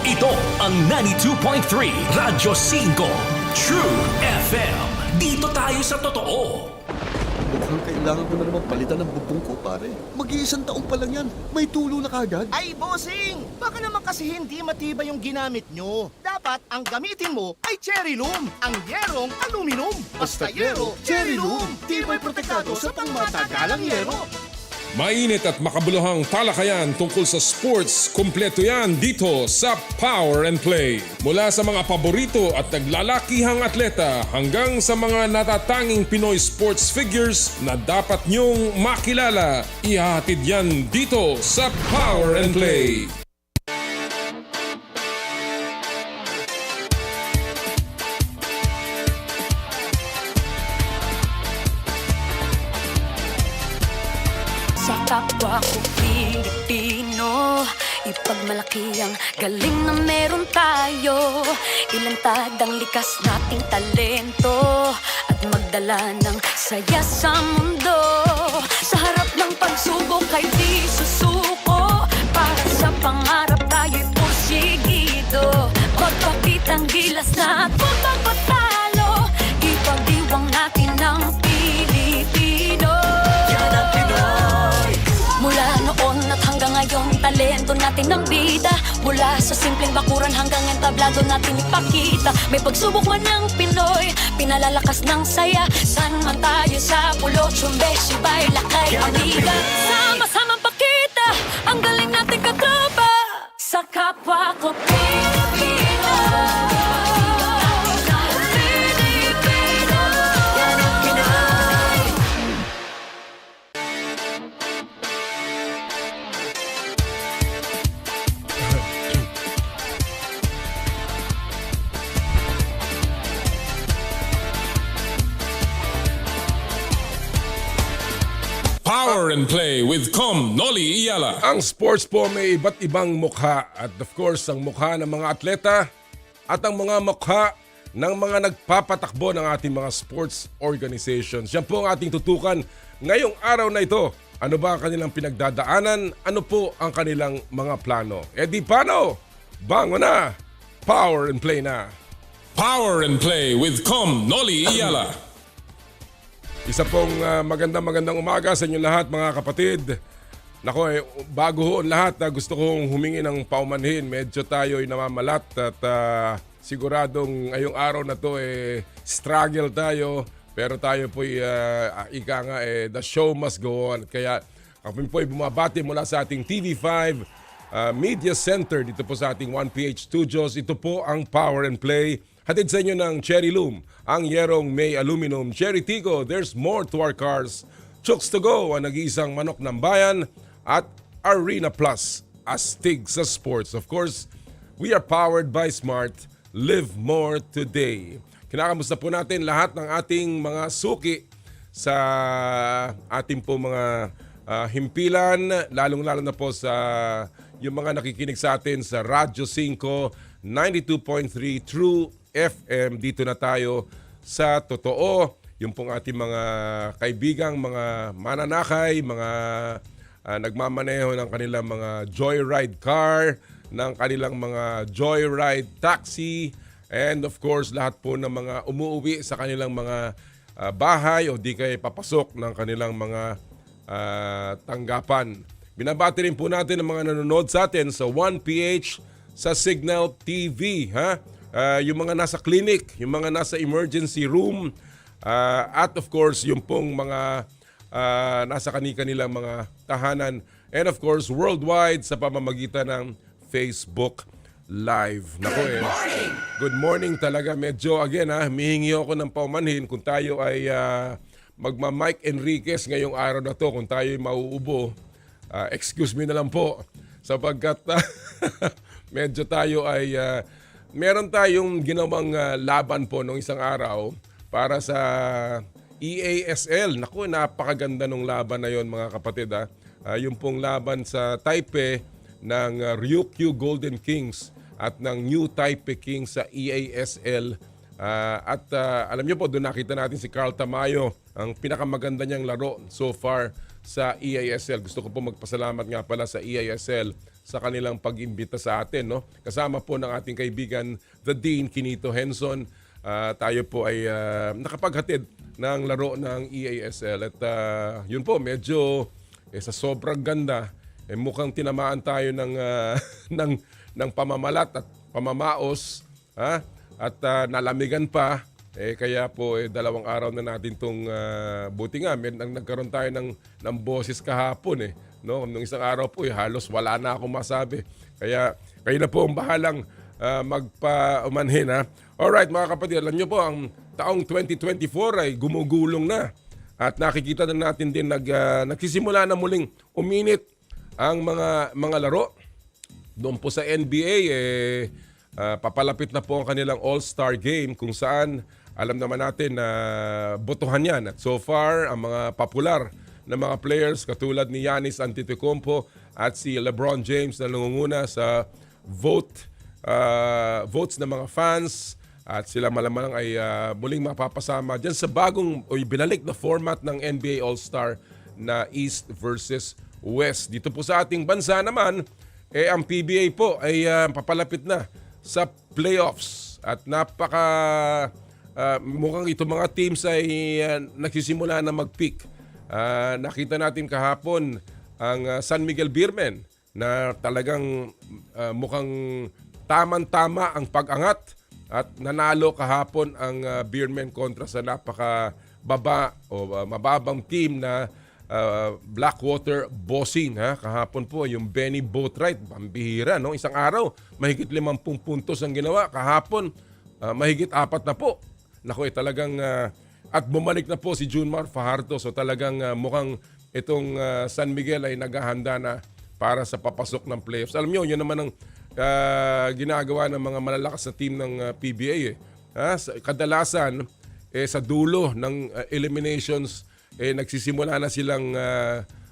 Ito ang 92.3 Radyo 5 True FM. Dito tayo sa totoo. Mukhang kailangan ko na naman palitan ng bubong ko, pare. Mag-iisang taong pa lang yan. May tulo na kagad. Ay, bossing! Baka naman kasi hindi matibay yung ginamit nyo. Dapat ang gamitin mo ay cherry loom, ang yerong aluminum. Basta yero, cherry loom. Tibay protektado sa pangmatagalang yero. Mainit at makabuluhang talakayan tungkol sa sports, kumpleto yan dito sa Power and Play. Mula sa mga paborito at naglalakihang atleta hanggang sa mga natatanging Pinoy sports figures na dapat nyong makilala, ihahatid yan dito sa Power and Play. Sa kapwa ko Pilipino, ipagmalaki ang galing na meron tayo. Ilantad ang likas nating talento at magdala ng saya sa mundo. Sa harap ng pagsubok ay di susuko, para sa pangarap tayo'y porsigido. Magpakitang gilas na at magpapatalo, ipagdiwang natin ang Pilipino. Yan ang Pinoy. Mula noon at hanggang ngayon, talento natin ang bida. Mula sa simpleng bakuran hanggang entablado natin ipakita. May pagsubok man ng Pinoy, pinalalakas ng saya. San man tayo sa pulo, Joble, Sibay, Lakay, Amiga. Sama-samang pakita ang galing natin katropa. Sa kapwa ko Pilipino. Power and Play with Com Noli Iyala. Ang sports po may iba't ibang mukha at of course ang mukha ng mga atleta at ang mga mukha ng mga nagpapatakbo ng ating mga sports organizations. Yan po ang ating tutukan ngayong araw na ito. Ano ba ang kanilang pinagdadaanan? Ano po ang kanilang mga plano? E di paano? Bangon na! Power and Play na! Power and Play with Com Noli Iyala. Isa pong magandang umaga sa inyo lahat mga kapatid. Nako bago ho lahat, gusto kong humingi ng paumanhin. Medyo tayo'y namamalat at siguradong ngayong araw na to struggle tayo. Pero tayo po'y ika nga the show must go on. Kaya kami po'y bumabati mula sa ating TV5 Media Center dito po sa ating 1PH Studios. Ito po ang Power and Play. Hatid sa inyo ng Cherry Loom, ang yerong may aluminum. Cherry Tico, there's more to our cars. Chooks to go, ang nag-iisang manok ng bayan. At Arena Plus, astig sa sports. Of course, we are powered by Smart. Live more today. Kinakamusta po natin lahat ng ating mga suki sa ating po mga himpilan. Lalong-lalo na po sa yung mga nakikinig sa atin sa Radyo 5, 92.3 True FM. Dito na tayo sa totoo. Yung pong ating mga kaibigang, mga mananakay, mga nagmamaneho ng kanilang mga joyride car, ng kanilang mga joyride taxi, and of course lahat po ng mga umuuwi sa kanilang mga bahay o di kaya papasok ng kanilang mga tanggapan. Binabati rin po natin ang mga nanonood sa atin sa 1PH, sa Signal TV, ha? Yung mga nasa clinic, yung mga nasa emergency room, at of course yung pong mga nasa kanilang mga tahanan, and of course worldwide sa pamamagitan ng Facebook Live. Nako good morning talaga. Medyo again mihingi ako ng paumanhin kung tayo ay magma-Mike Enriquez ngayong araw na to, kung tayo ay mauubo. Excuse me na lang po sapagkat medyo tayo ay meron tayong ginawang laban po nung isang araw para sa EASL. Naku, napakaganda nung laban na yon mga kapatid. Yung pong laban sa Taipei ng Ryukyu Golden Kings at ng New Taipei Kings sa EASL Alam niyo po, doon nakita natin si Carl Tamayo, ang pinakamaganda niyang laro so far sa EASL. Gusto ko po magpasalamat nga pala sa EASL sa kanilang pag-imbita sa atin. No? Kasama po ng ating kaibigan, the Dean, Kinito Henson. Tayo po ay nakapaghatid ng laro ng EASL. At yun po, medyo sa sobrang ganda, mukhang tinamaan tayo ng, ng pamamalat at pamamaos. At nalamigan pa, kaya po 2 araw na natin itong buti nga, nagkaroon tayo ng boses kahapon. No? Nung isang araw po, halos wala na akong masabi. Kaya kayo na po ang bahalang magpa-umanhin. Alright mga kapatid, alam nyo po, ang taong 2024 ay gumugulong na. At nakikita na natin din nagsisimula na muling uminit ang mga laro. Doon po sa NBA, papalapit na po ang kanilang All-Star Game kung saan alam naman natin na botohan yan. At so far, ang mga popular na mga players katulad ni Giannis Antetokounmpo at si LeBron James na nangunguna sa votes ng mga fans at sila malamang ay muling mapapasama dyan sa bagong o binalik na format ng NBA All-Star na East versus West. Dito po sa ating bansa naman, ang PBA po ay papalapit na sa playoffs at mukhang itong mga teams ay nagsisimula na mag-peak. Nakita natin kahapon ang San Miguel Beermen na talagang mukhang tamang-tama ang pag-angat at nanalo kahapon ang Beermen kontra sa mababang team na Blackwater Bossing. Kahapon po yung Benny Boatwright, pambihira, no? Isang araw mahigit 50 puntos ang ginawa, kahapon mahigit 4 na po. Naku, talagang at bumalik na po si Junmar Fajardo, so talagang mukhang itong San Miguel ay naghahanda na para sa papasok ng playoffs. Alam niyo, yun naman ang ginagawa ng mga malalakas na team ng PBA. Kadalasan sa dulo ng eliminations nagsisimula na silang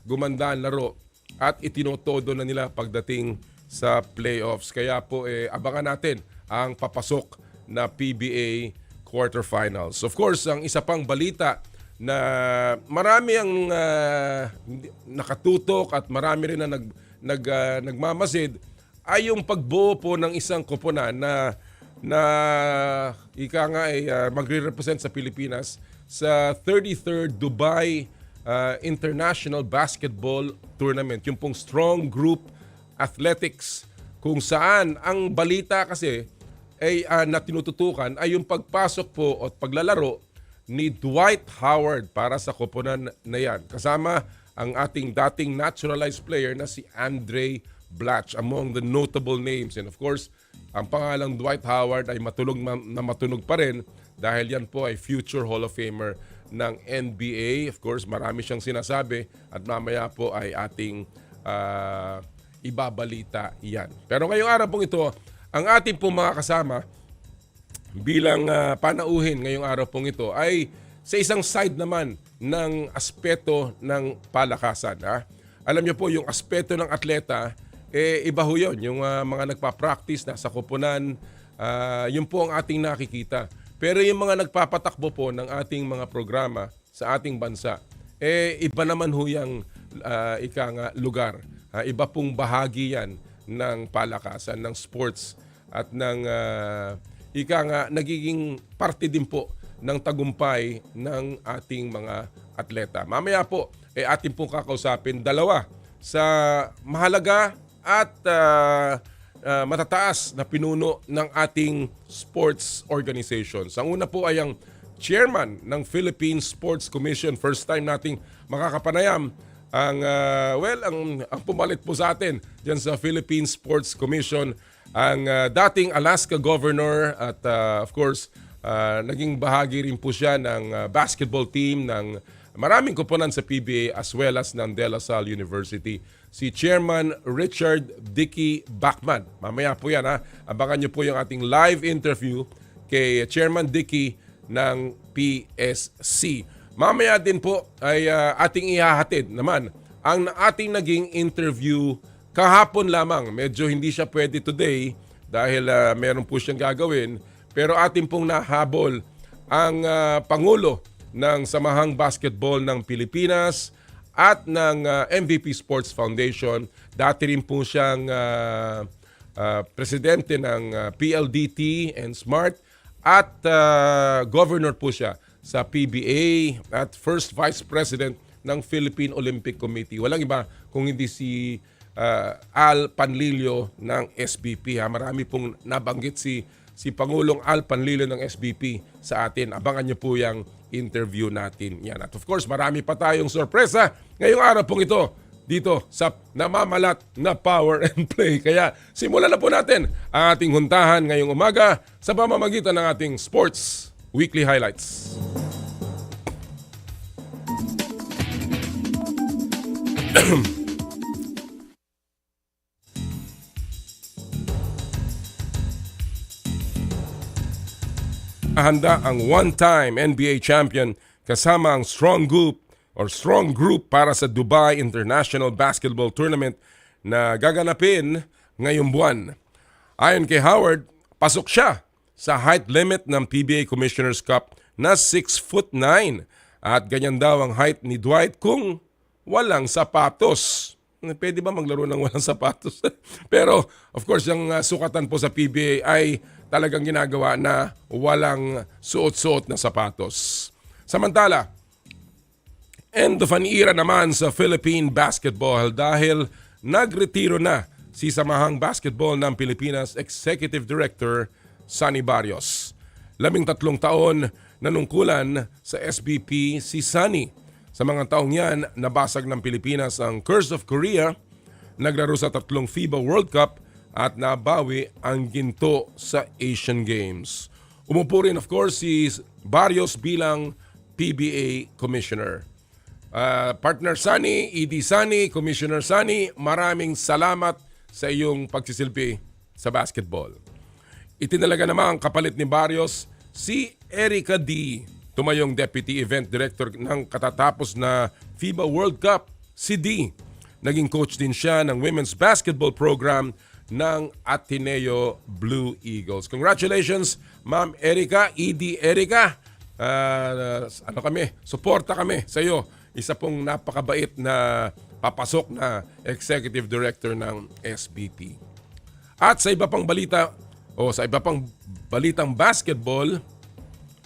gumanda ang laro at itinotodo na nila pagdating sa playoffs. Kaya po abangan natin ang papasok na PBA quarterfinals. Of course, ang isa pang balita na marami ang nakatutok at marami rin na nagmamasid ay yung pagbuo po ng isang koponan na ika nga ay magre-represent sa Pilipinas sa 33rd Dubai International Basketball Tournament. Yung pong Strong Group Athletics, kung saan ang balita kasi ay na tinututukan ay yung pagpasok po at paglalaro ni Dwight Howard para sa koponan na yan. Kasama ang ating dating naturalized player na si Andre Blatch, among the notable names. And of course, ang pangalang Dwight Howard ay matunog pa rin dahil yan po ay future Hall of Famer ng NBA. Of course, marami siyang sinasabi at mamaya po ay ating ibabalita yan. Pero ngayong araw pong ito, ang ating pong mga kasama bilang panauhin ngayong araw pong ito ay sa isang side naman ng aspeto ng palakasan. Alam niyo po, yung aspeto ng atleta, iba ho yun. Yung mga nagpa-practice, nasa koponan, yun po ang ating nakikita. Pero yung mga nagpapatakbo po ng ating mga programa sa ating bansa, iba naman ho yung lugar. Iba pong bahagi yan ng palakasan, ng sports at ng nagiging parte din po ng tagumpay ng ating mga atleta. Mamaya po, ating pong kakausapin dalawa sa mahalaga at matataas na pinuno ng ating sports organizations. Ang una po ay ang chairman ng Philippine Sports Commission. First time nating makakapanayam ang pumalit po sa atin dyan sa Philippine Sports Commission, ang dating Alaska Governor at of course naging bahagi rin po siya ng basketball team ng maraming koponan sa PBA as well as ng De La Salle University. Si Chairman Richard Dickie Bachmann. Mamaya po yan Abangan nyo po yung ating live interview kay Chairman Dickie ng PSC. Mamaya din po ay ating ihahatid naman ang ating naging interview kahapon lamang. Medyo hindi siya pwede today dahil meron po siyang gagawin. Pero atin pong nahabol ang Pangulo ng Samahang Basketbol ng Pilipinas at ng MVP Sports Foundation. Dati rin po siyang presidente ng PLDT and SMART at governor po siya sa PBA at first vice president ng Philippine Olympic Committee. Walang iba kung hindi si Al Panlilio ng SBP. Marami pong nabanggit si Pangulong Al Panlilio ng SBP sa atin. Abangan niyo po yung interview natin yan. At of course, marami pa tayong sorpresa ngayong araw pong ito dito sa namamalat na Power and Play. Kaya simulan na po natin ang ating huntahan ngayong umaga sa pamamagitan ng ating Sports Weekly Highlights. Handa ang one-time NBA champion kasama ang strong group para sa Dubai International Basketball Tournament na gaganapin ngayong buwan. Ayon kay Howard, pasok siya sa height limit ng PBA Commissioner's Cup na 6'9" at ganyan daw ang height ni Dwight kung walang sapatos. Pwede ba maglaro ng walang sapatos? Pero of course, yung sukatan po sa PBA ay talagang ginagawa na walang suot-suot na sapatos. Samantala, end of an era naman sa Philippine Basketball dahil nagretiro na si Samahang Basketbol ng Pilipinas Executive Director Sunny Barrios. 13 taon nanungkulan sa SBP si Sunny. Sa mga taong yan, nabasag ng Pilipinas ang Curse of Korea, naglaro sa 3 FIBA World Cup at nabawi ang ginto sa Asian Games. Umupo rin of course si Barrios bilang PBA Commissioner. Partner Sunny, ED Sunny, Commissioner Sunny, maraming salamat sa iyong pagsisilbi sa basketball. Itinalaga naman ang kapalit ni Barrios si Erica D., tumayong Deputy Event Director ng katatapos na FIBA World Cup, si D. Naging coach din siya ng Women's Basketball Program ng Ateneo Blue Eagles. Congratulations, Ma'am Erica, ED Erica. Suporta kami sa iyo. Isa pong napakabait na papasok na Executive Director ng SBP. At sa iba pang balitang basketball,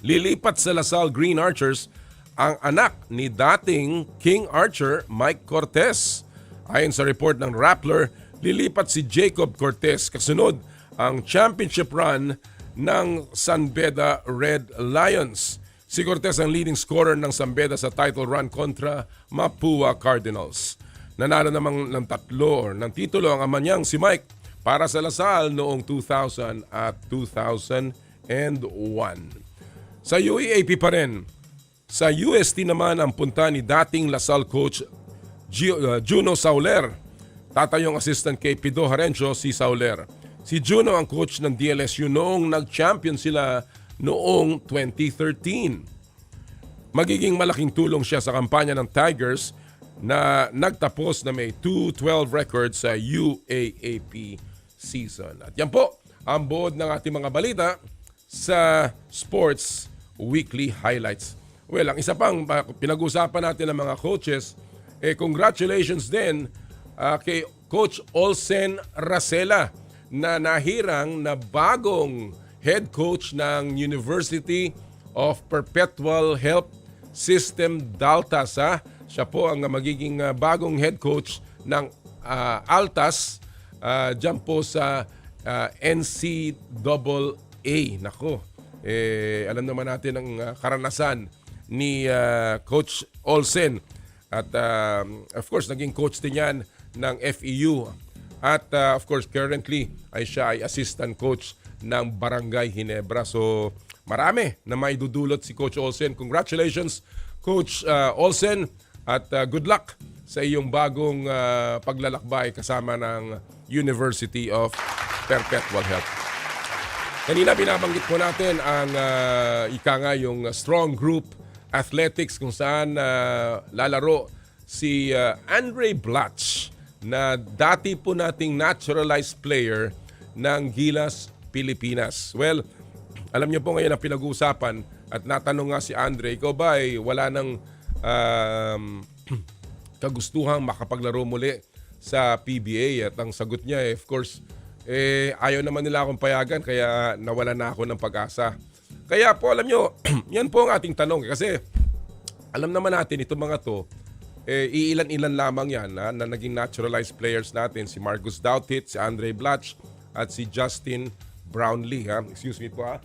lilipat sa Lasal Green Archers ang anak ni dating King Archer Mike Cortez. Ayon sa report ng Rappler, lilipat si Jacob Cortez kasunod ang championship run ng San Beda Red Lions. Si Cortez ang leading scorer ng San Beda sa title run kontra Mapua Cardinals. Nanalo namang ng ng titulo ang ama niyang si Mike para sa Lasal noong 2000 at 2001. Sa UAAP pa rin, sa UST naman ang punta ni dating Lasal coach Juno Sauler. Tatayong assistant kay Pido Harencio si Sauler. Si Juno ang coach ng DLSU noong nag-champion sila noong 2013. Magiging malaking tulong siya sa kampanya ng Tigers na nagtapos na may 2-12 record sa UAAP season. At yan po ang buod ng ating mga balita sa Sports Weekly Highlights. Well, ang isa pang pinag-usapan natin ng mga coaches, congratulations din kay Coach Olsen Racela na nahirang na bagong head coach ng University of Perpetual Help System Daltas. Siya po ang magiging bagong head coach ng Altas dyan po sa NCAA. Nako, alam naman natin ang karanasan ni Coach Olsen. At of course, naging coach din yan ng FEU. At of course, currently ay siya ay assistant coach ng Barangay Ginebra. So marami na maidudulot si Coach Olsen. Congratulations, Coach Olsen. At good luck sa iyong bagong paglalakbay kasama ng University of Perpetual Help. Kanina binabanggit po natin ang yung strong group athletics kung saan lalaro si Andre Blatch na dati po nating naturalized player ng Gilas, Pilipinas. Well, alam niyo po ngayon ang pinag-uusapan at natanong nga si Andre, ikaw ba ay wala nang kagustuhang makapaglaro muli sa PBA? At ang sagot niya of course, ayaw naman nila akong payagan kaya nawala na ako ng pag-asa. Kaya po alam nyo, yan po ang ating tanong kasi alam naman natin itong mga to, iilan-ilan lamang yan na naging naturalized players natin. Si Marcus Douthit, si Andre Blatch at si Justin Brownlee. Excuse me po ha.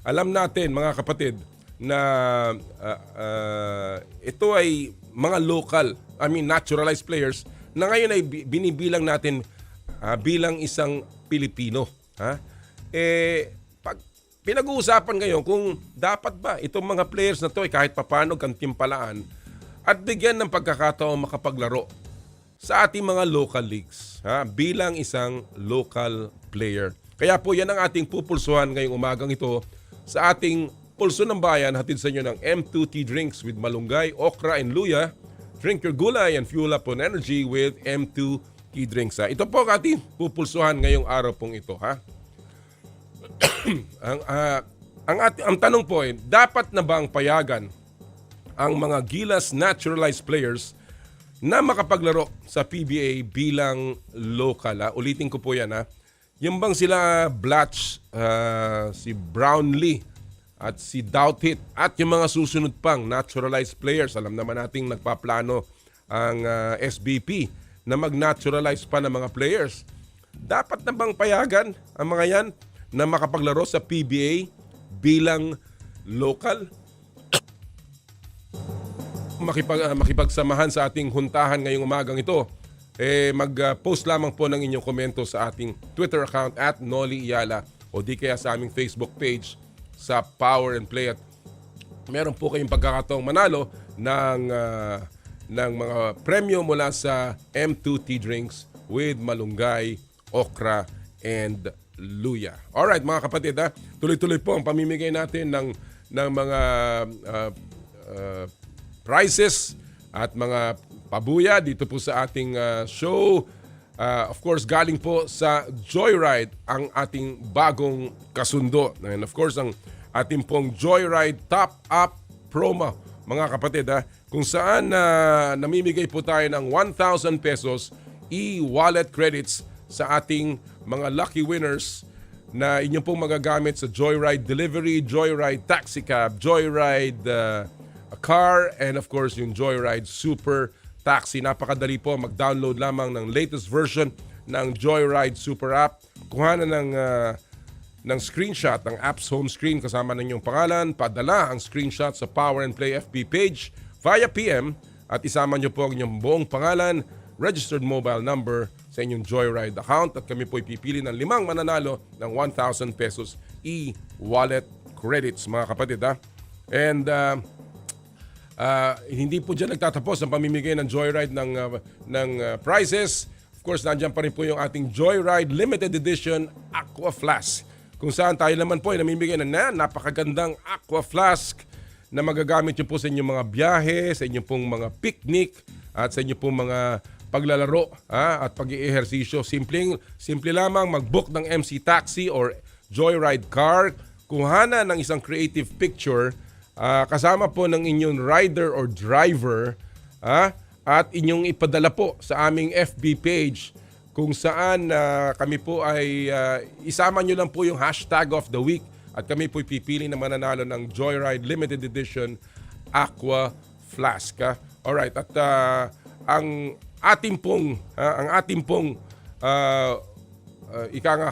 Alam natin mga kapatid na ito ay mga local, naturalized players na ngayon ay binibilang natin bilang isang Pilipino. Pag pinag-uusapan ngayon kung dapat ba itong mga players na to ay kahit papano gantimpalaan at bigyan ng pagkakataon makapaglaro sa ating mga local leagues bilang isang local player. Kaya po yan ang ating pupulsuhan ngayong umagang ito sa ating Pulso ng Bayan, hatid sa inyo ng M2T Drinks with malunggay, okra, and luya. Drink your gulay and fuel up on energy with M2T Drinks. Ito po ang ating pupulsuhan ngayong araw pong ito. Ang tanong po ay, dapat na bang payagan ang mga Gilas naturalized players na makapaglaro sa PBA bilang local? Ulitin ko po yan. Yung bang sila Blatch, si Brownlee at si Douthit at yung mga susunod pang naturalized players, alam naman nating nagpaplano ang SBP na mag-naturalize pa ng mga players. Dapat na bang payagan ang mga yan na makapaglaro sa PBA bilang local? Makipagsamahan sa ating huntahan ngayong umagang ito, mag-post lamang po ng inyong komento sa ating Twitter account @NollyIyala o di kaya sa aming Facebook page sa Power and Play. At meron po kayong pagkakataong manalo ng mga premyo mula sa M2T Drinks with malunggay, okra, and luya. Alright mga kapatid, tuloy-tuloy po ang pamimigay natin ng mga prizes at mga pabuya dito po sa ating show. Of course, galing po sa Joyride ang ating bagong kasundo. And of course, ang ating pong Joyride Top Up promo, mga kapatid, kung saan namimigay po tayo ng 1,000 pesos e-wallet credits sa ating mga lucky winners na inyong pong magagamit sa Joyride Delivery, Joyride Taxi Cab, Joyride Car, and of course yung Joyride Super Taxi. Napakadali po, mag-download lamang ng latest version ng Joyride Super App. Kuha na ng screenshot ng app's home screen kasama ng inyong pangalan. Padala ang screenshot sa Power and Play FB page via PM at isama nyo po ang inyong buong pangalan, registered mobile number sa inyong Joyride account at kami po ipipili ng 5 mananalo ng 1,000 pesos e-wallet credits, mga kapatid. And hindi po dyan nagtatapos ang pamimigay ng Joyride ng prizes. Of course, nandiyan pa rin po yung ating Joyride Limited Edition Aqua Flask, kung saan tayo naman po ay namimigay ng napakagandang Aqua Flask na magagamit nyo po sa inyong mga biyahe, sa inyong pong mga picnic at sa inyong pong mga paglalaro at pag-i-ehersisyo. Simple lamang mag-book ng MC Taxi or Joyride Car, kuhana ng isang creative picture kasama po ng inyong rider or driver at inyong ipadala po sa aming FB page, kung saan kami po ay isama nyo lang po yung hashtag of the week at kami po pipili na mananalo ng Joyride Limited Edition Aqua Flask. Alright, at ang ating pong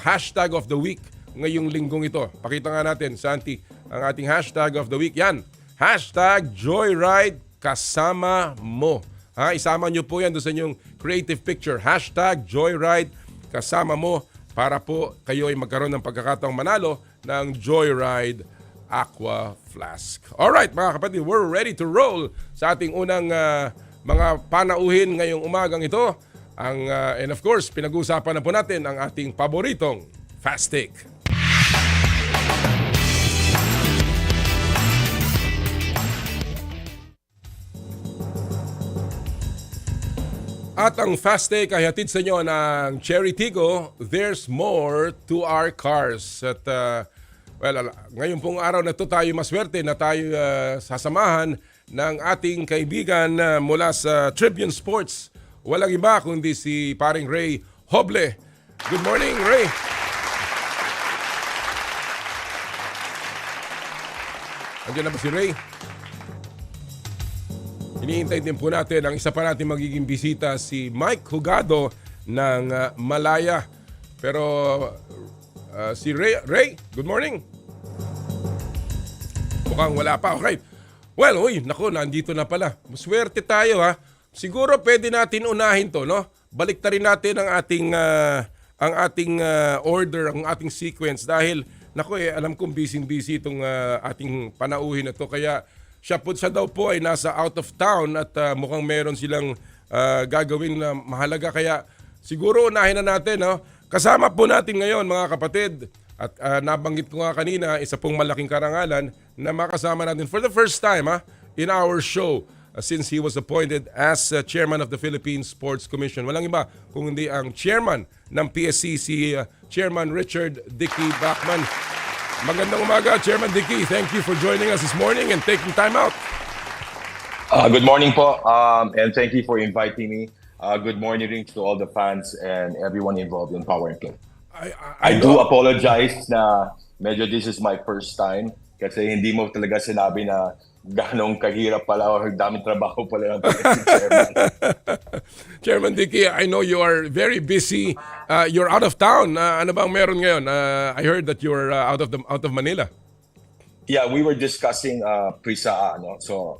hashtag of the week ngayong linggong ito. Pakita nga natin, Santi, ang ating hashtag of the week. Yan, hashtag Joyride Kasama Mo. Isama nyo po yan doon sa inyong creative picture. Hashtag Joyride Kasama Mo para po kayo ay magkaroon ng pagkakataong manalo ng Joyride Aqua Flask. Alright mga kapatid, we're ready to roll sa ating unang mga panauhin ngayong umagang ito. And of course, pinag-uusapan na po natin ang ating paboritong Fast Take. At ang Fast Take ay hatid sa inyo ng Cherry Tigo, There's More to Our Cars. At ngayon pong araw na ito tayo maswerte na tayo sasamahan ng ating kaibigan mula sa Tribune Sports. Walang iba kundi si paring Ray Joble. Good morning, Ray. Andiyan na ba si Ray? Hinihintay din po natin ang isa pa natin magiging bisita, si Mike Jugado ng Malaya. Pero si Ray, good morning. Mukhang wala pa. Okay. Well, nandito na pala. Maswerte tayo ha. Siguro pwede natin unahin to, no? Baliktarin natin ang ating order, ang ating sequence dahil alam kong busy itong ating panauhin na to, kaya siya daw po ay nasa out of town at mukhang meron silang gagawin na mahalaga, kaya siguro unahin na natin, no? Kasama po natin ngayon mga kapatid at nabanggit ko nga kanina, isa pong malaking karangalan na makasama natin for the first time in our show since he was appointed as chairman of the Philippine Sports Commission. Walang iba kung hindi ang chairman ng PSC, si Chairman Richard Dickie Bachmann. Magandang umaga, Chairman Dickie. Thank you for joining us this morning and taking time out. Good morning po, and thank you for inviting me. Good morning to all the fans and everyone involved in Power and Play. I do apologize na medyo this is my first time kasi hindi mo talaga sinabi na ganong kahirap pala o daming trabaho pala ng chairman. Chairman Dickie, I know you are very busy. You're out of town. Ano bang meron ngayon? I heard that you're out of Manila. Yeah, we were discussing PRISA, no? So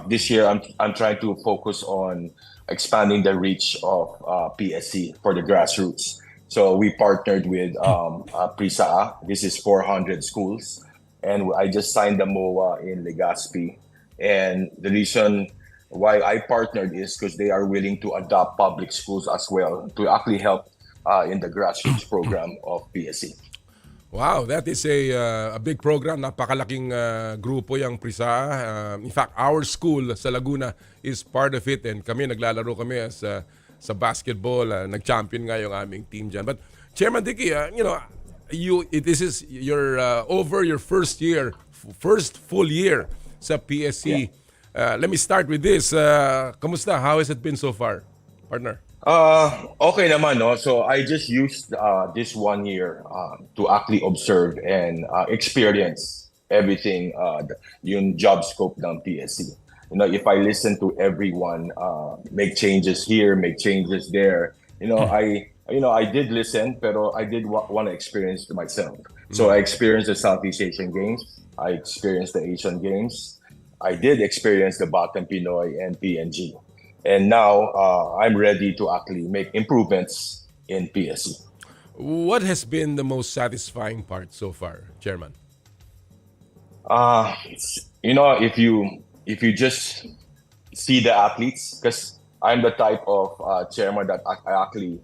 this year I'm trying to focus on expanding the reach of PSC for the grassroots. So we partnered with PRISA. This is 400 schools. And I just signed the MOA in Legazpi. And the reason why I partnered is because they are willing to adopt public schools as well to actually help in the grassroots program of PSC. Wow, that is a big program. Napakalaking grupo yung PRISA. In fact, our school sa Laguna is part of it. And kami, naglalaro kami sa basketball. Nag-champion nga yung aming team dyan. But Chairman Dickie, this is your over your first full year sa PSC. Yeah. Let me start with this. Kamusta? How has it been so far, partner? Okay naman, no? So I just used this 1 year to actually observe and experience everything, yung job scope ng PSC. You know, if I listen to everyone, make changes here, make changes there, I did listen, pero I did want to experience it myself. So I experienced the Southeast Asian Games. I experienced the Asian Games. I did experience the Batang Pinoy and PNG. And now I'm ready to actually make improvements in PSC. What has been the most satisfying part so far, Chairman? If you just see the athletes, because I'm the type of chairman that I actually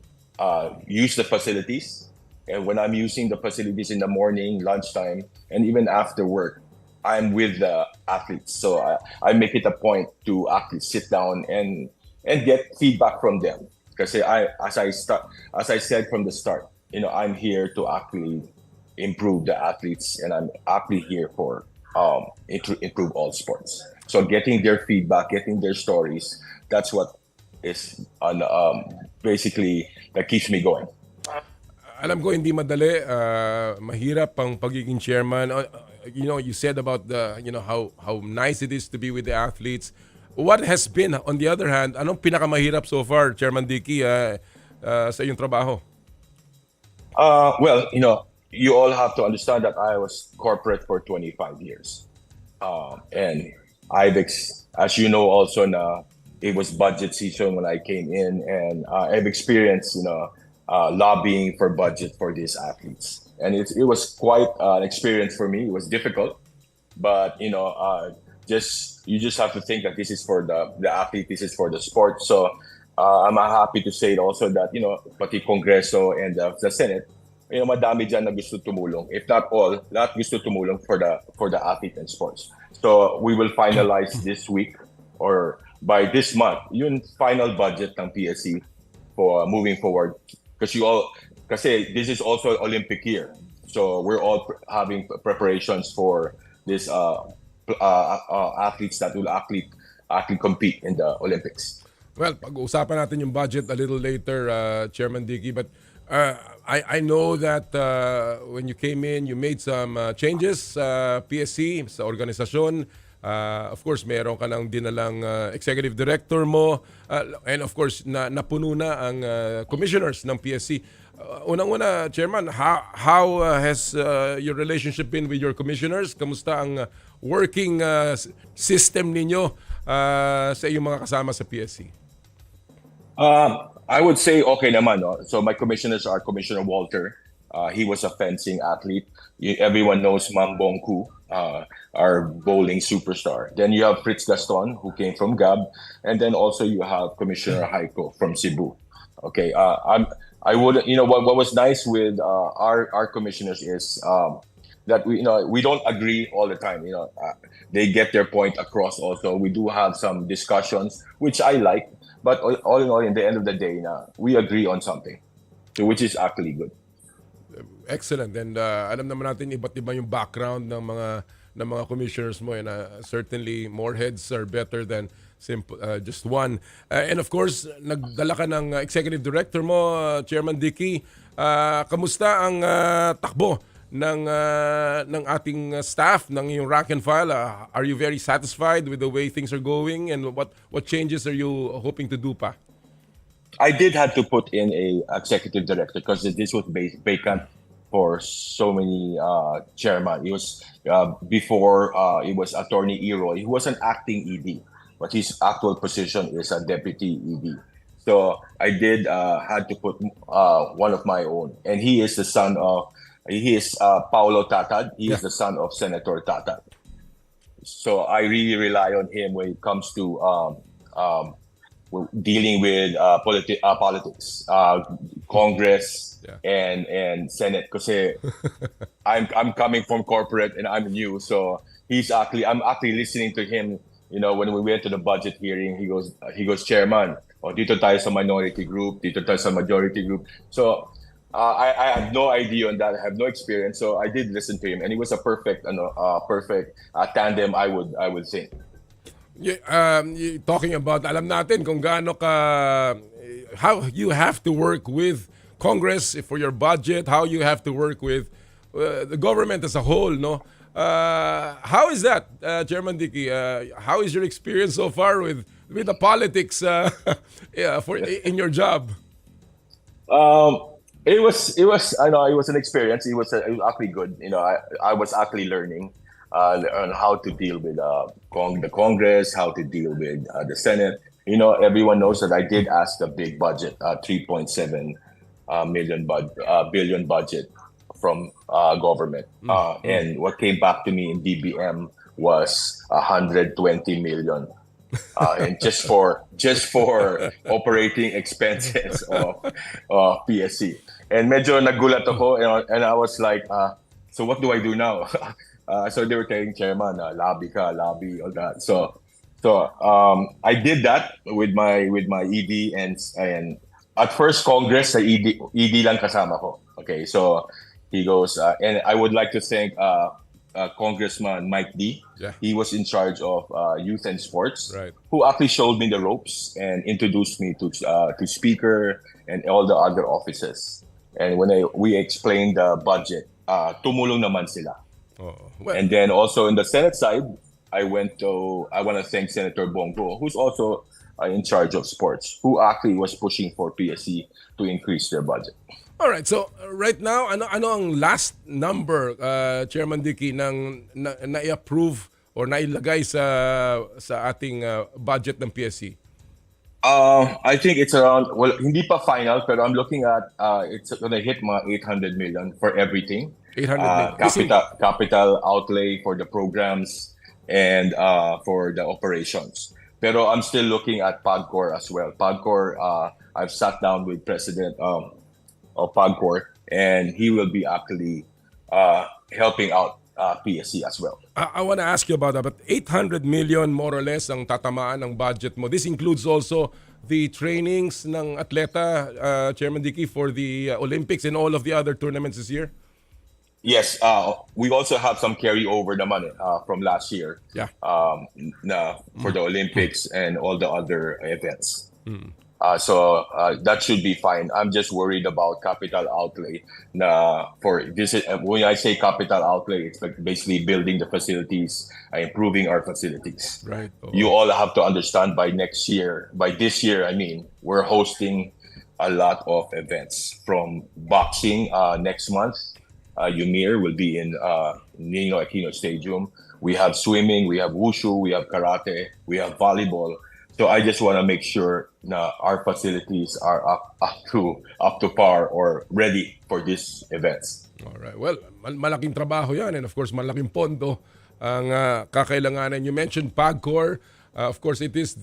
use the facilities, and when I'm using the facilities in the morning, lunchtime, and even after work, I'm with the athletes. So I make it a point to actually sit down and get feedback from them. Because as I said from the start, I'm here to actually improve the athletes, and I'm actually here for improve all sports. So getting their feedback, getting their stories, that's what is basically that keeps me going. Alam ko hindi madali, mahirap ang pagiging chairman. You said about how nice it is to be with the athletes. What has been, on the other hand, anong pinakamahirap so far, Chairman Dickie, sa iyong trabaho? Well, you all have to understand that I was corporate for 25 years. And as you know also na it was budget season when I came in, and I've experienced, lobbying for budget for these athletes. And it was quite an experience for me. It was difficult, but you just have to think that this is for the athlete, this is for the sport. So I'm happy to say also that pati Kongreso and the Senate, madami dyan na gusto tumulong. If not all, lahat gusto tumulong for the athlete and sports. So we will finalize this week or by this month, yung final budget ng PSC for moving forward. Kasi this is also Olympic year. So we're all having preparations for this athletes that will actually compete in the Olympics. Well, pag-uusapan natin yung budget a little later, Chairman Dickie, but I know that when you came in, you made some changes sa PSC, sa organisasyon. Of course, meron ka ng dinalang executive director mo, and of course, napuno na ang commissioners ng PSC. Unang-una, Chairman, how has your relationship been with your commissioners? Kamusta ang working system ninyo sa iyong mga kasama sa PSC? I would say okay naman. No? So my commissioners are Commissioner Walter. He was a fencing athlete. Everyone knows Ma'am Bongku, our bowling superstar. Then you have Fritz Gaston, who came from Gab, and then also you have Commissioner Heiko from Cebu. Okay, I would, what was nice with our commissioners is that we don't agree all the time. They get their point across. Also, we do have some discussions, which I like. But all in all, in the end of the day, we agree on something, so which is actually good. Excellent. And alam naman natin iba't iba yung background ng mga commissioners mo, and certainly more heads are better than just one. And of course, nagdala ka ng executive director mo, Chairman Dickie. Kamusta ang takbo ng ating staff, ng yung rank and file? Are you very satisfied with the way things are going, and what changes are you hoping to do pa? I did have to put in a executive director because this was vacant for so many chairman. It was before it was Attorney Eroy, who was an acting ED, but his actual position is a deputy ED. So I did had to put one of my own, and he is the son of. He is Paulo Tatad. He is the son of Senator Tatad. So I really rely on him when it comes to dealing with politics, Congress, and Senate. Because I'm coming from corporate and I'm new, so I'm actually listening to him. When we went to the budget hearing, he goes, Chairman, dito tayo sa minority group, dito tayo sa majority group. So. I have no idea on that. I have no experience, so I did listen to him, and it was a perfect tandem. I would think. Talking about, alam natin kung gaano ka, how you have to work with Congress for your budget, how you have to work with the government as a whole, no? How is that, Chairman Dickie? How is your experience so far with the politics in your job? It was I know it was an experience. It was actually good. I was actually learning on how to deal with the Congress, how to deal with the Senate. Everyone knows that I did ask a big budget, 3.7 billion budget from government, and what came back to me in DBM was 120 million. And just for operating expenses of PSC. And medyo nagulat ako, and I was like, so what do I do now? So they were telling Chairman, lobby, all that. So I did that with my ED, and at first Congress, sa ED lang kasama ko. Okay, so he goes, and I would like to thank Congressman Mike D. Yeah. He was in charge of youth and sports, right, who actually showed me the ropes and introduced me to speaker and all the other offices. And when we explained the budget, tumulong naman sila. Well, and then also in the Senate side, I want to thank Senator Bongo, who's also in charge of sports, who actually was pushing for PSC to increase their budget. All right, so right now, ano ang last number, Chairman Dickie, nang na-approve or nailagay sa ating budget ng PSC? I think it's around, hindi pa final, pero I'm looking at it's gonna hit mga 800 million for everything. 800 million. Capital outlay for the programs and for the operations. Pero I'm still looking at PAGCOR as well. PAGCOR, I've sat down with President of PAGCOR, and he will be actually helping out PSC as well. I want to ask you about that, but 800 million more or less ang tatamaan ng budget mo. This includes also the trainings ng atleta, Chairman Dickie, for the Olympics and all of the other tournaments this year? Yes, we also have some carryover naman from last year. Yeah. For the Olympics and all the other events. So that should be fine. I'm just worried about capital outlay. For this, when I say capital outlay, it's like basically building the facilities, improving our facilities. Right. You all have to understand by this year, I mean, we're hosting a lot of events from boxing next month. Ymir will be in Nino Aquino Stadium. We have swimming, we have wushu, we have karate, we have volleyball. So I just want to make sure na our facilities are up to par or ready for these events. All right. Well, malaking trabaho yan, and of course malaking pondo ang kakailanganan. You mentioned PAGCOR. Of course, it is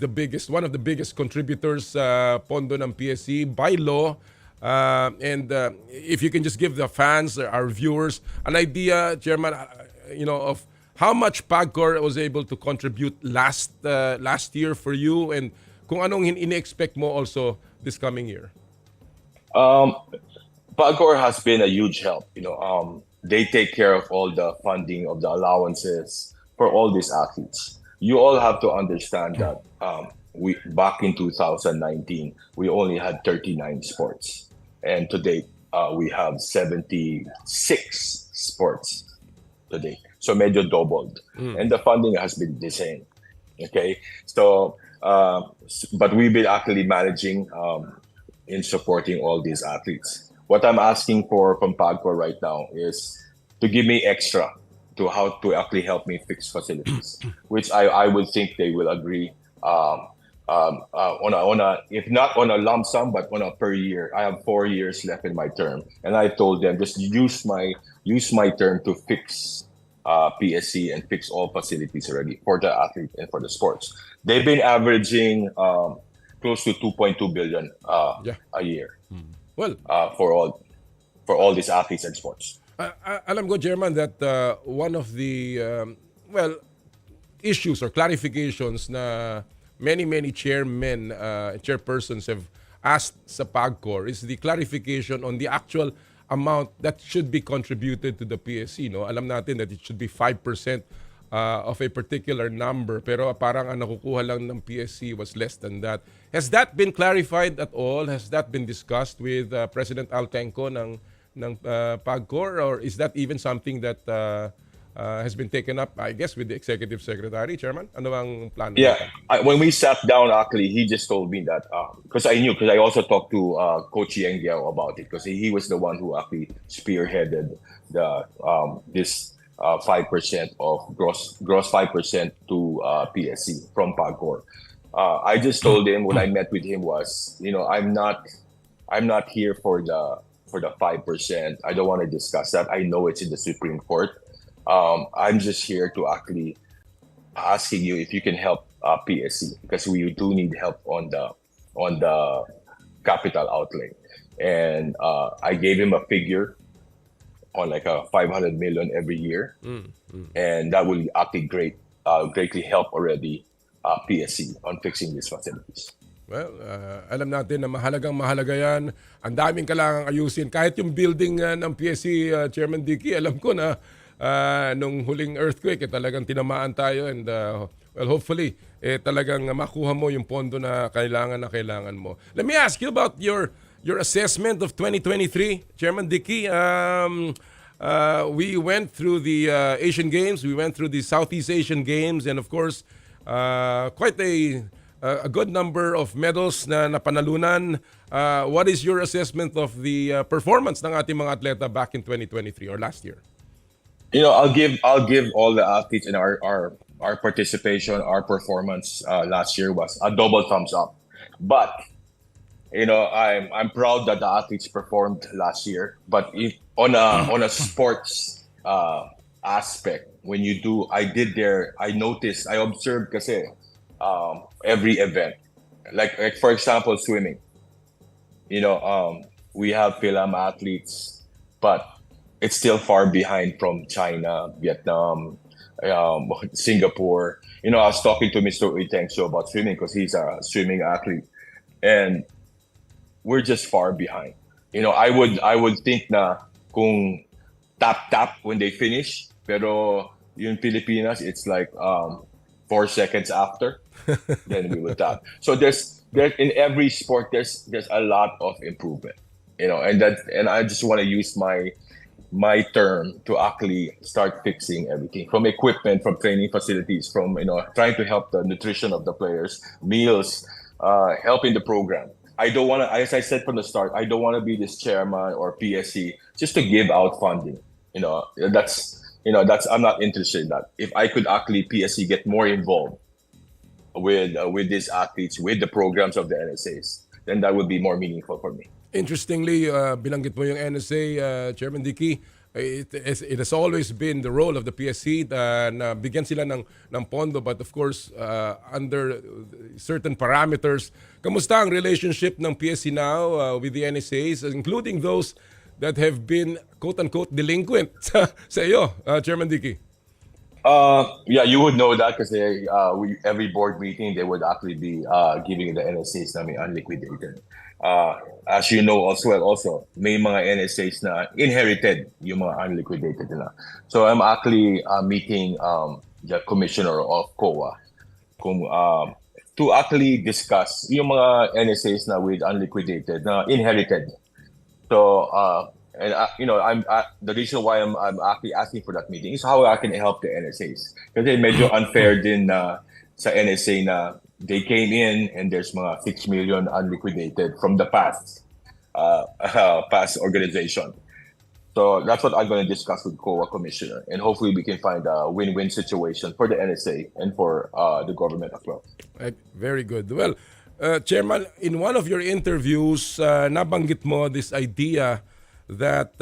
one of the biggest contributors sa pondo ng PSC by law. And if you can just give the fans, our viewers, an idea, Chairman, of how much PAGCOR was able to contribute last year for you, and kung anong in-expect mo also this coming year. PAGCOR has been a huge help. They take care of all the funding of the allowances for all these athletes. You all have to understand that we back in 2019 we only had 39 sports, and to date we have 76 sports to date. So medyo doubled, and the funding has been the same. Okay, so but we've been actually managing in supporting all these athletes. What I'm asking from PAGCOR right now is to give me extra to how to actually help me fix facilities, which I would think they will agree on a if not on a lump sum, but on a per year. I have 4 years left in my term, and I told them just use my term to fix PSC and fix all facilities already for the athlete and for the sports. They've been averaging close to 2.2 billion a year. Well, for all these athletes and sports. Alam ko, Chairman, that one of the issues or clarifications na many chairmen, chairpersons have asked sa PAGCOR is the clarification on the actual amount that should be contributed to the PSC. No? Alam natin that it should be 5% of a particular number, pero parang ang nakukuha lang ng PSC was less than that. Has that been clarified at all? Has that been discussed with President Altenco ng PAGCOR, or is that even something that has been taken up, I guess, with the Executive Secretary, Chairman? Ano ang plan? Yeah, when we sat down, actually, he just told me that, because I also talked to Coach Yengiao about it, because he was the one who actually spearheaded this 5% of gross 5% to PSC from PAGCOR. I just told him when I met with him was, I'm not here for the 5%. I don't want to discuss that. I know it's in the Supreme Court. I'm just here to actually asking you if you can help PSC, because we do need help on the capital outlay. And I gave him a figure on like a 500 million every year, and that will actually greatly help already PSC on fixing these facilities. Well, alam natin na mahalaga yan. Ang daming kailangang ayusin. Kahit yung building ng PSC, Chairman Dickie, alam ko na nung huling earthquake, talagang tinamaan tayo, and hopefully, talagang makuha mo yung pondo na kailangan mo. Let me ask you about your assessment of 2023, Chairman Dickie. We went through the Asian Games, we went through the Southeast Asian Games, and of course, quite a good number of medals na napanalunan. What is your assessment of the performance ng ating mga atleta back in 2023 or last year? I'll give all the athletes in our participation, our performance last year was a double thumbs up. But I'm proud that the athletes performed last year. But on a sports aspect, when you do, I observed kasi every event, like for example swimming. We have Philam athletes, but it's still far behind from China, Vietnam, Singapore. You know, I was talking to Mr. Uiteng about swimming because he's a swimming athlete, and we're just far behind. You know, I would think na kung tap when they finish, pero yung Pilipinas, it's like 4 seconds after, then we will tap. So there's in every sport there's a lot of improvement. You know, and I just want to use my term to actually start fixing everything, from equipment, from training facilities, from, you know, trying to help the nutrition of the players, meals, helping the program. I don't want to, as I said from the start, I don't want to be this chairman or PSC just to give out funding. You know, that's I'm not interested in that. If I could actually PSC get more involved with these athletes, with the programs of the NSAs, then that would be more meaningful for me. Interestingly, binanggit mo yung NSA, Chairman Dickie, it has always been the role of the PSC na bigyan sila ng pondo, but of course, under certain parameters. Kamusta ang relationship ng PSC now with the NSAs, including those that have been quote-unquote delinquent sa iyo, Chairman Dickie? Yeah, you would know that because every board meeting they would actually be giving the NSAs na may unliquidated. As you know also may mga NSAs na inherited yung mga unliquidated nila. So I'm actually meeting the commissioner of COA to actually discuss yung mga NSAs na with unliquidated na inherited. So and you know, the reason why I'm actually asking for that meeting is how I can help the NSAs. Kasi medyo unfair din na sa NSA na they came in and there's mga 6 million unliquidated from the past organization. So that's what I'm going to discuss with COA Commissioner, and hopefully we can find a win-win situation for the NSA and for the government as well. Right. Very good. Well, Chairman, in one of your interviews, nabanggit mo this idea that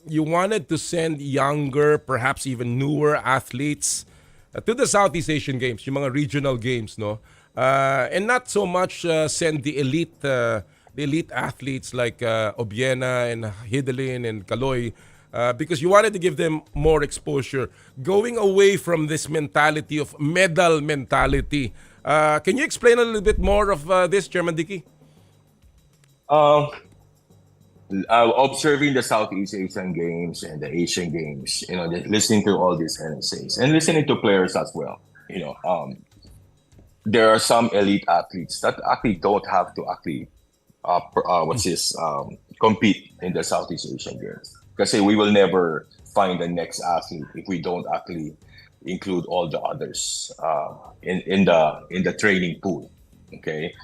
you wanted to send younger, perhaps even newer athletes to the Southeast Asian Games, yung mga regional games, no? And not so much send the elite athletes like Obiena and Hidelin and Kaloy, because you wanted to give them more exposure, going away from this mentality of medal mentality. Can you explain a little bit more of this, Chairman Dickie? Observing the Southeast Asian Games and the Asian Games, you know, listening to all these NSAs and listening to players as well, you know, there are some elite athletes that actually don't have to actually compete in the Southeast Asian Games. Because we will never find the next athlete if we don't actually include all the others in the training pool. Okay.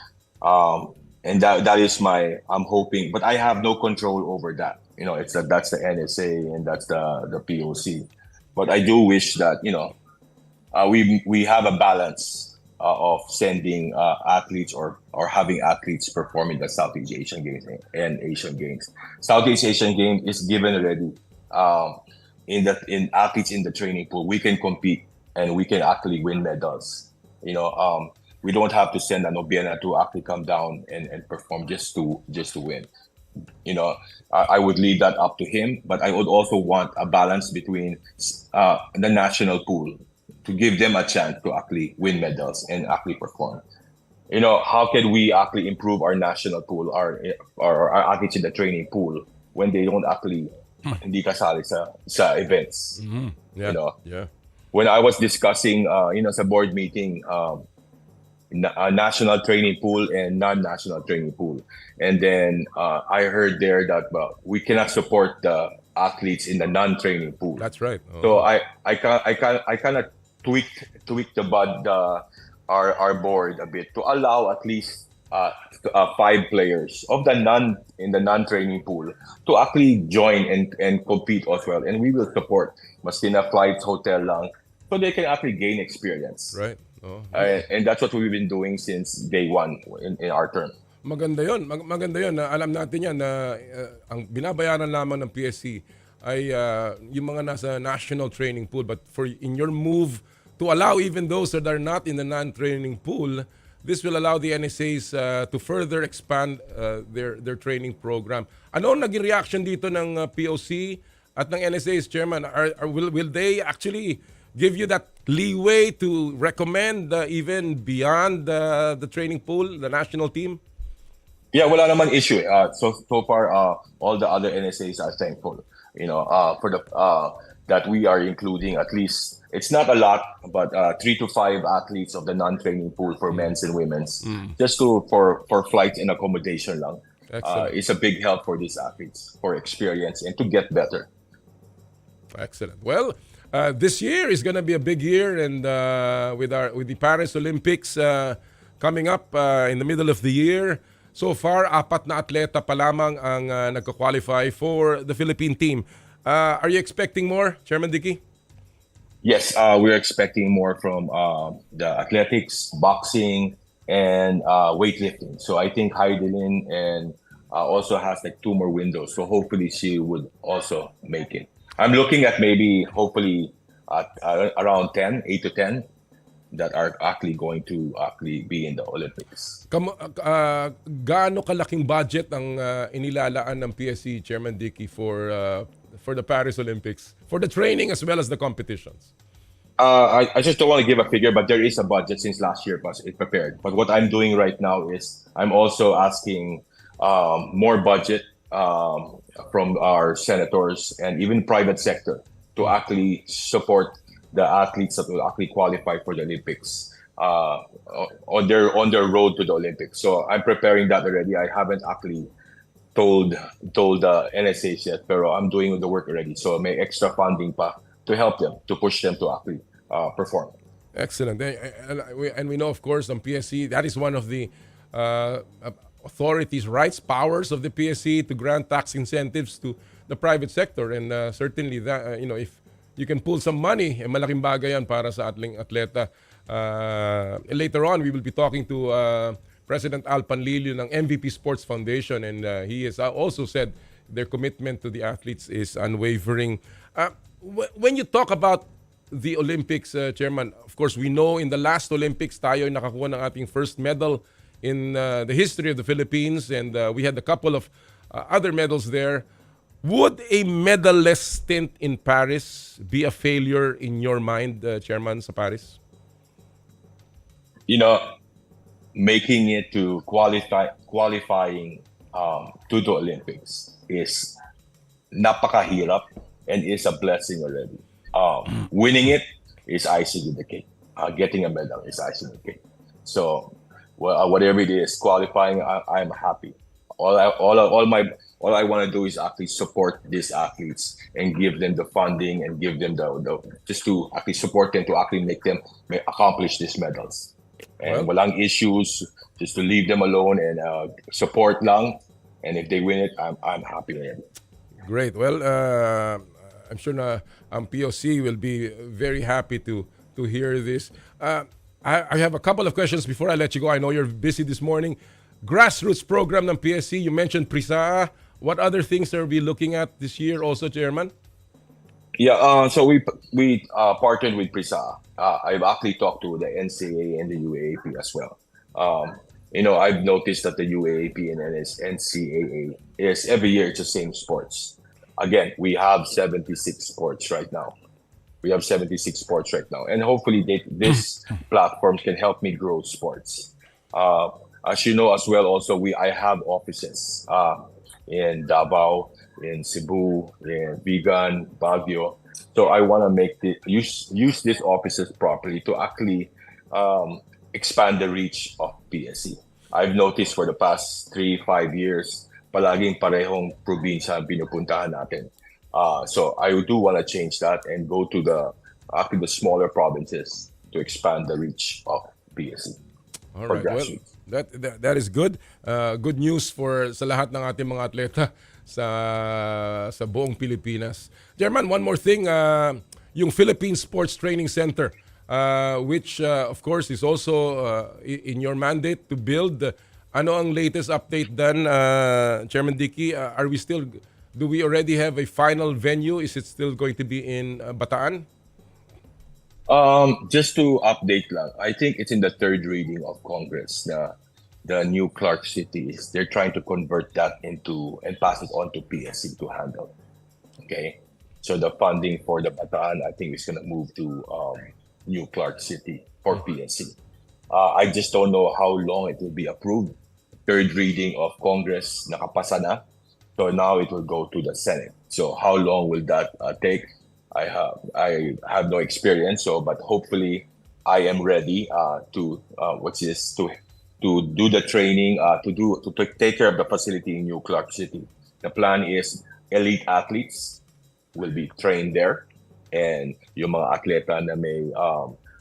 And that is I'm hoping, but I have no control over that. You know, that's the NSA and that's the POC. But I do wish that, you know, we have a balance of sending athletes or having athletes perform in the Southeast Asian Games and Asian Games. Southeast Asian Games is given already. In athletes in the training pool, we can compete and we can actually win medals. You know, we don't have to send an Obiena to actually come down and perform just to win. You know, I would leave that up to him, but I would also want a balance between the national pool to give them a chance to actually win medals and actually perform. You know, how can we actually improve our national pool, our athletes in the training pool when they don't actually hindi kasali sa events? Mm-hmm. Yeah. You know, yeah. When I was discussing, you know, sa board meeting, a national training pool and non-national training pool, and then I heard there that we cannot support the athletes in the non-training pool. That's right. Oh. So I kind of tweaked our board a bit to allow at least 5 players of the non-training pool to actually join and compete as well, and we will support Masina flights, hotel lang, so they can actually gain experience. Right. Oh. And that's what we've been doing since day one in our term. Maganda yun. Maganda yun. Alam natin yan na ang binabayaran lamang ng PSC ay yung mga nasa national training pool. But in your move to allow even those that are not in the non-training pool, this will allow the NSAs to further expand their training program. Ano ang naging reaction dito ng POC at ng NSA's, Chairman, will they actually give you that leeway to recommend even beyond the training pool, the national team? Yeah, wala naman issue. So far, all the other NSAs are thankful. For the that we are including at least, it's not a lot, but 3 to 5 athletes of the non-training pool for men's and women's, just for flight and accommodation lang. Excellent. It's a big help for these athletes for experience and to get better. Excellent. Well, this year is going to be a big year, and with the Paris Olympics coming up in the middle of the year, so far 4 na atleta pa lamang ang nagka-qualify for the Philippine team. Are you expecting more, Chairman Dickie? Yes, we're expecting more from the athletics, boxing, and weightlifting. So I think Heidelin and also has like 2 more windows. So hopefully she would also make it. I'm looking at maybe hopefully around 8 to 10 that are actually going to actually be in the Olympics. Gaano kalaking budget ang inilalaan ng PSC, Chairman Dickie, for the Paris Olympics, for the training as well as the competitions? I just don't want to give a figure, but there is a budget since last year, but it's prepared. But what I'm doing right now is I'm also asking more budget from our senators and even private sector to actually support the athletes that will actually qualify for the Olympics on their road to the Olympics. So I'm preparing that already. I haven't actually told the NSAs yet, pero I'm doing the work already. So may extra funding pa to help them, to push them to actually perform. Excellent. And we know, of course, on PSC, that is one of the authorities' rights, powers of the PSC to grant tax incentives to the private sector. And certainly, that if you can pull some money, malaking bagay yan para sa ating atleta. Later on, we will be talking to President Al Panlilio ng MVP Sports Foundation, and he has also said their commitment to the athletes is unwavering. When you talk about the Olympics, Chairman, of course, we know in the last Olympics, tayo ay nakakuha ng ating first medal in the history of the Philippines, and we had a couple of other medals there. Would a medalless stint in Paris be a failure in your mind, Chairman, sa Paris? Making it to qualifying to the Olympics is napakahirap and is a blessing already. Winning it is icing in the cake. Getting a medal is icing in the cake. So whatever it is, qualifying, I'm happy. All I want to do is actually support these athletes and give them the funding and give them the just to actually support them to actually make them accomplish these medals. And walang issues, just to leave them alone and support lang. And if they win it, I'm happy with it. Great. Well, I'm sure na ang POC will be very happy to hear this. I have a couple of questions before I let you go. I know you're busy this morning. Grassroots program ng PSC, you mentioned PRISA. What other things are we looking at this year also, Chairman? Yeah, so we partnered with PRISA. I've actually talked to the NCAA and the UAAP as well. I've noticed that the UAAP and NCAA is every year it's the same sports. Again, we have 76 sports right now. And hopefully this platform can help me grow sports. As you know as well, also I have offices in Davao, in Cebu, in Vigan, Baguio. So I want to use these offices properly to actually expand the reach of PSC. I've noticed for the past 3-5 years, palaging parehong probinsya ang pinupuntahan natin. So I do want to change that and go to the smaller provinces to expand the reach of PSC. All right. Well, that is good. Good news sa lahat ng ating mga atleta sa buong Pilipinas. Chairman, one more thing, yung Philippine Sports Training Center, which of course is also in your mandate to build. Ano ang latest update then, Chairman Dickie? Do we already have a final venue? Is it still going to be in Bataan? Just to update lang, I think it's in the third reading of Congress. The new Clark City they're trying to convert that into and pass it on to PSC to handle. Okay, So the funding for the Bataan, I think, is going to move to New Clark City for PSC. I just don't know how long it will be approved. Third reading of Congress nakapasa na. So now it will go to the Senate. So how long will that take? I have no experience. So, but hopefully, I am ready to do the training to take care of the facility in New Clark City. The plan is elite athletes will be trained there, and yung mga atleta na may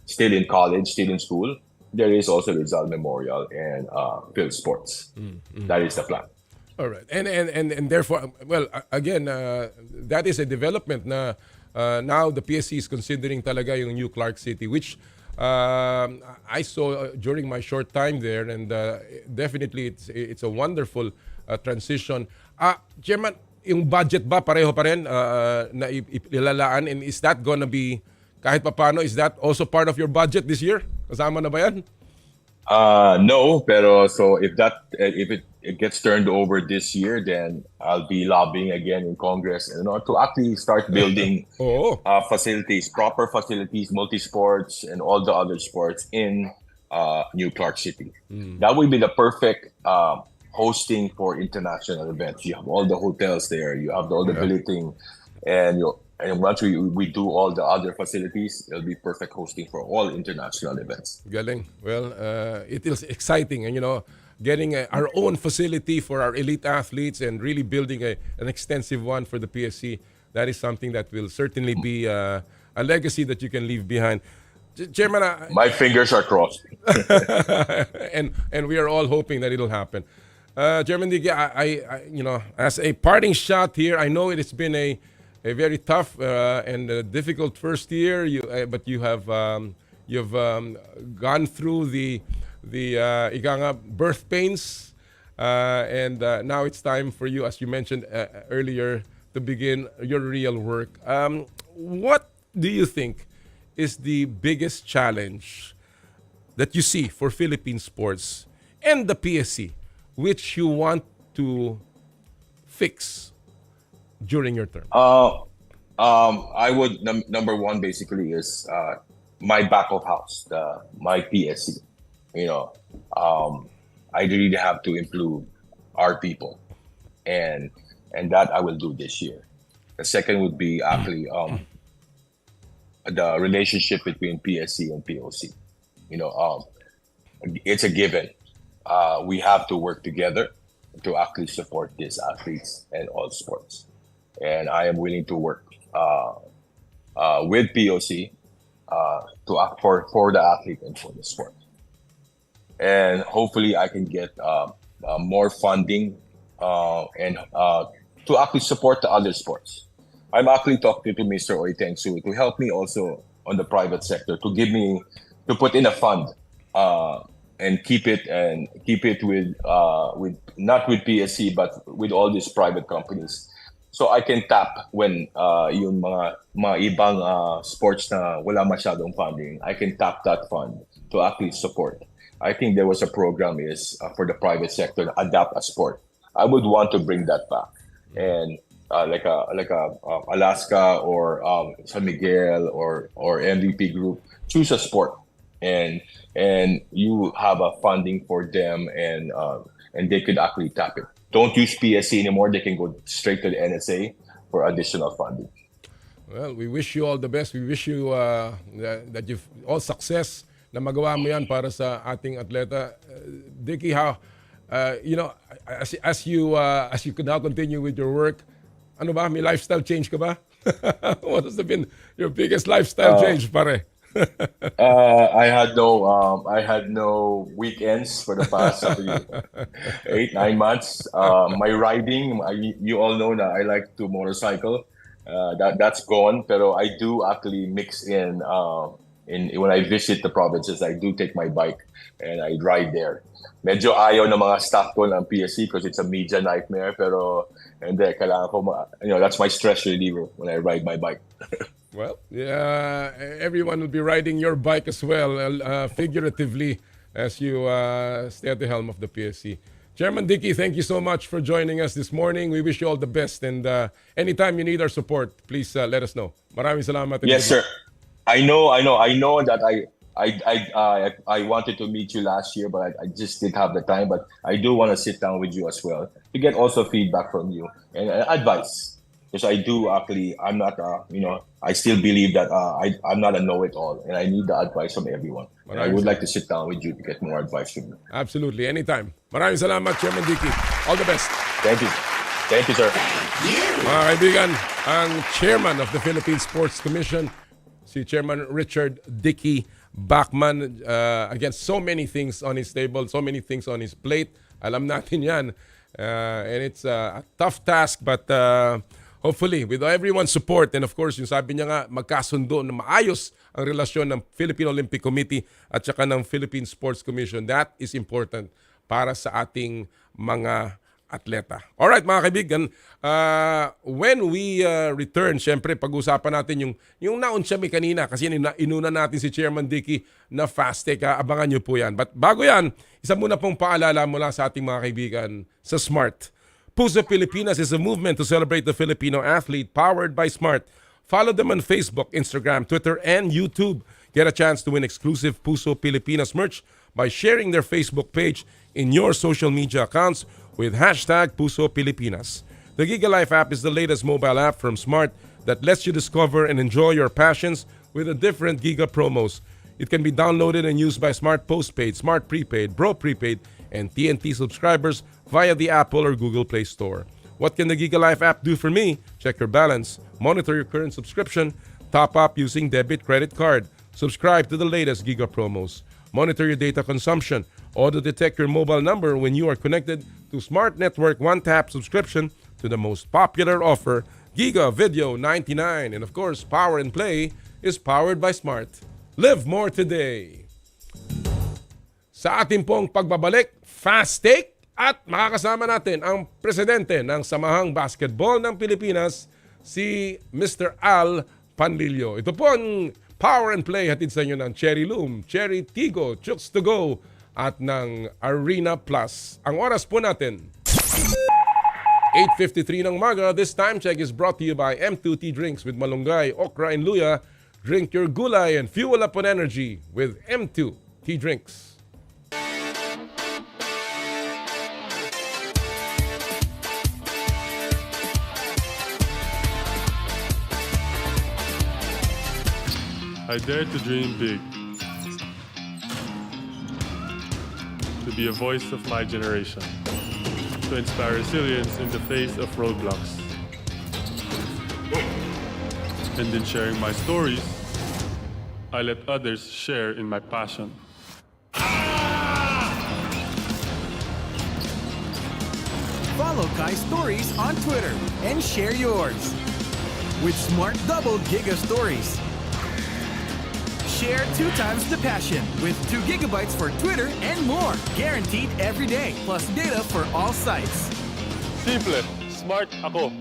still in college, still in school, there is also Rizal Memorial and Phil Sports. That is the plan. All right. And therefore, well, again, that is a development na now the PSC is considering talaga yung New Clark City, which I saw during my short time there, and definitely it's a wonderful transition. Chairman, yung budget ba pareho pa rin na ilalaan, and is that gonna be kahit papaano, is that also part of your budget this year? Kasama na ba yan? No, pero so if it gets turned over this year, then I'll be lobbying again in Congress, to actually start building facilities, proper facilities, multi-sports, and all the other sports in New Clark City. That would be the perfect hosting for international events. You have all the hotels there, you have all the balikan, and once we do all the other facilities, it'll be perfect hosting for all international events. Galing. Well, it is exciting, and getting our own facility for our elite athletes and really building an extensive one for the PSC. That is something that will certainly be a legacy that you can leave behind. Chairman, my fingers are crossed. and we are all hoping that it'll happen. Chairman Dickie, I as a parting shot here, I know it has been a very tough and difficult first year. But you have you've gone through the birth pains, and now it's time for you, as you mentioned earlier, to begin your real work. What do you think is the biggest challenge that you see for Philippine sports and the PSC, which you want to fix during your term? I would number one basically is my back of house, my PSC. I really have to improve our people, and that I will do this year. The second would be actually the relationship between PSC and POC. It's a given. We have to work together to actually support these athletes and all sports. And I am willing to work with POC for the athlete and for the sport. And hopefully I can get more funding and to actually support the other sports. I'm actually talking to Mr. Oiteng Su to help me also on the private sector, to put in a fund and keep it with not with PSC but with all these private companies. So I can tap when yung mga ibang sports na wala masyadong funding, I can tap that fund to actually support. I think there was a program for the private sector to adapt a sport. I would want to bring that back, and like a Alaska or San Miguel or MVP group, choose a sport, and you have a funding for them, and they could actually tap it. Don't use PSC anymore. They can go straight to the NSA for additional funding. Well, we wish you all the best. We wish you that you've all success na magawa mo yan para sa ating atleta. Dickie, how as you could now continue with your work, ano ba, may lifestyle change ka ba? What has been your biggest lifestyle change, pare? I had no weekends for the past 8-9 months. My riding, you all know that I like to motorcycle. That's gone. Pero I do actually mix in when I visit the provinces. I do take my bike and I ride there. Medyo ayaw ng mga staff ko ng PSC because it's a media nightmare. Pero hindi, kailangan ko that's my stress reliever when I ride my bike. Well, yeah, everyone will be riding your bike as well, figuratively, as you stay at the helm of the PSC. Chairman Dickie, thank you so much for joining us this morning. We wish you all the best. And anytime you need our support, please let us know. Maraming salamat. Yes, sir. I know that I wanted to meet you last year, but I just didn't have the time. But I do want to sit down with you as well to get also feedback from you and advice. Because I do actually, I'm not, I still believe that I'm not a know-it-all, and I need the advice from everyone. And I would like to sit down with you to get more advice from you. Absolutely, anytime. Maraming salamat, Chairman Dickie. All the best. Thank you. Thank you, sir. Mga kaibigan, ang chairman of the Philippine Sports Commission, si Chairman Richard Dickie Bachmann, again, so many things on his table, so many things on his plate. Alam natin yan. And it's a tough task, but hopefully, with everyone's support, and of course, yung sabi niya nga, magkasundo na maayos ang relasyon ng Philippine Olympic Committee at saka ng Philippine Sports Commission. That is important para sa ating mga atleta. Alright, mga kaibigan, when we return, syempre, pag-usapan natin yung naunsa mi kanina kasi inuna natin si Chairman Dickie na fast take. Abangan nyo po yan. But bago yan, isa muna pong paalala mula sa ating mga kaibigan sa SMART. Puso Pilipinas is a movement to celebrate the Filipino athlete powered by SMART. Follow them on Facebook, Instagram, Twitter, and YouTube. Get a chance to win exclusive Puso Pilipinas merch by sharing their Facebook page in your social media accounts with hashtag Puso Pilipinas. The Giga Life app is the latest mobile app from SMART that lets you discover and enjoy your passions with the different Giga promos. It can be downloaded and used by Smart Postpaid, Smart Prepaid, Bro Prepaid, and TNT subscribers via the Apple or Google Play Store. What can the Giga Life app do for me? Check your balance, monitor your current subscription, top up using debit credit card, subscribe to the latest Giga promos, monitor your data consumption, auto-detect your mobile number when you are connected to Smart Network one-tap subscription to the most popular offer, Giga Video 99. And of course, Power and Play is powered by Smart. Live more today. Sa ating pong pagbabalik, fast take, at makakasama natin ang presidente ng Samahang Basketbol ng Pilipinas, si Mr. Al Panlilio. Ito po ang Power and Play hatid sa inyo ng Cherry Loom, Cherry Tigo, Chooks to Go, at ng Arena Plus. Ang oras po natin, 8:53 ng umaga. This time check is brought to you by M2 Tea Drinks with malunggay, okra, and luya. Drink your gulay and fuel up on energy with M2 Tea Drinks. I dare to dream big, to be a voice of my generation, to inspire resilience in the face of roadblocks. And in sharing my stories, I let others share in my passion. Follow Kai's stories on Twitter and share yours with Smart Double Giga Stories. Share 2 times the passion with 2 gigabytes for Twitter and more. Guaranteed every day, plus data for all sites. Simple, smart ako.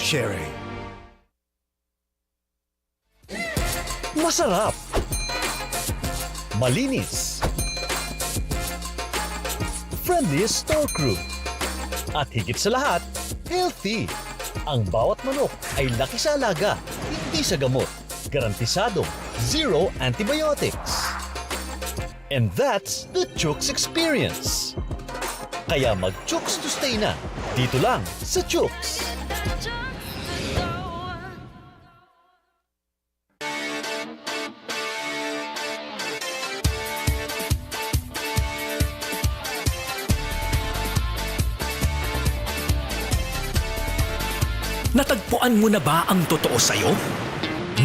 Sherry. Masarap. Malinis. Friendliest store crew. At higit sa lahat, healthy. Ang bawat manok ay laki sa alaga, hindi sa gamot. Garantisado, zero antibiotics. And that's the Chooks experience. Kaya mag-Chooks to stay na. Dito lang sa Chooks. Natagpuan mo na ba ang totoo sa'yo?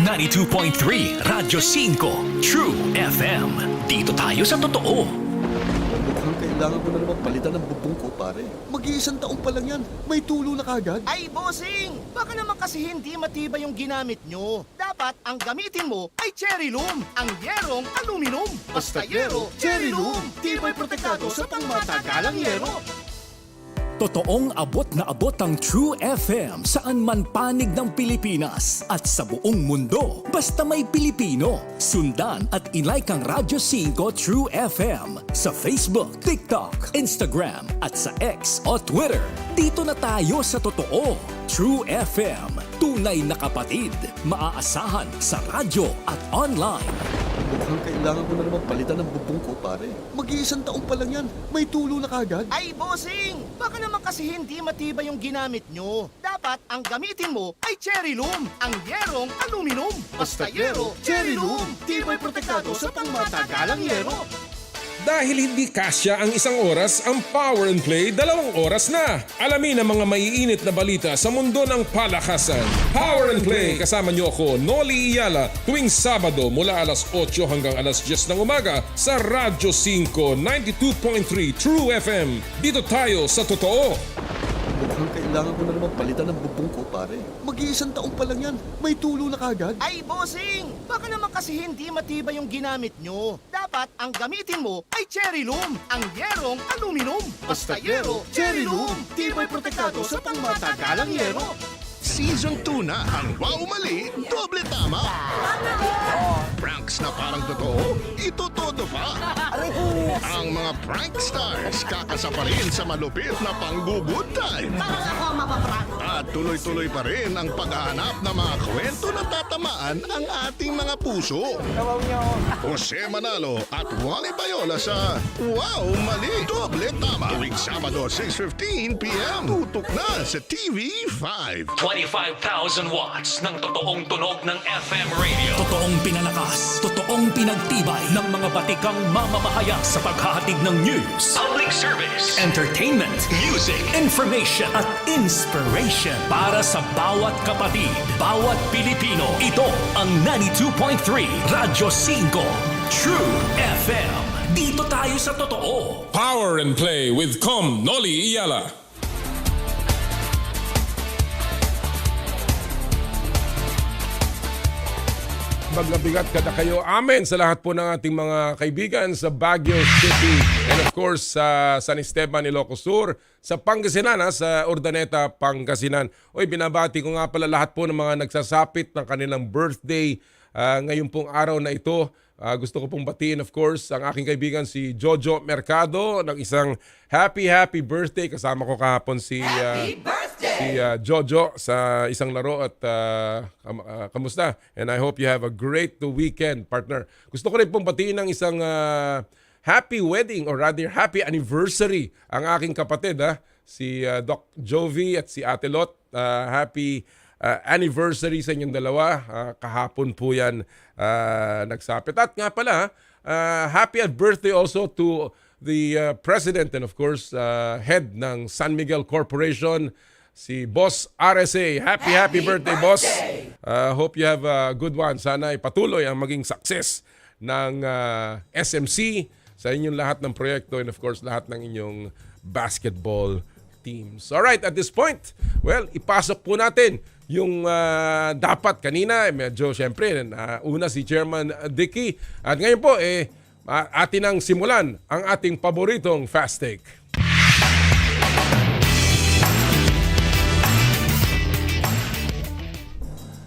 92.3 Radyo 5 True FM. Dito tayo sa totoo. Mukhang kailangan kailangan ko na naman palitan ng bubong ko, pare. Mag-iisang taon pa lang yan. May tulo na kagad. Ay, bossing! Baka naman kasi hindi matibay yung ginamit nyo. Dapat ang gamitin mo ay cherry loom, ang yerong aluminum. Basta yero, cherry loom. Tibay protektado sa pangmatagalang yero. Totoong abot na abot ang True FM saan man panig ng Pilipinas at sa buong mundo. Basta may Pilipino. Sundan at ilike ang Radyo 5 True FM sa Facebook, TikTok, Instagram at sa X o Twitter. Dito na tayo sa totoo. True FM, tunay na kapatid. Maaasahan sa radyo at online. Mukhang kailangan ko na naman palitan ng bubong ko, pare. Mag-iisang taon pa lang yan. May tulo na kagad. Ay, bossing! Baka naman kasi hindi matibay yung ginamit nyo. Dapat ang gamitin mo ay cherry loom, ang yerong aluminum. Basta yero, cherry loom. Tibay protektado sa pangmatagalang yero. Dahil hindi kasya ang isang oras, ang Power and Play 2 oras na. Alamin ang mga maiinit na balita sa mundo ng palakasan. Power and Play, kasama niyo ako, Noli Iyala, tuwing Sabado mula alas 8 hanggang alas 10 ng umaga sa Radyo 5 92.3 True FM. Dito tayo sa totoo. Mukhang kailangan ko na naman palitan ng bubong ko, pare. Mag-iisang taon pa lang yan. May tulo na kagad. Ay, bossing! Baka naman kasi hindi matibay yung ginamit nyo. Dapat ang gamitin mo ay cherry loom, ang yerong aluminum. Basta yero, cherry loom. Tibay protektado sa pangmatagalang yero. Season 2 na ang Wow Mali, Doble Tama. Pranks na parang totoo, ito todo pa. Ang mga prank stars kakasapa rin sa malupit na pang-good time. At tuloy-tuloy pa rin ang paghahanap ng mga kwento na tatamaan ang ating mga puso. Jose Manalo at Wally Bayola sa Wow Mali, Doble Tama. Tuwing Sabado 6:15 p.m. Tutok na sa TV5. 25,000 watts ng totoong tunog ng FM radio. Totoong pinalakas, totoong pinagtibay ng mga batikang mamamahayag sa paghahatid ng news, public service, entertainment, music, information at inspiration para sa bawat kapatid, bawat Pilipino. Ito ang 92.3 Radyo 5 True FM. Dito tayo sa totoo. Power and Play with Noli Iyala. Magnabigat kada kayo. Amen sa lahat po ng ating mga kaibigan sa Baguio City and of course sa San Esteban, Ilocos Sur, sa Pangasinan, sa Urdaneta, Pangasinan. Oy, binabati ko nga pala lahat po ng mga nagsasapit ng kanilang birthday ngayon pong araw na ito. Gusto ko pong batiin of course ang aking kaibigan si Jojo Mercado ng isang happy birthday. Kasama ko kahapon si Jojo sa isang laro at kamusta? And I hope you have a great weekend, partner. Gusto ko rin pong batiin ng isang happy wedding or rather happy anniversary ang aking kapatid, si Doc Jovi at si Ate Lot. Happy anniversary sa inyong dalawa. Kahapon po yan nagsapit. At nga pala, happy birthday also to the president and of course head ng San Miguel Corporation, si Boss RSA. Happy birthday, Boss. Hope you have a good one. Sana ipatuloy ang maging success ng SMC sa inyong lahat ng proyekto and of course lahat ng inyong basketball teams. Alright, at this point, well, ipasok po natin yung dapat kanina, medyo syempre, una si Chairman Dickie. At ngayon po, atin ang simulan ang ating paboritong Fast Take.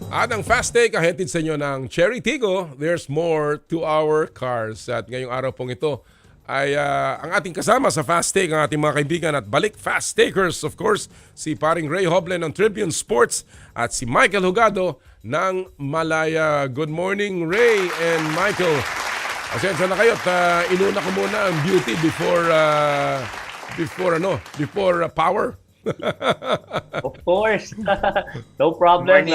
At ang Fast Take, kahetid sa inyo ng Cherry Tigo, there's more to our cars. At ngayong araw pong ito, ay ang ating kasama sa Fast Take, ang ating mga kaibigan at balik Fast Takers, of course, si paring Ray Joble ng Tribune Sports at si Michael Jugado ng Malaya. Good morning, Ray and Michael. Pasensya na kayo at inuna ko muna ang beauty before power. Of course. No problem.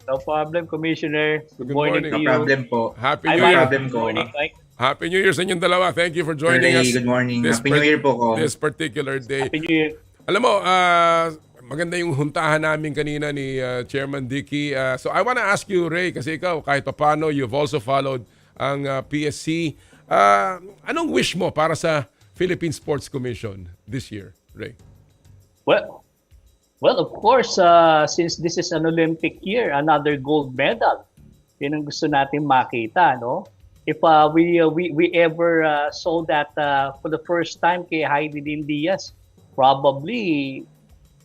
No problem, Commissioner. Good morning to you. No problem po. Happy New Year. Good morning, Mike. Happy New Year sa inyong dalawa. Thank you for joining us. Good morning. Happy New Year po ko. This particular day. Happy New Year. Alam mo, maganda yung huntahan namin kanina ni Chairman Dickie. So I wanna ask you, Ray, kasi ikaw kahit paano, you've also followed ang PSC. Anong wish mo para sa Philippine Sports Commission this year, Ray? Well, of course, since this is an Olympic year, another gold medal. Yan ang gusto natin makita, no? If we ever saw that for the first time kay Heidi Diaz, probably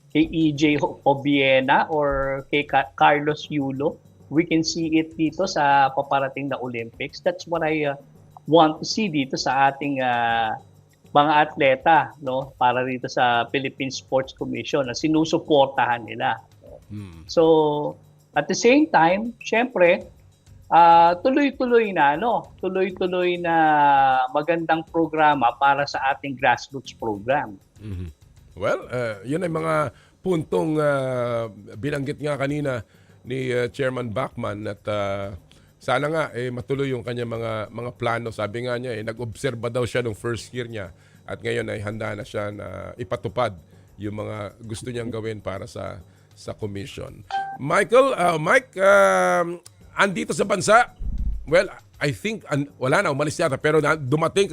kay EJ Obiena or kay Carlos Yulo, we can see it dito sa paparating na Olympics. That's what I want to see dito sa ating mga atleta, no, para dito sa Philippine Sports Commission na sinusuportahan nila. So, at the same time, syempre, tuloy-tuloy na magandang programa para sa ating grassroots program. Well, yun ay mga puntong binanggit nga kanina ni Chairman Bachmann at sana nga matuloy yung kanya mga plano. Sabi nga niya nag-obserba daw siya nung first year niya at ngayon ay handa na siya na ipatupad yung mga gusto niyang gawin para sa commission. Mike, andito sa bansa, well, I think wala na, umalis yata, pero dumating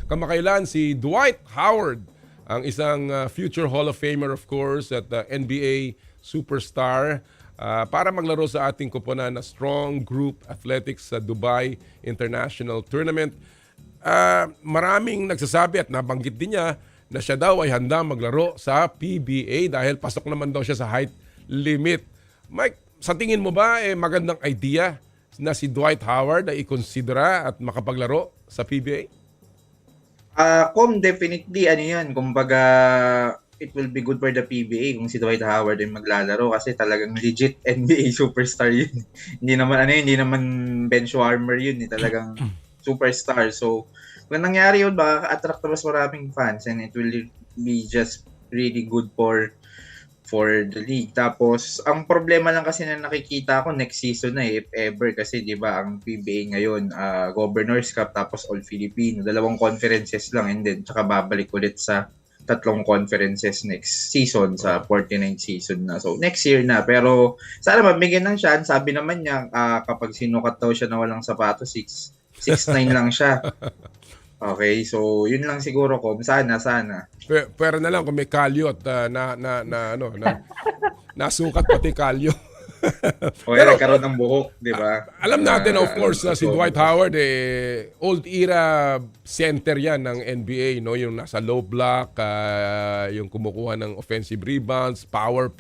kamakailan si Dwight Howard, ang isang future Hall of Famer of course at NBA superstar, para maglaro sa ating koponan na Strong Group Athletics sa Dubai International Tournament. Maraming nagsasabi at nabanggit din niya na siya daw ay handa maglaro sa PBA dahil pasok naman daw siya sa height limit. Mike, sa tingin mo ba magandang idea na si Dwight Howard ay ikonsidera at makapaglaro sa PBA? Definitely, yan. Kumbaga, it will be good for the PBA kung si Dwight Howard ay maglalaro kasi talagang legit NBA superstar yun. hindi naman bench warmer yun. Talagang superstar. So, kung nangyari yun, baka attract mas maraming fans and it will be just really good for the league. Tapos, ang problema lang kasi na nakikita ko next season na if ever, kasi di ba ang PBA ngayon, Governors Cup tapos All Filipino, 2 conferences lang and then tsaka babalik ulit sa 3 conferences next season sa 49th season na. So, next year na. Pero, sana mabigyan ng chance. Sabi naman niya, kapag sinukat daw siya na walang sapatos, 6'9" lang siya. Okay, so yun lang siguro ko. Sana. Pero na lang kung may kalyo at nasukat pati kalyo. Pero nagkaroon ng buhok, di ba? Alam natin of course na si Dwight Howard old era center yan ng NBA, no? Yung nasa low block, yung kumukuha ng offensive rebounds, power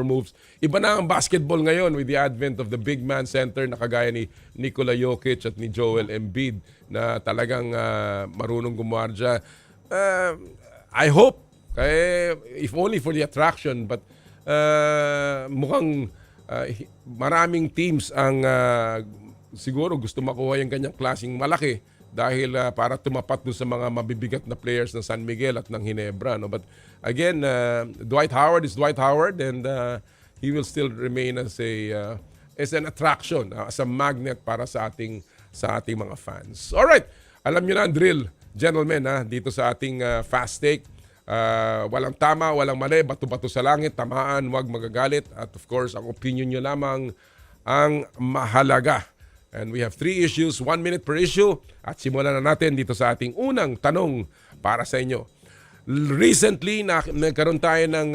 moves. Iba na ang basketball ngayon with the advent of the big man center na kagaya ni Nikola Jokic at ni Joel Embiid na talagang marunong gumwardya. I hope, if only for the attraction, but mukhang maraming teams ang siguro gusto makuha yung kanyang klaseng malaki dahil para tumapat doon sa mga mabibigat na players ng San Miguel at ng Ginebra, no? But again, Dwight Howard is Dwight Howard and he will still remain as an attraction, as a magnet para sa ating mga fans. Alright, alam nyo na ang drill, gentlemen, dito sa ating fast take. Walang tama, walang mali, bato-bato sa langit, tamaan, wag magagalit. At of course, ang opinion nyo lamang ang mahalaga. And we have 3 issues, 1 minute per issue. At simulan na natin dito sa ating unang tanong para sa inyo. Recently, nagkaroon tayo ng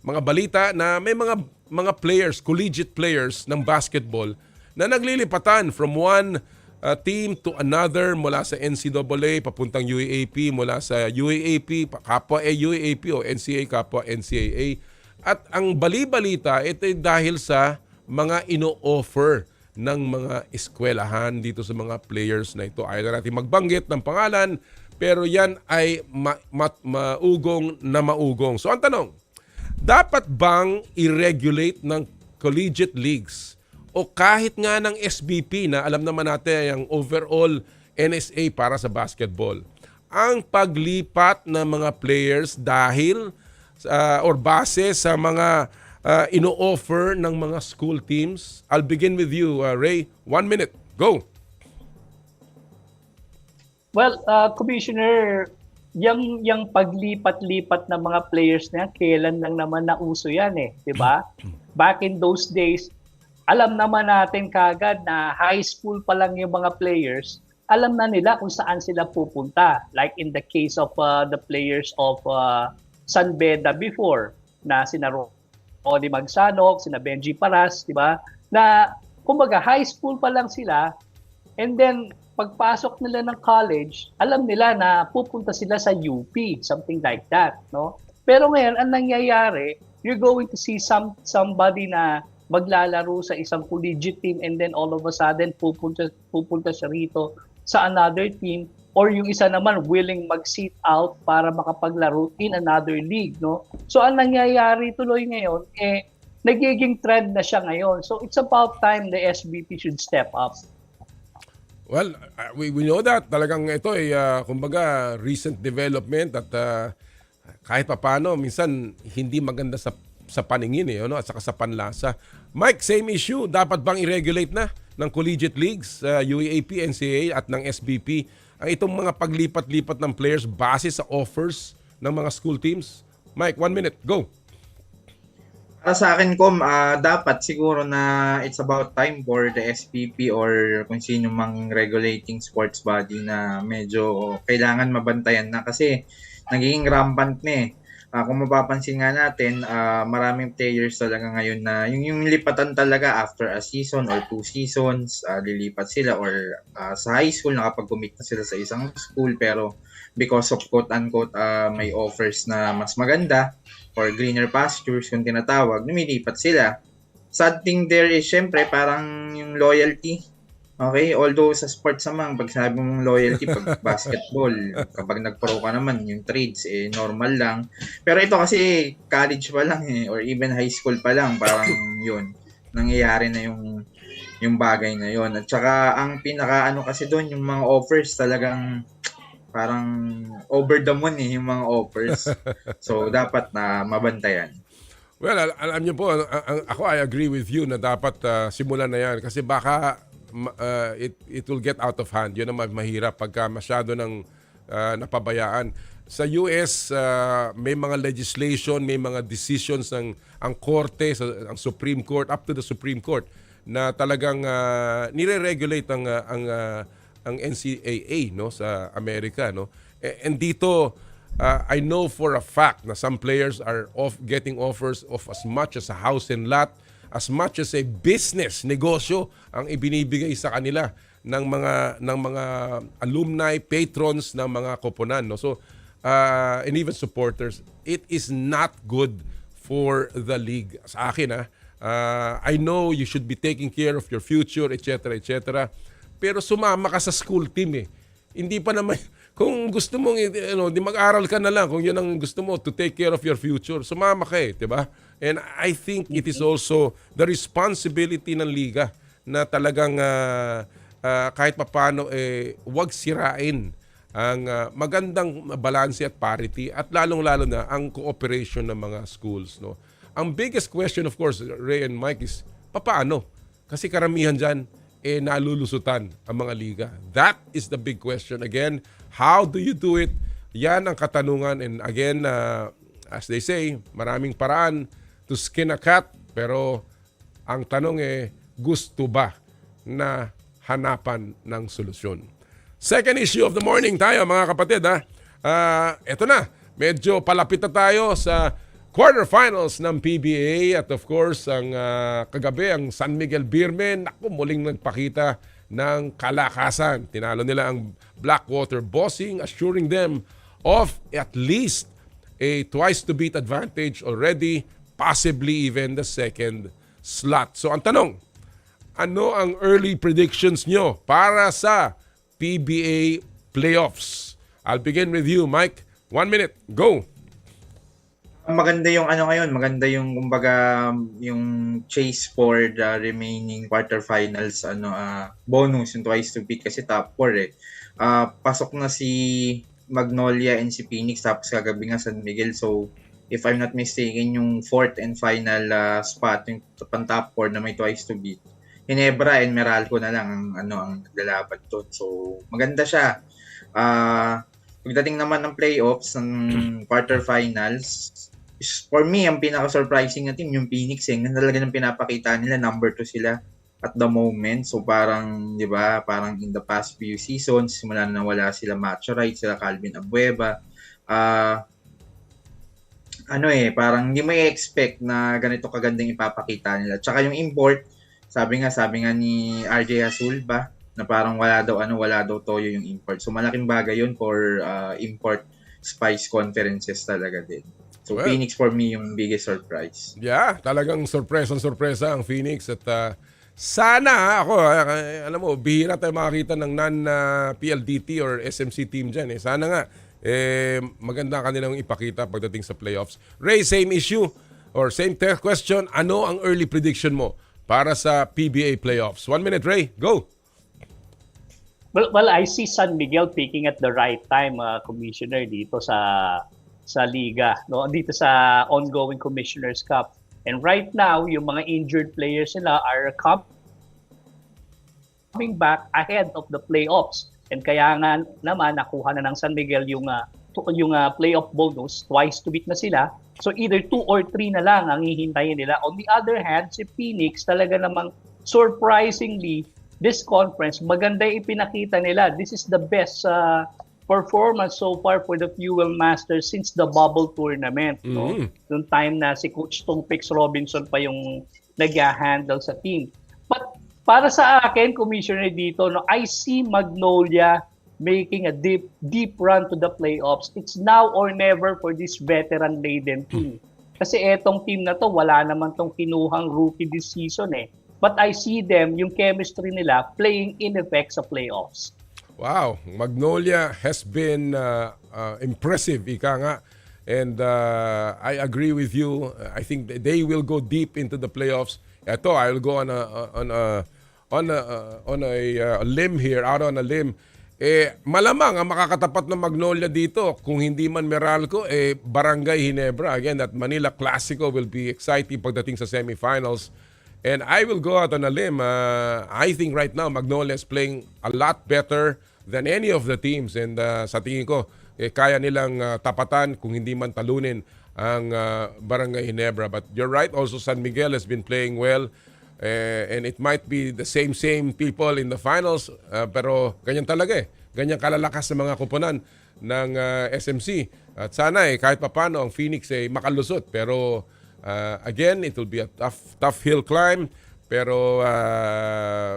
mga balita na may mga players, collegiate players ng basketball na naglilipatan from one team to another mula sa NCAA papuntang UAAP, mula sa UAAP kapwa UAAP o NCAA kapwa NCAA. At ang bali-balita ito ay dahil sa mga ino-offer ng mga eskwelahan dito sa mga players na ito. Ayaw na natin magbanggit ng pangalan, pero yan ay maugong na maugong. So ang tanong, dapat bang i-regulate ng collegiate leagues o kahit nga ng SBP na alam naman natin ang overall NSA para sa basketball, ang paglipat ng mga players dahil or base sa mga ino-offer ng mga school teams? I'll begin with you, Ray. 1 minute. Go. Well, Commissioner, yung paglipat-lipat ng mga players na yan, kailan lang naman nauso yan di ba? Back in those days, alam naman natin kagad na high school pa lang yung mga players, alam na nila kung saan sila pupunta. Like in the case of the players of San Beda before, na sina Ronnie Magsanok, sina Benji Paras, di ba? Na kumbaga high school pa lang sila, and then pagpasok nila ng college, alam nila na pupunta sila sa UP, something like that, no? Pero ngayon, ang nangyayari, you're going to see somebody na maglalaro sa isang collegiate team, and then all of a sudden pupunta siya rito sa another team, or yung isa naman willing mag-sit out para makapaglaro in another league, no? So ang nangyayari tuloy ngayon, nagiging trend na siya ngayon. So it's about time the SBP should step up. Well, we know that talagang ito ay kumbaga recent development at kahit papaano minsan hindi maganda sa paningin ano, at saka sa panlasa. Mike, same issue, dapat bang i-regulate na ng collegiate leagues, UAAP, NCAA at ng SBP ang itong mga paglipat-lipat ng players base sa offers ng mga school teams? Mike, 1 minute, go. Para sa akin, dapat siguro na it's about time for the SPP or kung sino mang regulating sports body na medyo kailangan mabantayan na kasi nagiging rampant na eh. Kung mapapansin nga natin, maraming players talaga ngayon na yung lipatan talaga after a season or 2 seasons, lilipat sila or sa high school nakapag-commit na sila sa isang school pero because of quote-unquote may offers na mas maganda or greener pastures kung tinatawag, lumilipat sila. Sad thing there is syempre parang yung loyalty. Okay, although sa sports naman, pag sabi mong loyalty, pag basketball, kapag nag-pro ka naman, yung trades, normal lang. Pero ito kasi college pa lang or even high school pa lang, parang yun, nangyayari na yung bagay na yun. At saka, ang pinaka kasi doon, yung mga offers talagang parang over the moon yung mga offers. So, dapat na mabantayan. Well, alam niyo po, ako I agree with you na dapat simulan na yan kasi baka it will get out of hand. Yun ang mahirap pagka masyado ng napabayaan. Sa US, may mga legislation, may mga decisions ng ang korte, ang Supreme Court, up to the Supreme Court, na talagang nire-regulate ang NCAA no, sa Amerika. No? And dito, I know for a fact na some players are getting offers of as much as a house and lot, as much as a business, negosyo ang ibinibigay sa kanila ng mga alumni, patrons ng mga koponan, no? So and even supporters, it is not good for the league. Sa akin I know you should be taking care of your future, etc., etc. Pero sumama ka sa school team Hindi pa naman kung gusto mong di mag-aral ka na lang kung 'yun ang gusto mo to take care of your future. Sumama ka 'di ba? And I think it is also the responsibility ng liga na talagang kahit papaano wag sirain ang magandang balanse at parity at lalong-lalo na ang cooperation ng mga schools, no. Ang biggest question of course, Ray and Mike, is paano? Kasi karamihan diyan nalulusutan ang mga liga. That is the big question. Again, how do you do it? Yan ang katanungan. And again, as they say, maraming paraan to skin a cat, pero ang tanong gusto ba na hanapan ng solusyon? Second issue of the morning tayo mga kapatid. Eto na, medyo palapit na tayo sa quarterfinals ng PBA at of course ang kagabi ang San Miguel Beermen, muling nagpakita ng kalakasan. Tinalo nila ang Blackwater Bossing, assuring them of at least a twice to beat advantage already, possibly even the second slot. So ang tanong, ano ang early predictions nyo para sa PBA playoffs? I'll begin with you, Mike. 1 minute, go! Maganda yung ngayon, maganda yung kumbaga yung chase for the remaining quarterfinals bonus yung twice to beat kasi top 4 pasok na si Magnolia and si Phoenix tapos kagabi nga San Miguel. So if I'm not mistaken yung fourth and final spot yung top 4 na may twice to beat, Ginebra and Meralco na lang ang naglalaban doon. So maganda siya. Pagdating naman ng playoffs ng quarterfinals, for me, ang pinaka-surprising na team, yung Phoenix. Talaga nang pinapakita nila, number 2 sila. at the moment. So parang, 'di ba, parang in the past few seasons, simula na wala sila Macho Right, sila Calvin Abueva, parang hindi mo i-expect na ganito kagandang ipapakita nila. Tsaka yung import, sabi nga ni RJ Azul ba, na parang wala daw toyo yung import. So malaking bagay yun for import spice conferences talaga din. So Phoenix for me yung biggest surprise. Yeah, talagang sorpresa ang Phoenix at sana ako, alam mo, bihira tayo makakita ng non-PLDT or SMC team dyan. Sana nga, maganda kanilang ipakita pagdating sa playoffs. Ray, same issue or same question. Ano ang early prediction mo para sa PBA playoffs? 1 minute, Ray. Go! Well, I see San Miguel picking at the right time, Commissioner, dito sa liga, no? Dito sa ongoing Commissioner's Cup. And right now, yung mga injured players nila are coming back ahead of the playoffs. And kaya nga naman, nakuha na ng San Miguel yung playoff bonus, twice to beat na sila. So either 2 or 3 na lang ang hihintayin nila. On the other hand, si Phoenix talaga namang surprisingly, this conference, maganda yung ipinakita nila. This is the best performance so far for the Fuel Masters since the bubble tournament. No? Noong time na si Coach Tongpix Robinson pa yung nag-handle sa team. But para sa akin, Commissioner dito, no, I see Magnolia making a deep run to the playoffs. It's now or never for this veteran-laden team. Kasi etong team na to, wala naman tong kinuhang rookie this season eh. But I see them, yung chemistry nila, playing in effect sa playoffs. Wow, Magnolia has been impressive, ika nga. And I agree with you. I think they will go deep into the playoffs. Ito, I will go on a limb here, out on a limb. Malamang ang makakatapat ng Magnolia dito, kung hindi man Meralco, Barangay Ginebra. Again, that Manila Clasico will be exciting pagdating sa semifinals. And I will go out on a limb. I think right now Magnolia is playing a lot better than any of the teams. And sa tingin ko, kaya nilang tapatan kung hindi man talunin ang Barangay Ginebra. But you're right, also San Miguel has been playing well. And it might be the same people in the finals. Pero ganyan talaga eh. Ganyan kalalakas sa mga kuponan ng SMC. At sana kahit papano ang Phoenix makalusot. Pero again, it will be a tough hill climb, pero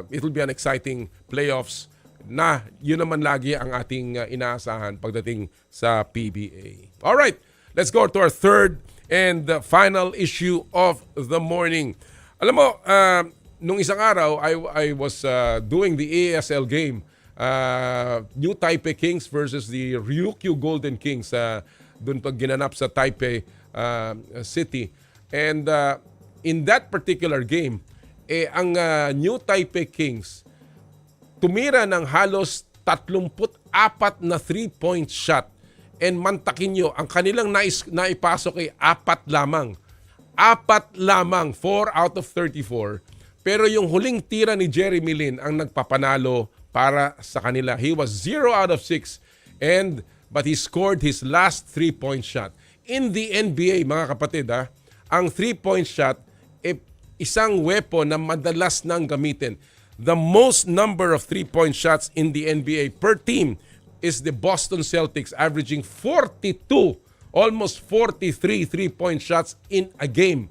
it will be an exciting playoffs na yun naman lagi ang ating inaasahan pagdating sa PBA. All right, let's go to our third and final issue of the morning. Alam mo, nung isang araw, I was doing the ASL game, New Taipei Kings versus the Ryukyu Golden Kings, doon pag ginanap sa Taipei City. And in that particular game, ang New Taipei Kings tumira ng halos 34 na 3-point shot. And mantakin nyo, ang kanilang naipasok ay 4 lamang. 4 lamang, 4 out of 34. Pero yung huling tira ni Jeremy Lin ang nagpapanalo para sa kanila. He was 0 out of 6. But he scored his last 3-point shot. In the NBA, mga kapatid, ang 3-point shot, isang weapon na madalas nang gamitin. The most number of 3-point shots in the NBA per team is the Boston Celtics, averaging 42, almost 43 3-point shots in a game.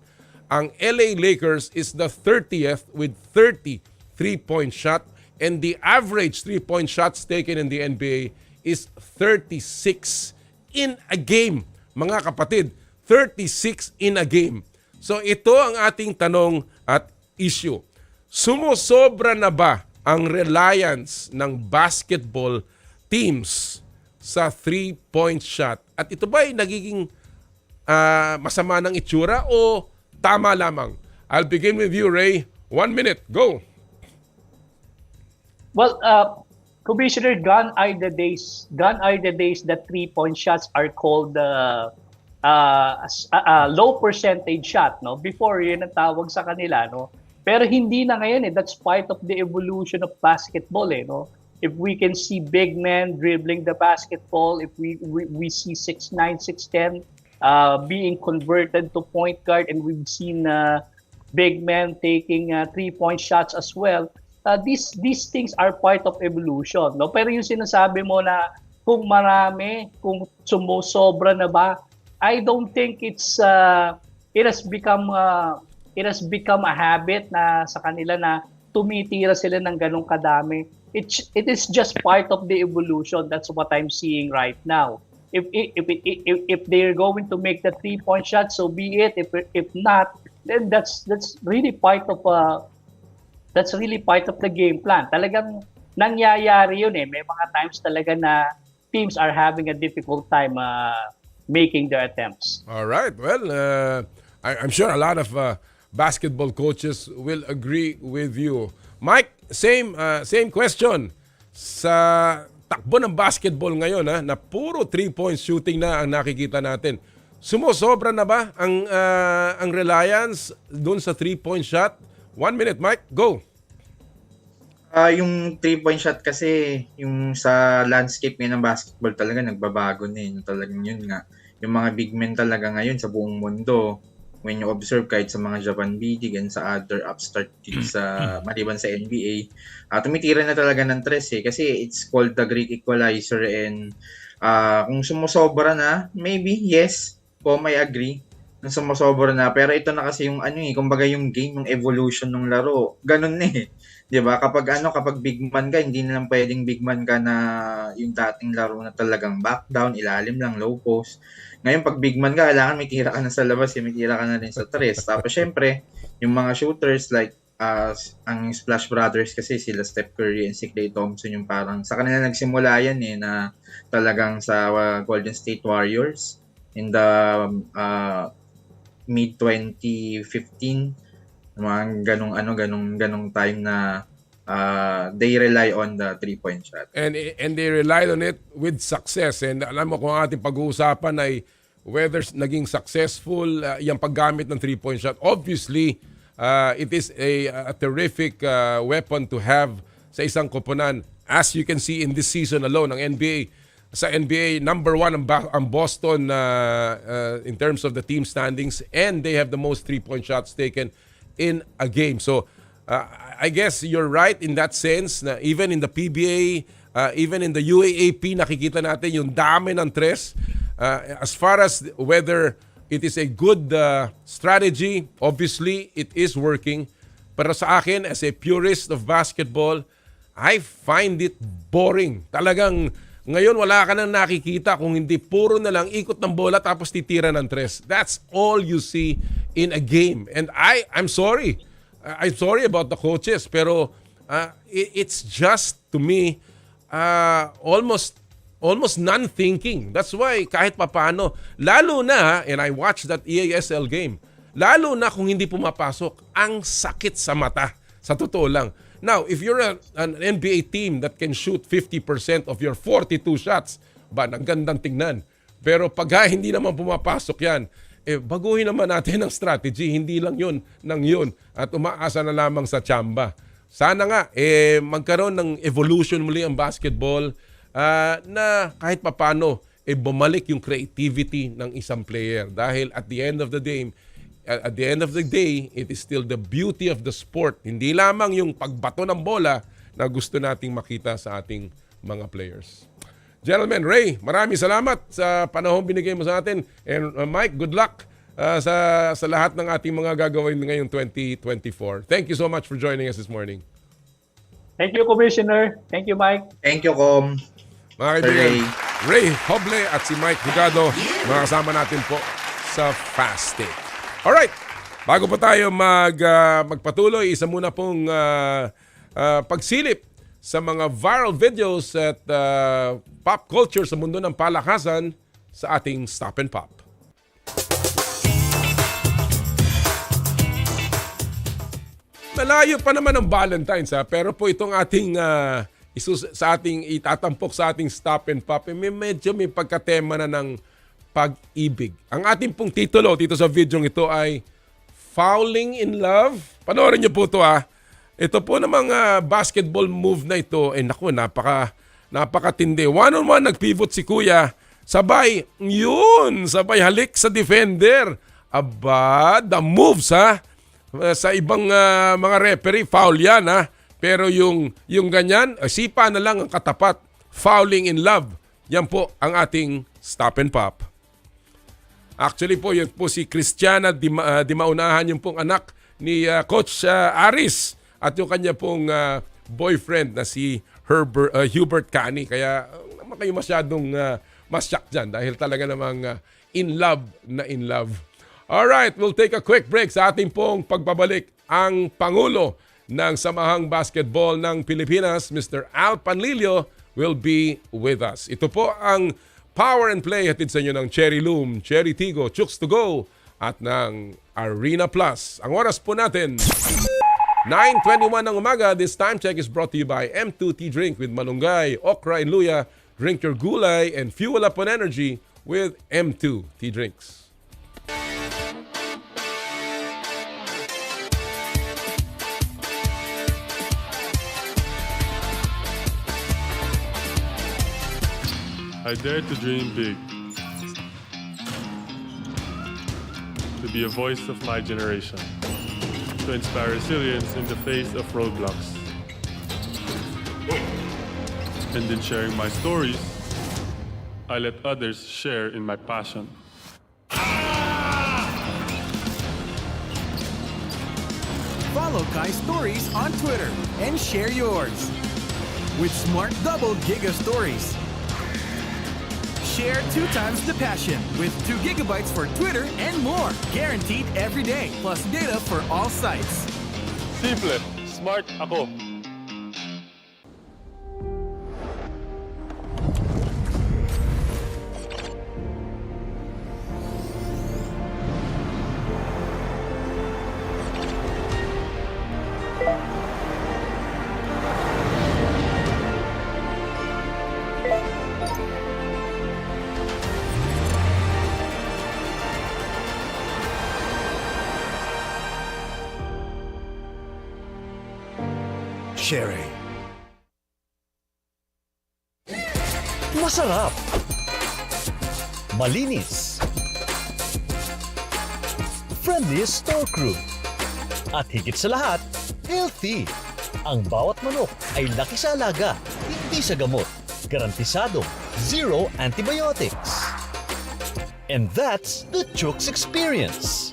Ang LA Lakers is the 30th with 30 3-point shot, and the average 3-point shots taken in the NBA is 36 in a game. Mga kapatid, 36 in a game. So ito ang ating tanong at issue. Sumusobra na ba ang reliance ng basketball teams sa 3-point shot? At ito ba ay nagiging masama ng itsura o tama lamang? I'll begin with you, Ray. 1 minute, go. Well, Commissioner, gone are the days that 3-point shots are called low percentage shot, no? Before, yun ang tawag sa kanila, no? Pero hindi na ngayon eh. That's part of the evolution of basketball eh, no? If we can see big men dribbling the basketball, if we see 6'9", 6'10", being converted to point guard, and we've seen big men taking 3-point shots as well. These things are part of evolution, no? Pero yung sinasabi mo na kung marami, kung sumusobra na ba, I don't think it has become a habit na sa kanila na tumitira sila ng ganong kadami. It is just part of the evolution. That's what I'm seeing right now. If they're going to make the 3-point shot, so be it. If not, then that's really part of the game plan. Talagang nangyayari yun eh. May mga times talaga na teams are having a difficult time making their attempts. All right. Well, I'm sure a lot of basketball coaches will agree with you. Mike, same question. Sa takbo ng basketball ngayon na puro 3-point shooting na ang nakikita natin. Sumusobra na ba ang reliance dun sa 3-point shot? 1 minute, Mike. Go. Yung 3-point shot kasi, yung sa landscape ngayon ng basketball talaga nagbabago na eh. Talagang yun nga. Yung mga big men talaga ngayon sa buong mundo, when you observe kahit sa mga Japan B-League and sa other upstart leagues maliban sa NBA, tumitira na talaga ng tres eh. Kasi it's called the great equalizer and kung sumusobra na, maybe, yes, may agree na sumusobra na. Pero ito na kasi yung kumbaga yung game, yung evolution ng laro, ganun na eh. 'Di ba? Kapag big man ka, hindi na lang pwedeng big man ka na yung dating laro na talagang back down, ilalim lang, low post. Ngayon, pag big man ka, kailangan may tira ka na sa labas, may tira ka na rin sa tres. Tapos, syempre, yung mga shooters like ang Splash Brothers kasi sila Steph Curry and si Klay Thompson yung parang sa kanila nagsimula yan eh na talagang sa Golden State Warriors in the mid-2015 mga ganong time na they rely on the 3-point shot. And they relied on it with success. And alam mo kung ating pag-uusapan ay whether naging successful yung paggamit ng 3-point shot. Obviously, it is a terrific weapon to have sa isang koponan. As you can see in this season alone, ng NBA, sa NBA, number 1 ang Boston in terms of the team standings, and they have the most 3-point shots taken in a game. So, I guess you're right in that sense na even in the PBA, even in the UAAP, nakikita natin yung dami ng tres. As far as whether it is a good strategy, obviously, it is working. Pero sa akin, as a purist of basketball, I find it boring. Talagang ngayon wala ka nang nakikita kung hindi puro na lang ikot ng bola tapos titira ng tres. That's all you see in a game. And I'm sorry. I'm sorry about the coaches, pero it's just, to me, almost non-thinking. That's why kahit papano, lalo na, and I watched that EASL game, lalo na kung hindi pumapasok, ang sakit sa mata. Sa totoo lang. Now, if you're an NBA team that can shoot 50% of your 42 shots, ang gandang tingnan. Pero pag hindi naman pumapasok yan, baguhin naman natin ang strategy. Hindi lang yun nang yun. At umaasa na lamang sa tsamba. Sana nga, magkaroon ng evolution muli ang basketball na kahit papano, bumalik yung creativity ng isang player. Dahil at the end of the day, it is still the beauty of the sport. Hindi lamang yung pagbato ng bola na gusto nating makita sa ating mga players. Gentlemen, Ray, maraming salamat sa panahon binigay mo sa atin. And Mike, good luck sa lahat ng ating mga gagawin ngayong 2024. Thank you so much for joining us this morning. Thank you, Commissioner. Thank you, Mike. Thank you, Com. Mga kaibigan, Ray Joble at si Mike Jugado, mga kasama natin po sa Fast Take. Alright, bago pa tayo magpatuloy, isa muna pong pagsilip sa mga viral videos at pop culture sa mundo ng palakasan sa ating Stop and Pop. Malayo pa naman ang Valentine's pero po itong ating sa ating itatampok sa ating Stop and Pop, medyo may pagkatema na ng pag-ibig. Ang ating pong titulo dito sa video ito ay Falling in Love. Panoorin niyo po ito Ito po namang basketball move na ito, naku, napakatindi. One-on-one nagpivot si Kuya. Sabay halik sa defender. Aba, the moves Sa ibang mga referee, foul yan ha. Pero yung ganyan, sipa na lang ang katapat. Fouling in love. Yan po ang ating stop and pop. Actually po, yun po si Christiana Dimaunahan, yung pong anak ni Coach Aris. At yung kanya pong boyfriend na si Hubert Cani. Kaya kayo masyadong masyak dyan dahil talaga namang in love na in love. Alright, we'll take a quick break sa ating pong pagbabalik. Ang Pangulo ng Samahang Basketbol ng Pilipinas, Mr. Al Panlilio, will be with us. Ito po ang Power and Play hatid sa inyo ng Cherry Loom, Cherry Tigo, Chooks to Go at ng Arena Plus. Ang oras po natin, 9:21 ng umaga. This time check is brought to you by M2 Tea Drink with malunggay, okra, and luya. Drink your gulay and fuel up on energy with M2 Tea Drinks. I dare to dream big. To be a voice of my generation. To inspire resilience in the face of roadblocks. And in sharing my stories, I let others share in my passion. Follow Kai Stories on Twitter and share yours. With Smart Double Giga Stories. Share 2 times the passion with 2 gigabytes for Twitter and more. Guaranteed every day. Plus data for all sites. Simple, smart ako. Sherry. Masarap. Malinis. Friendly store crew. At higit sa lahat, healthy. Ang bawat manok ay laki sa alaga, hindi sa gamot. Garantisado, zero antibiotics. And that's the Chooks experience.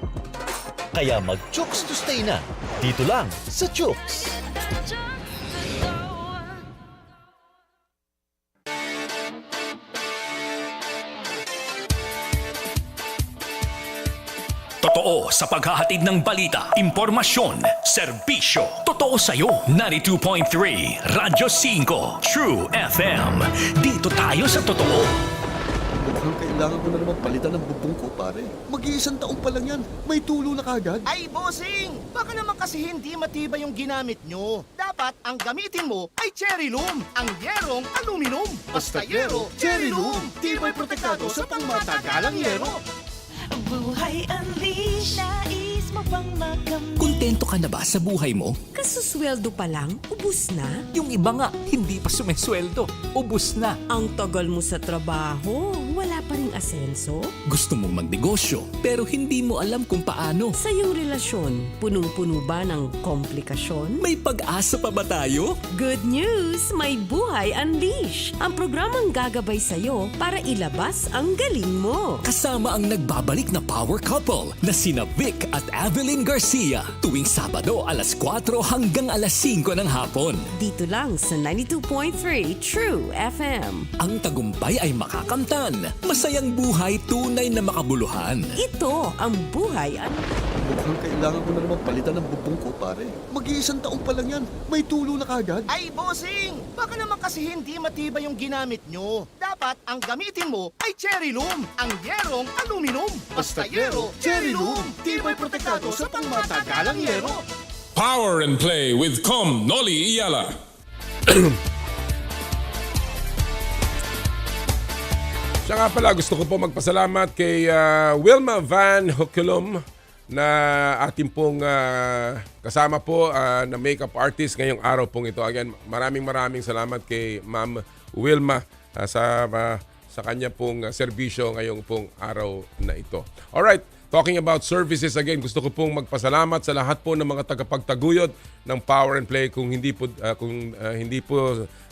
Kaya mag-Chooks to stay na. Dito lang sa Chooks. Totoo sa paghahatid ng balita, impormasyon, serbisyo. Totoo sa'yo. 92.3 Radyo 5 True FM. Dito tayo sa totoo. Mukhang kailangan ko na naman palitan ng bubong ko, pare. Mag-iisang taon pa lang yan. May tulo na kagad. Ay, bossing! Baka naman kasi hindi matibay yung ginamit nyo. Dapat ang gamitin mo ay Cherry Loom, ang yerong aluminum. Basta yero, Cherry Loom. Tibay protektado sa pangmatagalang yero. Buhay Unleash. Nais mo bang makamit? Kontento ka na ba sa buhay mo? Kasusweldo pa lang, ubus na. Yung iba nga, hindi pa sumesweldo, ubus na. Ang tagal mo sa trabaho, wala pa ring asenso. Gusto mong magnegosyo, pero hindi mo alam kung paano. Sa iyong relasyon, punong-puno ba ng komplikasyon? May pag-asa pa ba tayo? Good news! May Buhay Unleash! Ang programang gagabay sa'yo para ilabas ang galing mo. Kasama ang nagbabalik na power couple na sina Vic at Evelyn Garcia tuwing Sabado alas 4 hanggang alas 5 ng hapon. Dito lang sa 92.3 True FM. Ang tagumpay ay makakamtan. Masayang buhay, tunay na makabuluhan. Ito ang Buhay Unleash. Mukhang kailangan ko na naman palitan ng bubong ko, pare. Mag-iisang taon pa lang yan. May tulo na kagad. Ay, bossing! Baka naman kasi hindi matibay yung ginamit nyo. Dapat ang gamitin mo ay Cherry Loom, ang yerong aluminum. Basta yero, Cherry Loom. Tibay protektado sa pangmatagalang yero. Power and Play with Noli Iyala. Siya nga pala, gusto ko po magpasalamat kay Wilma Van Hokulum na ating pong kasama po na makeup artist ngayong araw pong ito. Again, maraming salamat kay Ma'am Wilma sa kanya pong serbisyo ngayong pong araw na ito. Alright, Talking about services, again, gusto ko pong magpasalamat sa lahat po ng mga tagapagtaguyod ng Power and Play. Kung hindi po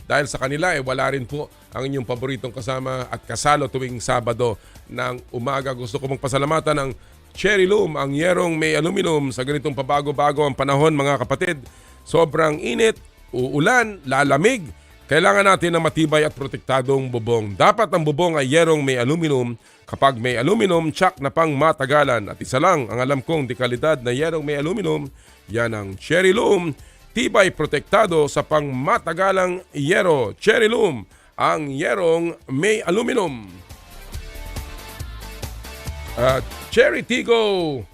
dahil sa kanila, wala rin po ang inyong paboritong kasama at kasalo tuwing Sabado ng umaga. Gusto ko pong pasalamatan ng Cherry Loom, ang yerong may aluminum sa ganitong pabago-bago ang panahon, mga kapatid. Sobrang init, uulan, lalamig. Kailangan natin ng matibay at protektadong bubong. Dapat ang bubong ay yerong may aluminum. Kapag may aluminum, tsak na pang matagalan. At isa lang ang alam kong dekalidad na yerong may aluminum, yan ang Cherry Loom. Tibay protektado sa pang matagalang yero. Cherry Loom, ang yerong may aluminum. Cherry Tigo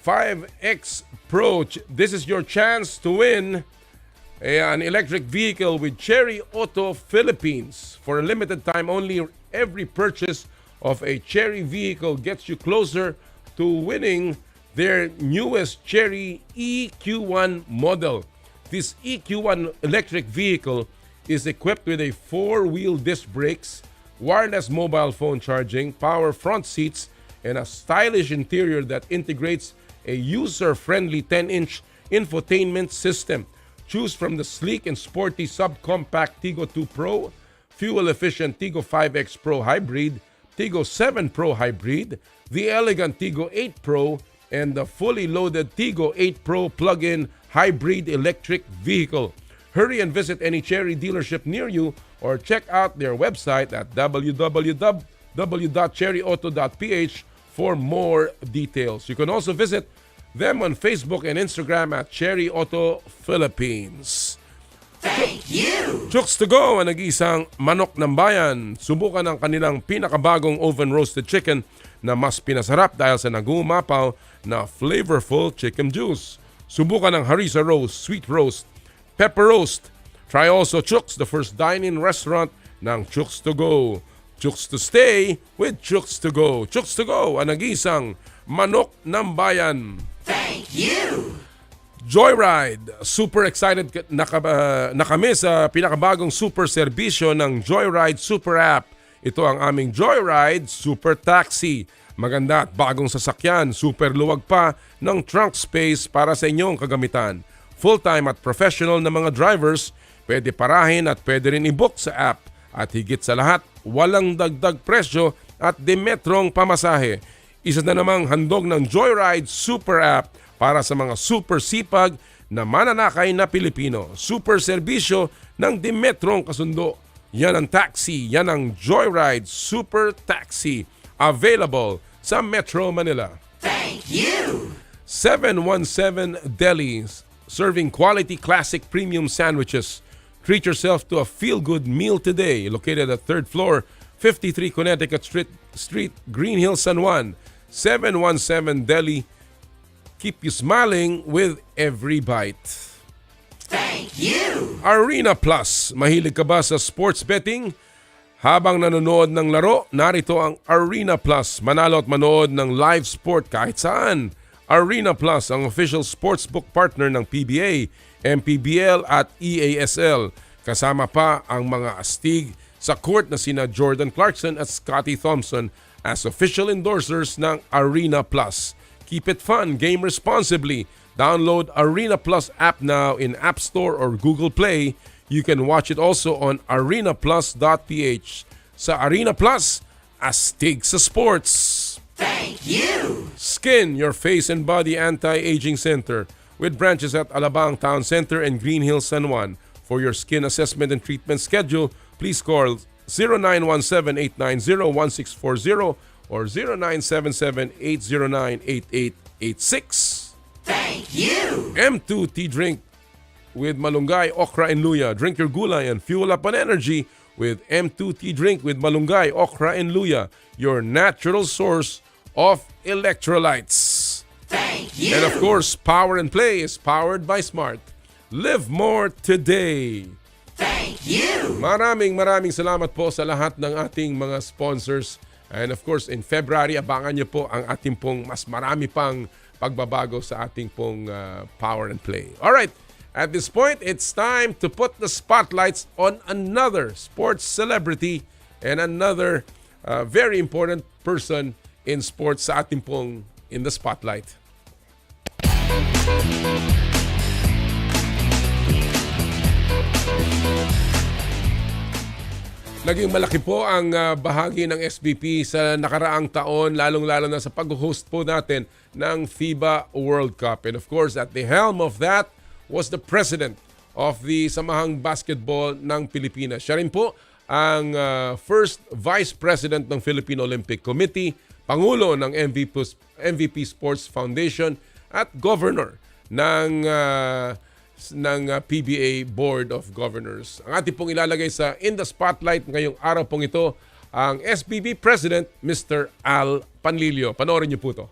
5X Pro. This is your chance to win an electric vehicle with Cherry Auto Philippines. For a limited time only, every purchase of a Cherry vehicle gets you closer to winning their newest Cherry EQ1 model. This EQ1 electric vehicle is equipped with a 4-wheel disc brakes, wireless mobile phone charging, power front seats, and a stylish interior that integrates a user-friendly 10-inch infotainment system. Choose from the sleek and sporty subcompact Tigo 2 Pro, fuel-efficient Tigo 5X Pro Hybrid, Tigo 7 Pro Hybrid, the elegant Tigo 8 Pro, and the fully loaded Tigo 8 Pro plug-in hybrid electric vehicle. Hurry and visit any Cherry dealership near you or check out their website at www.cherryauto.ph for more details. You can also visit them on Facebook and Instagram at Cherry Auto Philippines. Thank you! Chooks to go ang nag-iisang manok ng bayan. Subukan ang kanilang pinakabagong oven-roasted chicken na mas pinasarap dahil sa nagumapaw na flavorful chicken juice. Subukan ang harissa roast, sweet roast, pepper roast. Try also Chooks, the first dine-in restaurant ng Chooks to go. Chooks to stay with Chooks to go. Chooks to go ang nag-iisang manok ng bayan. Thank you! Joyride. Super excited na kami sa pinakabagong super serbisyo ng Joyride Super App. Ito ang aming Joyride Super Taxi. Maganda at bagong sasakyan, super luwag pa ng trunk space para sa inyong kagamitan. Full-time at professional na mga drivers, pwede parahin at pwede rin i-book sa app. At higit sa lahat, walang dagdag presyo at dimetrong pamasahe. Isa na namang handog ng Joyride Super App para sa mga super sipag na mananakay na Pilipino. Super serbisyo ng Dimetrong kasundo. Yan ang taxi, yan ang Joyride Super Taxi. Available sa Metro Manila. Thank you! 717 Delis, serving quality classic premium sandwiches. Treat yourself to a feel-good meal today. Located at 3rd floor, 53 Connecticut Street, Green Hills, San Juan. 717 Deli. Keep you smiling with every bite. Thank you! Arena Plus. Mahilig ka ba sa sports betting? Habang nanonood ng laro, narito ang Arena Plus. Manalo at manood ng live sport kahit saan. Arena Plus, ang official sportsbook partner ng PBA, MPBL at EASL. Kasama pa ang mga astig sa court na sina Jordan Clarkson at Scotty Thompson as official endorsers ng Arena Plus. Keep it fun, game responsibly. Download Arena Plus app now in App Store or Google Play. You can watch it also on arenaplus.ph. Sa Arena Plus, astig sa sports. Thank you! Skin, your face and body anti-aging center with branches at Alabang Town Center and Green Hills, San Juan. For your skin assessment and treatment schedule, please call 0917-890-1640 or 0977-809-8886. Thank you! M2 Tea Drink with malunggay, okra, and luya. Drink your gulay and fuel up on energy with M2 Tea Drink with malunggay, okra, and luya. Your natural source of electrolytes. Thank you! And of course, Power and Play is powered by Smart. Live more today. Thank you! Maraming salamat po sa lahat ng ating mga sponsors. And of course, in February, abangan nyo po ang ating pong mas marami pang pagbabago sa ating pong Power and Play. Alright, at this point, it's time to put the spotlights on another sports celebrity and another very important person in sports sa ating pong in the spotlight. Naging malaki po ang bahagi ng SBP sa nakaraang taon, lalong-lalo na sa pag-host po natin ng FIBA World Cup. And of course, at the helm of that was the president of the Samahang Basketbol ng Pilipinas. Siya rin po ang first vice president ng Philippine Olympic Committee, pangulo ng MVP Sports Foundation at governor ng PBA Board of Governors. Ang ating pong ilalagay sa In the Spotlight ngayong araw pong ito, ang SBB President, Mr. Al Panlilio. Panoorin niyo po ito.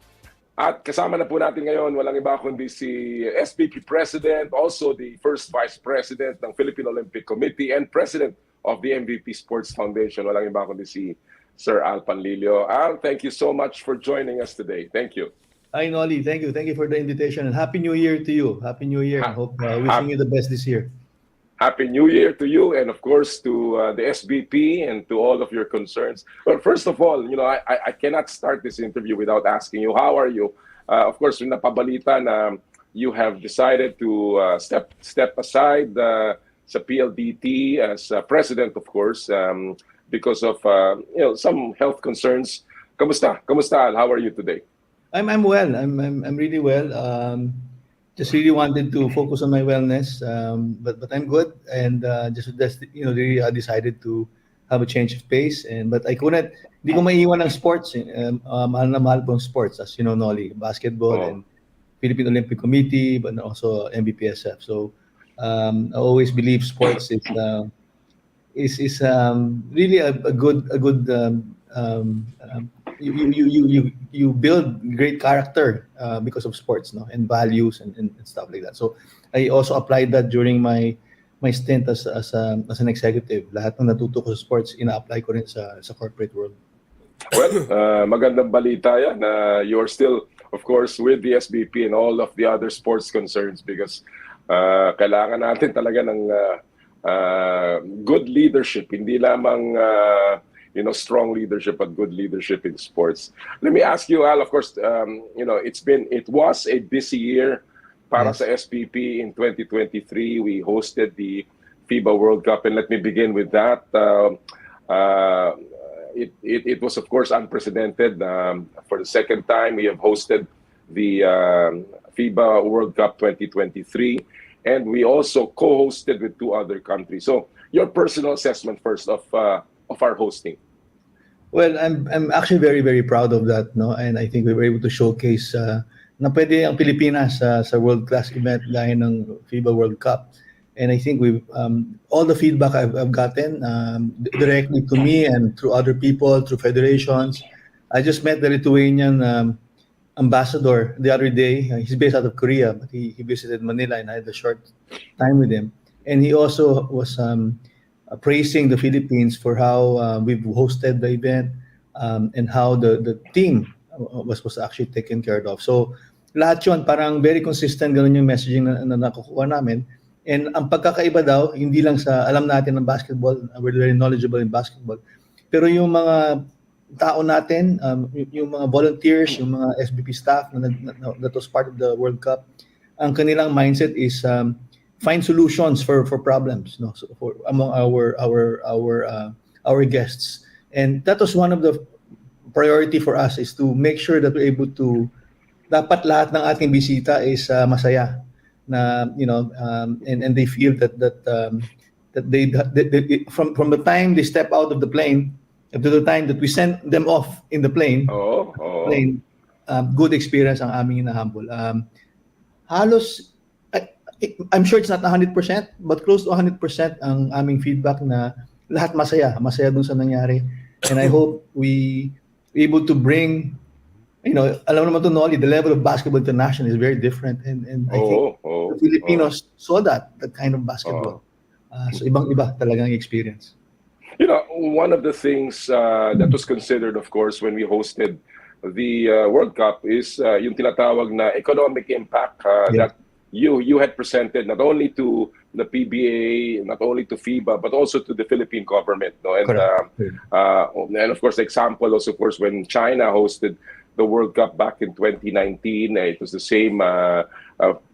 At kasama na po natin ngayon, walang iba kundi si SBP President, also the first Vice President ng Philippine Olympic Committee and President of the MVP Sports Foundation. Walang iba kundi si Sir Al Panlilio. Al, thank you so much for joining us today. Thank you. Hi, Nolly. Thank you. Thank you for the invitation. And Happy New Year to you. Happy New Year. I hope wishing you the best this year. Happy New Year to you and of course to the SBP and to all of your concerns. Well, first of all, I cannot start this interview without asking you, how are you? Of course, napabalita na you have decided to step aside sa PLDT as president, of course, because of some health concerns. Kamusta, Al? How are you today? I'm well. I'm really well. Just really wanted to focus on my wellness, but I'm good. And really decided to have a change of pace. But I couldn't. Hindi ko maiiwan ng sports. Mahal na mahal po ang sports, as you know, Nolly, basketball and Philippine Olympic Committee, but also MBPSF. So I always believe sports is really a good. You build great character because of sports, no, and values and stuff like that. So I also applied that during my stint as an executive. Lahat ng natuto ko sa sports, ina-apply ko rin sa corporate world. Well, magandang balita yan. You are still, of course, with the SBP and all of the other sports concerns because kailangan natin talaga ng good leadership, hindi lamang strong leadership, but good leadership in sports. Let me ask you, Al, of course, it was a busy year para sa SPP in 2023. We hosted the FIBA World Cup, and let me begin with that. It was, of course, unprecedented. For the second time, we have hosted the FIBA World Cup 2023, and we also co-hosted with 2 other countries. So, your personal assessment first of our hosting. Well, I'm actually very, very proud of that, no? And I think we were able to showcase na pwede ang Pilipinas sa world-class event gaya ng FIBA World Cup. And I think we've all the feedback I've gotten directly to me and through other people, through federations. I just met the Lithuanian ambassador the other day. He's based out of Korea, but he visited Manila and I had a short time with him. And he also was praising the Philippines for how we've hosted the event and how the team was actually taken care of. So lahat yun, parang very consistent, ganun yung messaging na nakukuha namin. And ang pagkakaiba daw, hindi lang sa alam natin ng basketball, we're very knowledgeable in basketball, pero yung mga tao natin, yung mga volunteers, yung mga SBP staff that was part of the World Cup, ang kanilang mindset is find solutions for problems, no, so among our guests. And that was one of the priority for us, is to make sure that we're able to, dapat lahat ng ating bisita is masaya, na and they feel that they from the time they step out of the plane up to the time that we send them off in the plane, good experience ang aming hinahambol. Halos I'm sure it's not 100%, but close to 100% ang aming feedback na lahat masaya dun sa nangyari. And I hope we able to bring, alam naman to, Nolly, the level of basketball international is very different. And I think the Filipinos saw that kind of basketball. So ibang-iba talagang experience. One of the things that was considered, of course, when we hosted the World Cup is yung tinatawag na economic impact that you had presented not only to the PBA, not only to FIBA, but also to the Philippine government. No? And of course, the example also, of course, when China hosted the World Cup back in 2019. It was the same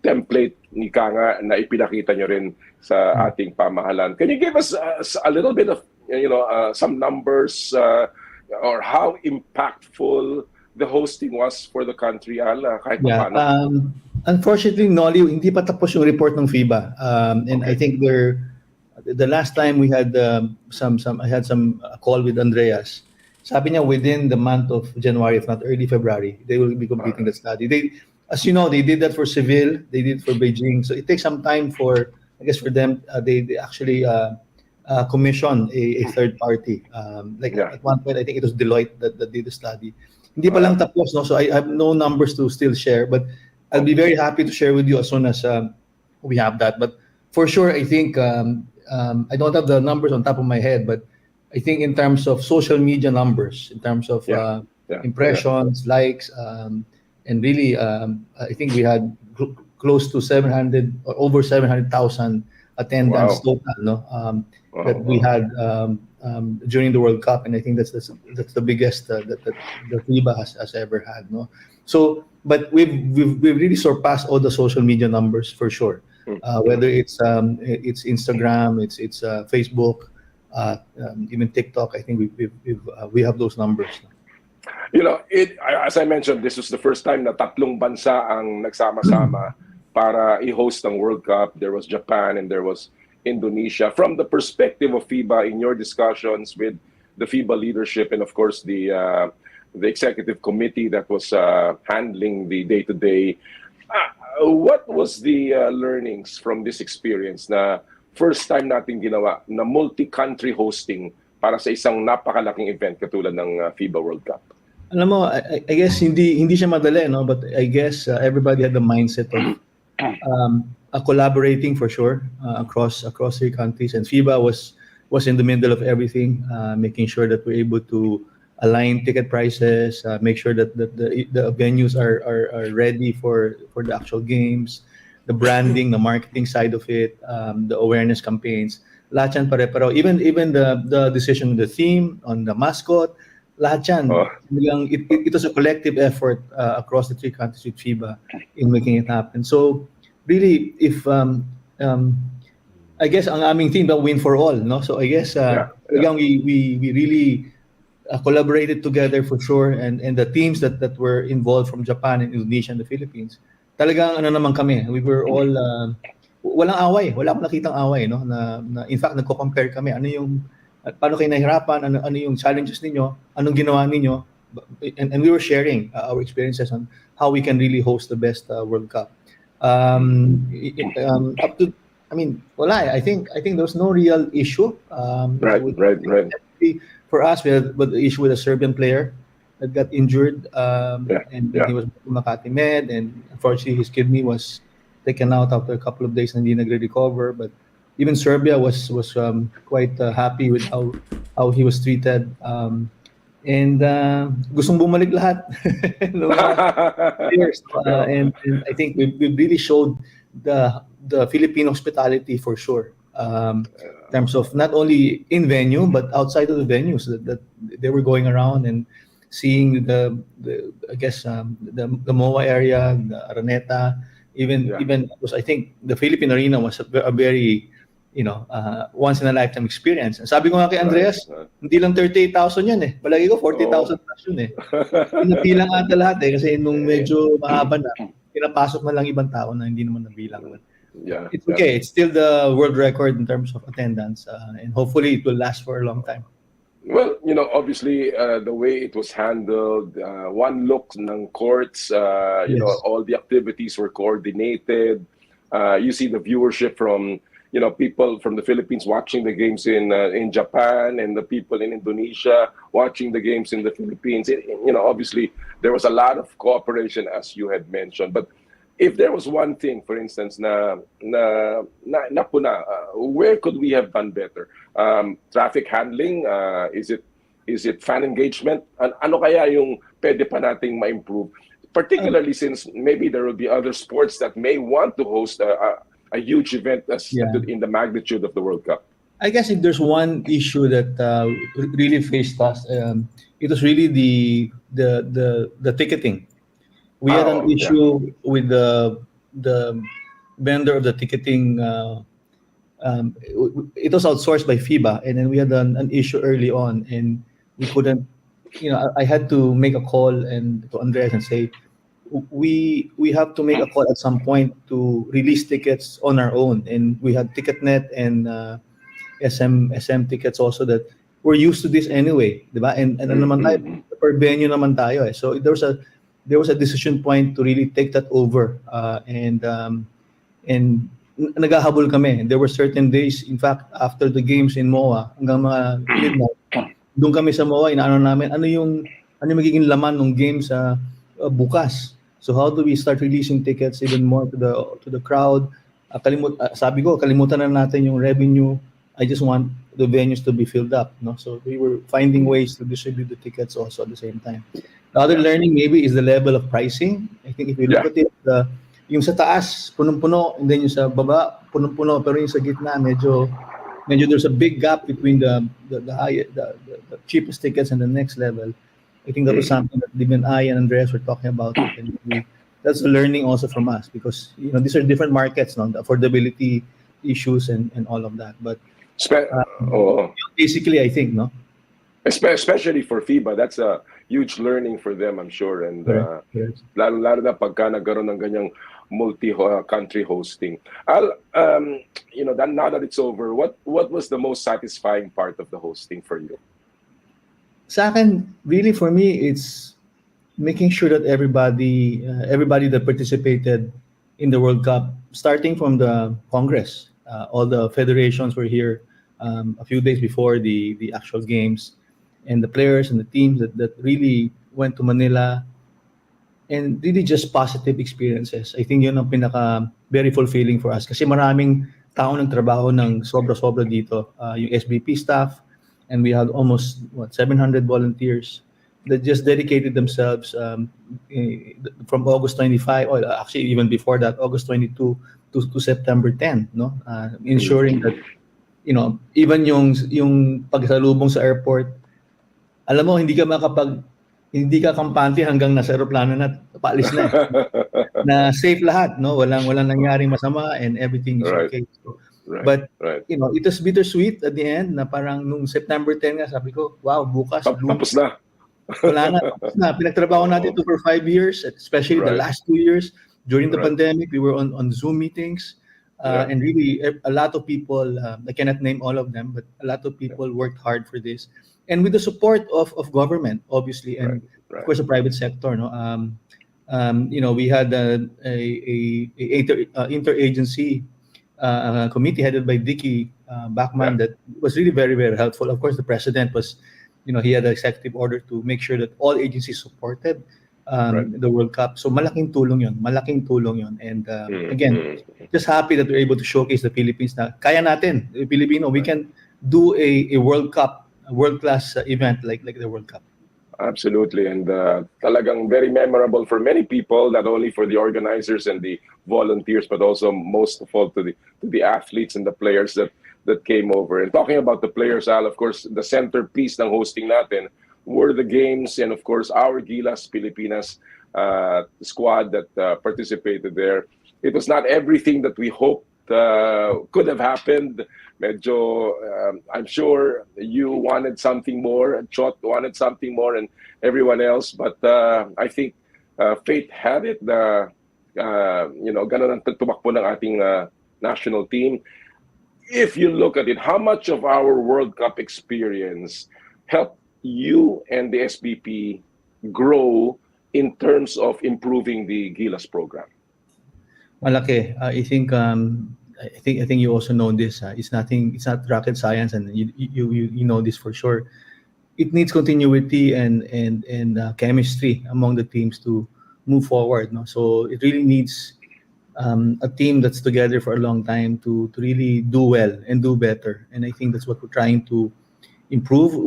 template ni Kanga na ipinakita nyo rin sa ating pamahalaan. Can you give us a little bit of some numbers or how impactful the hosting was for the country, Al, kahit paano? Unfortunately, Nolly, hindi pa tapos yung report ng FIBA. And I think the last time we had I had some call with Andreas. Sabi niya within the month of January, if not early February, they will be completing the study. They, as you know, they did that for Seville, they did it for Beijing. So it takes some time for, I guess, for them. They actually commission a third party. At one point, I think it was Deloitte that did the study. Hindi pa lang tapos, no? So I have no numbers to still share, but I'll be very happy to share with you as soon as we have that. But for sure, I think I don't have the numbers on top of my head, but I think in terms of social media numbers, in terms of impressions, likes, and really, I think we had close to 700 or over 700,000 attendance total, no? That we had during the World Cup, and I think that's the biggest that the FIBA has ever had, no? So, but we've really surpassed all the social media numbers for sure. Whether it's Instagram, it's Facebook, even TikTok. I think we have those numbers. As I mentioned, this was the first time na tatlong bansa ang nagsama-sama para i-host ang World Cup. There was Japan and there was Indonesia. From the perspective of FIBA, in your discussions with the FIBA leadership and of course the executive committee that was handling the day-to-day, what was the learnings from this experience na first time natin ginawa na multi-country hosting para sa isang napakalaking event katulad ng FIBA World Cup? Alam mo, I guess hindi siya madali, no? But I guess everybody had the mindset of collaborating for sure across three countries, and FIBA was in the middle of everything, making sure that we're able to align ticket prices, make sure that the venues are ready for the actual games, the branding, the marketing side of it, the awareness campaigns. Lahat yan pare-pareho. Even the decision on the theme, on the mascot, lahat yan. It was a collective effort across the three countries with FIBA in making it happen. So really, if I guess ang aming team, the win for all, no? So I guess we really collaborated together for sure, and the teams that were involved from Japan and Indonesia and the Philippines, talagang naman kami. We were all walang away, wala akong nakitang away, no? Na in fact nagko-compare kami, paano kayo nahirapan, ano yung challenges ninyo, anong ginawa ninyo, and we were sharing our experiences on how we can really host the best World Cup. Up to, wala. I think there was no real issue. Right. For us, we had the issue with a Serbian player that got injured, and he was Makati Med, and unfortunately his kidney was taken out after a couple of days and hindi nagre-recover. But even Serbia was quite happy with how he was treated, and gustong bumalik lahat. And I think we really showed the Filipino hospitality for sure. In terms of not only in venue but outside of the venues that they were going around and seeing the MOA area, the Araneta, even because I think the Philippine Arena was a very once in a lifetime experience. And sabi ko nga kay Andreas, hindi lang 38,000 yan eh. Palagi ko 40,000 plus yun eh. Nabilang ata lahat eh kasi nung medyo mahaba na, pinapasok na lang ibang tao na hindi naman nabilang. It's okay. It's still the world record in terms of attendance, and hopefully it will last for a long time. Well, obviously the way it was handled, one look ng courts, all the activities were coordinated. You see the viewership from people from the Philippines watching the games in Japan, and the people in Indonesia watching the games in the Philippines. Obviously there was a lot of cooperation, as you had mentioned. But if there was one thing, for instance, na where could we have done better? Traffic handling, is it fan engagement? Ano kaya yung pwede pa nating ma-improve? Particularly since maybe there will be other sports that may want to host a huge event in the magnitude of the World Cup. I guess if there's one issue that really faced us, it was really the ticketing. We had an issue with the vendor of the ticketing. It was outsourced by FIBA, and then we had an issue early on, and we couldn't. I had to make a call and to Andres and say, we have to make a call at some point to release tickets on our own, and we had TicketNet and SM tickets also that we're used to this anyway, diba? And ano naman tayo, per venue naman tayo eh. So there was a decision point to really take that over, and naghahabol kami. There were certain days, in fact, after the games in MOA, hanggang mga midnight, doon kami sa MOA, inaano namin, ano yung magiging laman ng game sa bukas. So how do we start releasing tickets even more to the crowd? Sabi ko, kalimutan na natin yung revenue. I just want the venues to be filled up, no? So we were finding ways to distribute the tickets also at the same time. The other learning maybe is the level of pricing. I think if you look at it, yung sa taas punong-puno, and then yung sa baba punong-puno, pero yung sa gitna medyo there's a big gap between the cheapest tickets and the next level. I think that was something that even I and Andres were talking about, and that's a learning also from us, because these are different markets, no? The affordability issues and all of that. But basically, I think, no? Especially for FIBA, that's a huge learning for them, I'm sure. And lalo na pagka nagkaroon ng ganyang multi-country hosting. Now that it's over, what was the most satisfying part of the hosting for you? Sa akin, really for me, it's making sure that everybody that participated in the World Cup, starting from the Congress, all the federations were here a few days before the actual games, and the players and the teams that really went to Manila, and really just positive experiences. I think yun ang very fulfilling for us, kasi maraming tao nagtrabaho ng sobra-sobra dito, yung SBP staff, and we had almost 700 volunteers that just dedicated themselves from August 25, or actually even before that, August 22 to September 10, no? Ensuring that even yung pagsalubong sa airport, alam mo, hindi ka kampante hanggang nasa aeroplano na paalis na. Na safe lahat, no? Walang nangyaring masama, and everything is okay. So, but it was bittersweet at the end, na parang nung September 10 nga, sabi ko, wow, bukas tapos na. Wala na, tapos na. Pinagtrabaho natin ito for 5 years, especially the last 2 years. During the pandemic, we were on Zoom meetings, and really a lot of people, I cannot name all of them, but a lot of people worked hard for this. And with the support of government, obviously, and of course the private sector, no. We had a interagency committee headed by Dickie Bachmann that was really very, very helpful. Of course, the president was, he had an executive order to make sure that all agencies supported the World Cup. So malaking tulong yun. And again, just happy that we're able to showcase the Philippines na kaya natin, Filipino, we can do a World Cup, a world-class event like the World Cup. Absolutely, and talagang very memorable for many people, not only for the organizers and the volunteers, but also most of all to the athletes and the players that came over. And talking about the players, Al, of course, the centerpiece ng hosting natin were the games, and of course our Gilas Pilipinas squad that participated there. It was not everything that we hoped could have happened. Medyo, I'm sure you wanted something more, and Chot wanted something more, and everyone else. But I think fate had it. Ganun ang tumakbo ng ating national team. If you look at it, how much of our World Cup experience helped you and the SBP grow in terms of improving the Gilas program? Malaki. I think you also know this. It's not rocket science, and you know this for sure. It needs continuity and chemistry among the teams to move forward. No, so it really needs a team that's together for a long time to really do well and do better. And I think that's what we're trying to improve.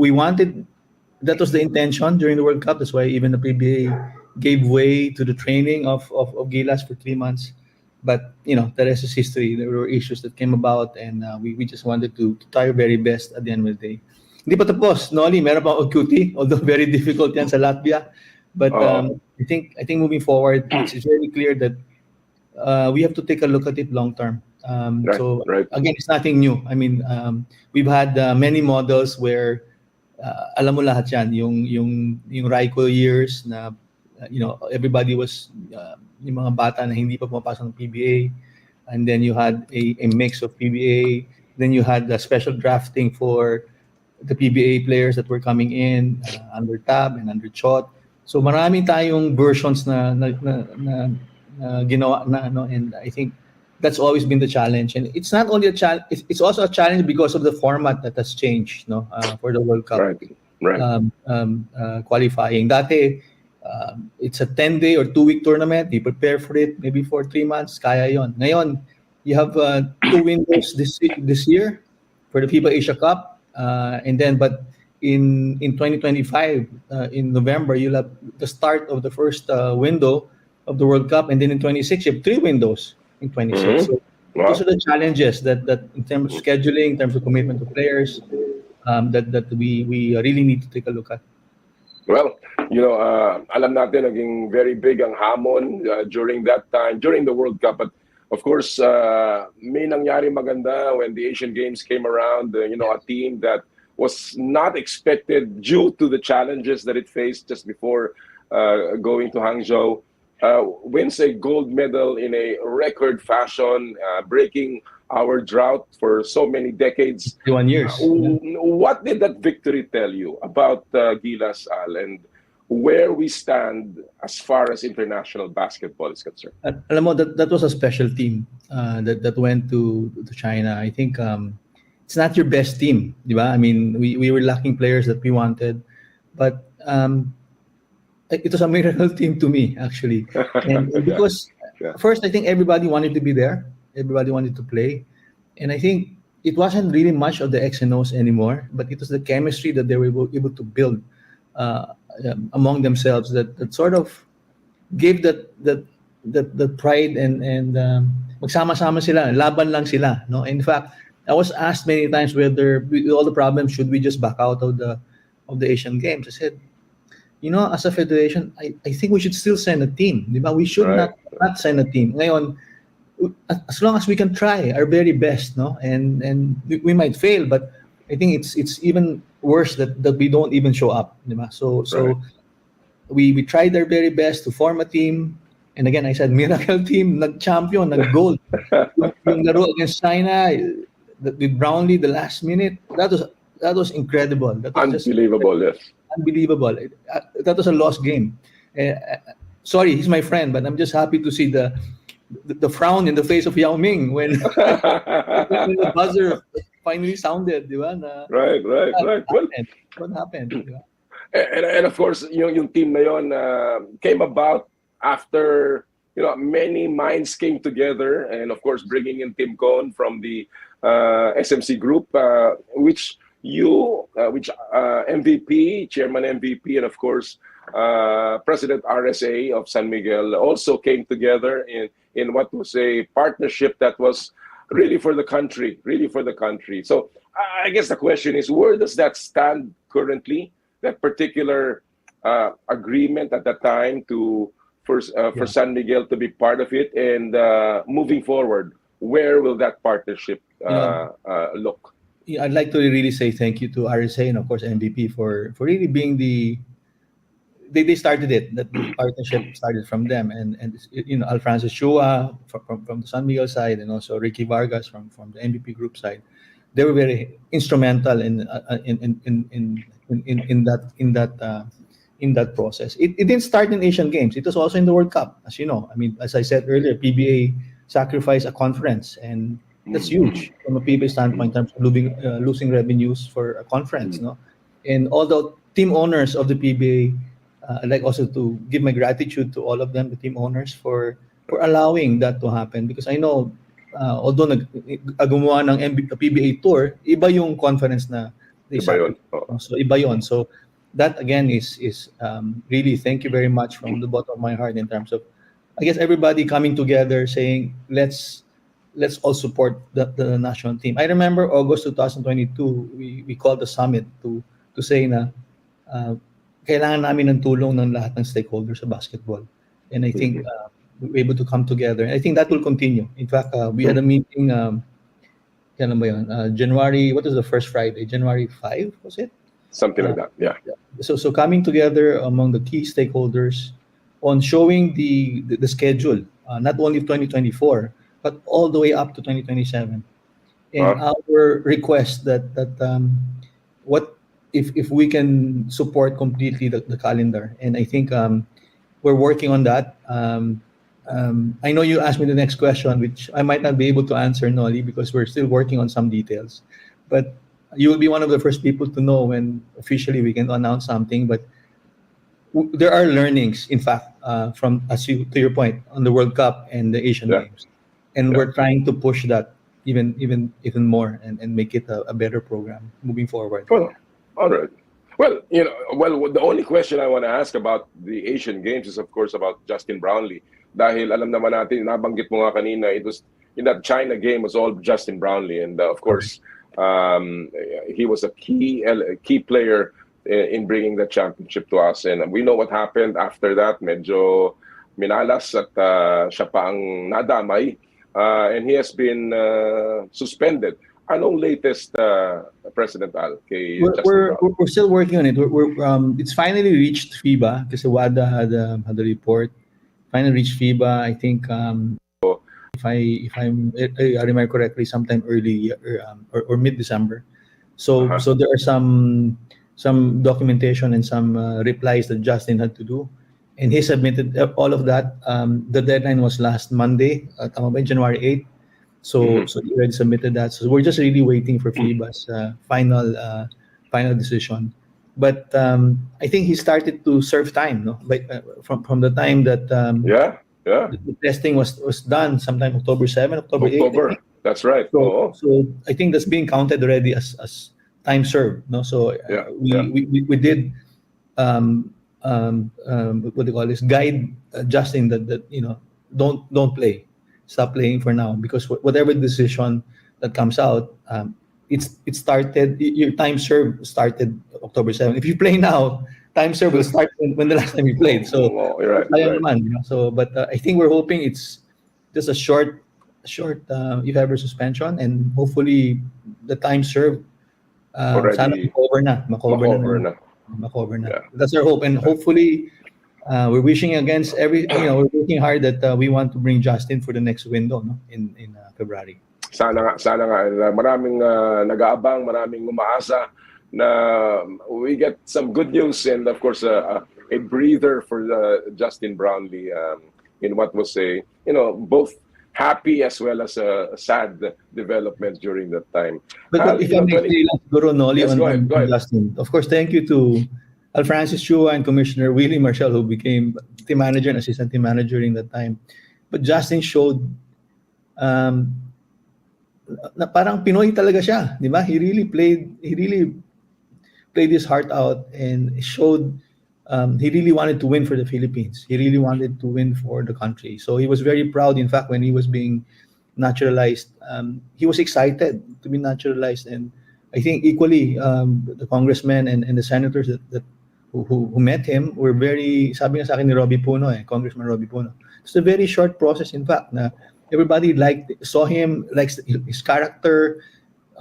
That was the intention during the World Cup. That's why even the PBA gave way to the training of Gilas for 3 months. But the rest is history. There were issues that came about, and we just wanted to try our very best at the end of the day. Hindi pa tapos, Noli, meron pa QT, although very difficult yan sa Latvia. But I think moving forward, it's very clear that we have to take a look at it long term. Again, it's nothing new. I mean, we've had many models where alam mo lahat yan, yung Raiko years na everybody was yung mga bata na hindi pa pumapasok ng PBA, and then you had a mix of PBA, then you had the special drafting for the PBA players that were coming in under Tab and under Chot. So marami tayong versions na ginawa na and I think that's always been the challenge. And it's not only a challenge, it's also a challenge because of the format that has changed, for the World Cup. Qualifying. Dati, it's a 10-day or 2-week tournament. You prepare for it maybe for 3 months. Kaya yon. Ngayon, you have 2 windows this year for the FIBA Asia Cup. And then, but in 2025, in November, you'll have the start of the first window of the World Cup. And then in 26, you have 3 windows in 26. So those are the challenges that in terms of scheduling, in terms of commitment to players, that we really need to take a look at. Well, alam natin naging very big ang hamon during that time, during the World Cup. But of course, may nangyari maganda when the Asian Games came around. A team that was not expected due to the challenges that it faced just before going to Hangzhou. Wins a gold medal in a record fashion, breaking our drought for so many decades. 21 years. What did that victory tell you about Gilas, Al, and where we stand as far as international basketball is concerned? Alam mo, that was a special team that went to China. I think it's not your best team, di ba? I mean, we were lacking players that we wanted, but it was a miracle team to me, actually. And because first, I think everybody wanted to be there. Everybody wanted to play. And I think it wasn't really much of the X and O's anymore, but it was the chemistry that they were able to build among themselves that sort of gave that pride and magsama-sama sila, laban lang sila. No? In fact, I was asked many times whether with all the problems, should we just back out of the Asian Games. I said, as a federation, I think we should still send a team. Diba? We should not send a team. Ngayon, as long as we can try our very best, no, and we might fail, but I think it's even worse that we don't even show up. Diba? So we tried our very best to form a team, and again I said miracle team, nag-champion, nag-gold. yung laro against China with Brownlee the last minute, that was incredible. That was unbelievable. Yes. Unbelievable. That was a lost game. Sorry, he's my friend, but I'm just happy to see the frown in the face of Yao Ming when the buzzer finally sounded, di ba? Right. What happened? Di ba? And of course, yung team na yon came about after many minds came together, and of course bringing in Tim Cohn from the SMC group, which MVP, Chairman MVP, and of course President RSA of San Miguel also came together in what was a partnership that was really for the country. So I guess the question is, where does that stand currently? That particular agreement at that time for San Miguel to be part of it, and moving forward, where will that partnership look? I'd like to really say thank you to RSA and of course MVP for really being they started it. That the partnership started from them, and Alfrancis Shua from the San Miguel side, and also Ricky Vargas from the MVP group side. They were very instrumental in that process. It didn't start in Asian Games. It was also in the World Cup, as you know. I mean, as I said earlier, PBA sacrificed a conference, and that's huge from a PBA standpoint in terms of losing revenues for a conference, no? And all the team owners of the PBA, I'd like also to give my gratitude to all of them, the team owners, for allowing that to happen, because I know although gumawa ng PBA tour, iba yung conference na iba yun. So iba yun. So that again is really thank you very much from the bottom of my heart in terms of I guess everybody coming together saying let's all support the national team. I remember August 2022, we called the summit to say na kailangan namin ng tulong ng lahat ng stakeholders sa basketball. And I think we were able to come together. And I think that will continue. In fact, we had a meeting kailan ba yun? January, what was the first Friday? January 5, was it? Something like that, yeah. So coming together among the key stakeholders on showing the schedule, not only 2024, but all the way up to 2027. And our request that what if we can support completely the calendar. And I think we're working on that. I know you asked me the next question, which I might not be able to answer, Nolly, because we're still working on some details. But you will be one of the first people to know when officially we can announce something. But there are learnings, in fact, from to your point on the World Cup and the Asian Games, and we're trying to push that even more and make it a better program moving forward. Well, all right. Well, the only question I want to ask about the Asian Games is, of course, about Justin Brownlee. Dahil alam naman natin, nabanggit mo nga kanina, it was in that China game was all Justin Brownlee, and of course, he was a key player in bringing the championship to us. And we know what happened after that. Medyo minalas at siya pa ang nadamay, and he has been suspended. Anong latest, President Al, kay Justin Brownlee? We're still working on it. It's finally reached FIBA kasi WADA had a report. Finally reached FIBA, I think, if I remember correctly, sometime early or mid-December. So there are some documentation and some replies that Justin had to do, and he submitted all of that. The deadline was last Monday, January 8th. So he already submitted that. So we're just really waiting for FIBA's final decision. But I think he started to serve time, no? From the time that the testing was done, sometime October 7, October 8. That's right. So I think that's being counted already as time served, no? So we did what do you call this? Guide Justin that don't play, stop playing for now, because whatever decision that comes out, it started. Your time served started October 7. If you play now, time served will start when the last time you played. So right. So, but I think we're hoping it's just a short, if ever, suspension, and hopefully the time served. Sana makover na. Yeah. That's our hope, and hopefully we're wishing against we're working hard that we want to bring Justin for the next window, no, in February. Sana nga. Maraming nag-aabang, maraming umaasa na we get some good news, and of course a breather for Justin Brownlee in what was both happy as well as a sad development during that time. But if I may say lang siguro, Nolly, on Justin, of course, thank you to Al Francis Chua and Commissioner Willie Marshall, who became team manager and assistant team manager during that time. But Justin showed na parang Pinoy talaga siya, di ba? He really played his heart out and showed he really wanted to win for the Philippines. He really wanted to win for the country. So he was very proud. In fact, when he was being naturalized, he was excited to be naturalized. And I think equally the congressmen and the senators who met him were very, sabi nga sa akin ni Robbie Puno, Congressman Robbie Puno. It's a very short process, in fact, na everybody saw him, likes his character,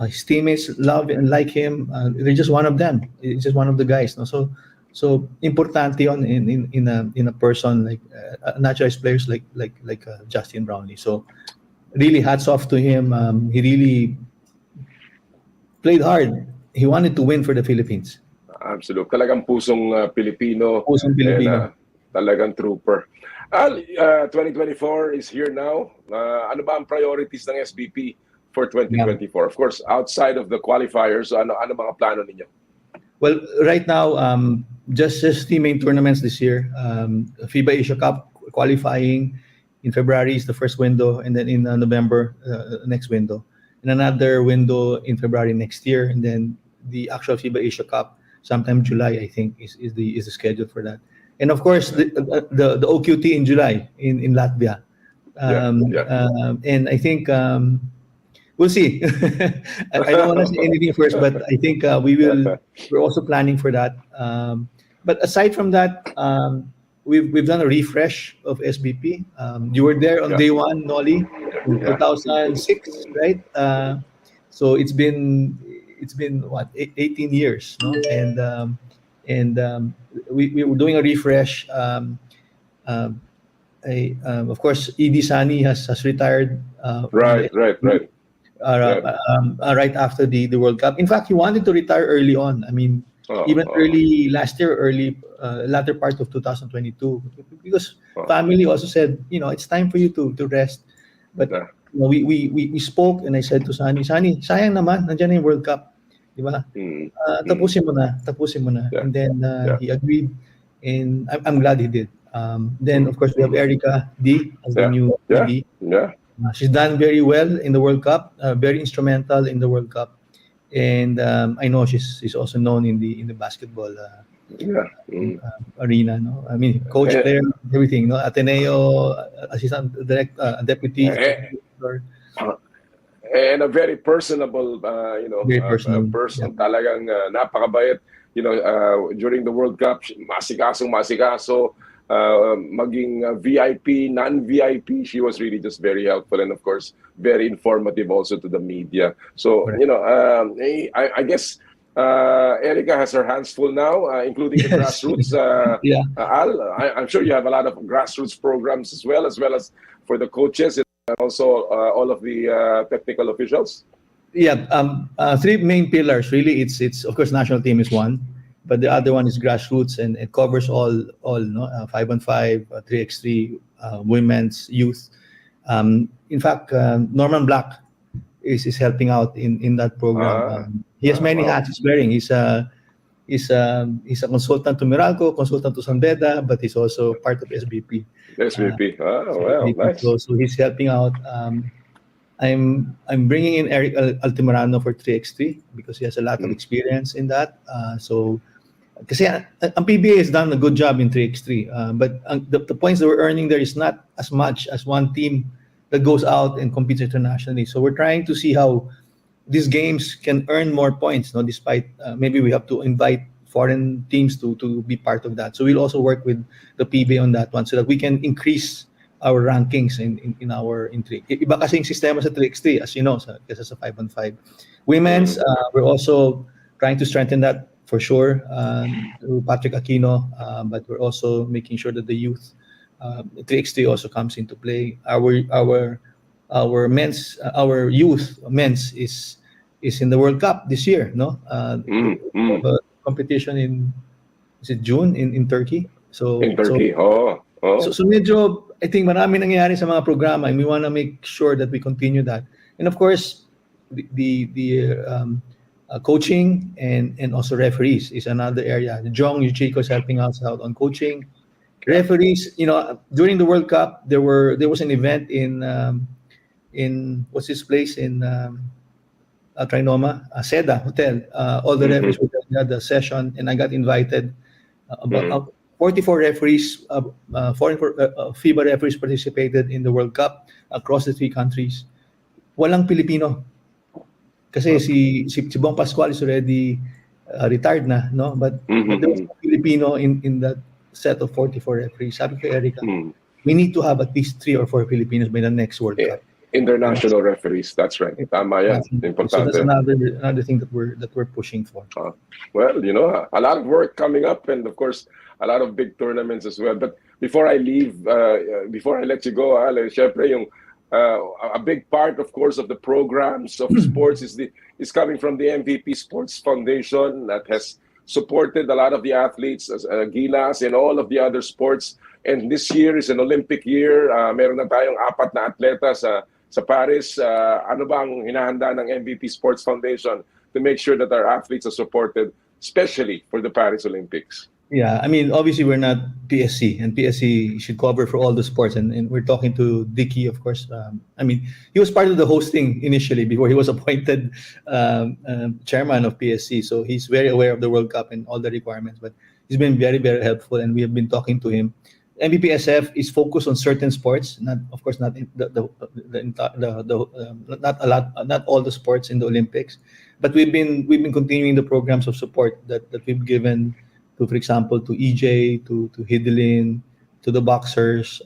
his teammates love and like him. They're just one of them. It's just one of the guys. No? So importante yon in a person like naturalized players like Justin Brownlee. So really hats off to him. He really played hard. He wanted to win for the Philippines. Absolutely. Talagang pusong Pilipino. Pusong Pilipino. Talagang trooper. Al, 2024 is here now. Ano ba ang priorities ng SBP for 2024? Of course, outside of the qualifiers, ano mga plano ninyo? Well, right now, just the main tournaments this year. FIBA Asia Cup qualifying in February is the first window, and then in November, next window. And another window in February next year, and then the actual FIBA Asia Cup sometime July, I think, is the schedule for that. And of course, the OQT in July in Latvia. And I think we'll see. I don't want to say anything first, but I think we're also planning for that. But aside from that, we've done a refresh of SBP. You were there on day one, Nolly, in 2006, right? So it's been what 18 years, no? And we were doing a refresh. Of course, Edie Sani has retired. Right. Right after the World Cup. In fact, he wanted to retire early on. I mean, early last year, latter part of 2022, because family also said, it's time for you to rest. But we spoke, and I said to Sani, sayang naman, nandiyan na yung World Cup, di ba? Tapusin mo na. Yeah. And then he agreed, and I'm glad he did. Then of course we have Erica D as the new PD. She's done very well in the World Cup, very instrumental in the World Cup, and I know she's also known in the basketball arena. No, I mean, coach there, everything. No, Ateneo, assistant deputy. And a very personable, person. Talagang napakabait. During the World Cup, masikaso. Maging VIP, non-VIP, she was really just very helpful, and of course very informative also to the media. So I guess Erica has her hands full now, including the grassroots. Al, I'm sure you have a lot of grassroots programs as well as for the coaches and also all of the technical officials. Three main pillars really. It's of course national team is one. But the other one is grassroots, and it covers all 5-on-5, 3x3, women's, youth. In fact, Norman Black is helping out in that program. He has many hats he's wearing. He's a consultant to Meralco, consultant to San Beda, but he's also part of SBP. Nice. So he's helping out. I'm bringing in Eric Altamirano for 3x3 because he has a lot of experience in that. Kasi ang PBA has done a good job in 3x3, but the points that we're earning there is not as much as one team that goes out and competes internationally. So we're trying to see how these games can earn more points, despite maybe we have to invite foreign teams to be part of that. So we'll also work with the PBA on that one so that we can increase our rankings in 3. Iba kasing sistema sa 3x3, as you know, kesa sa 5-on-5. Women's, we're also trying to strengthen that for sure, through Patrick Aquino, but we're also making sure that the youth 3x3 also comes into play. Our youth men's is in the World Cup this year, no? The competition is it June in Turkey? So in Turkey, So medyo, I think marami nangyayari sa mga programa, and we want to make sure that we continue that. And of course, the coaching and also referees is another area. Jong Yuchiko is helping us out on coaching. Referees, during the World Cup, there was an event in what's this place in Trinoma, Seda Hotel. All the referees were there. We had a session, and I got invited. About 44 referees, foreign FIBA referees participated in the World Cup across the 3 countries. Walang Pilipino. Kasi si Bong Pascual is already retired na, no? But there was a Filipino in that set of 44 referees. Sabi ko, Erica, we need to have at least 3 or 4 Filipinos by the next World Cup. International referees, that's right. Tama yan. So that's another thing that we're pushing for. Well, a lot of work coming up, and of course, a lot of big tournaments as well. But before I leave, before I let you go, syempre yung a big part, of course, of the programs of sports is coming from the MVP Sports Foundation that has supported a lot of the athletes, Gilas, and all of the other sports. And this year is an Olympic year. Meron na tayong 4 na atleta sa Paris. Ano bang hinahanda ng MVP Sports Foundation to make sure that our athletes are supported, especially for the Paris Olympics? Yeah, I mean, obviously we're not PSC, and PSC should cover for all the sports. And we're talking to Dickie, of course. I mean, he was part of the hosting initially before he was appointed chairman of PSC. So he's very aware of the World Cup and all the requirements. But He's been very, very helpful, and we have been talking to him. MBPSF is focused on certain sports, not not all the sports in the Olympics, but we've been continuing the programs of support that we've given to, for example, to EJ, to Hidlin, to the boxers.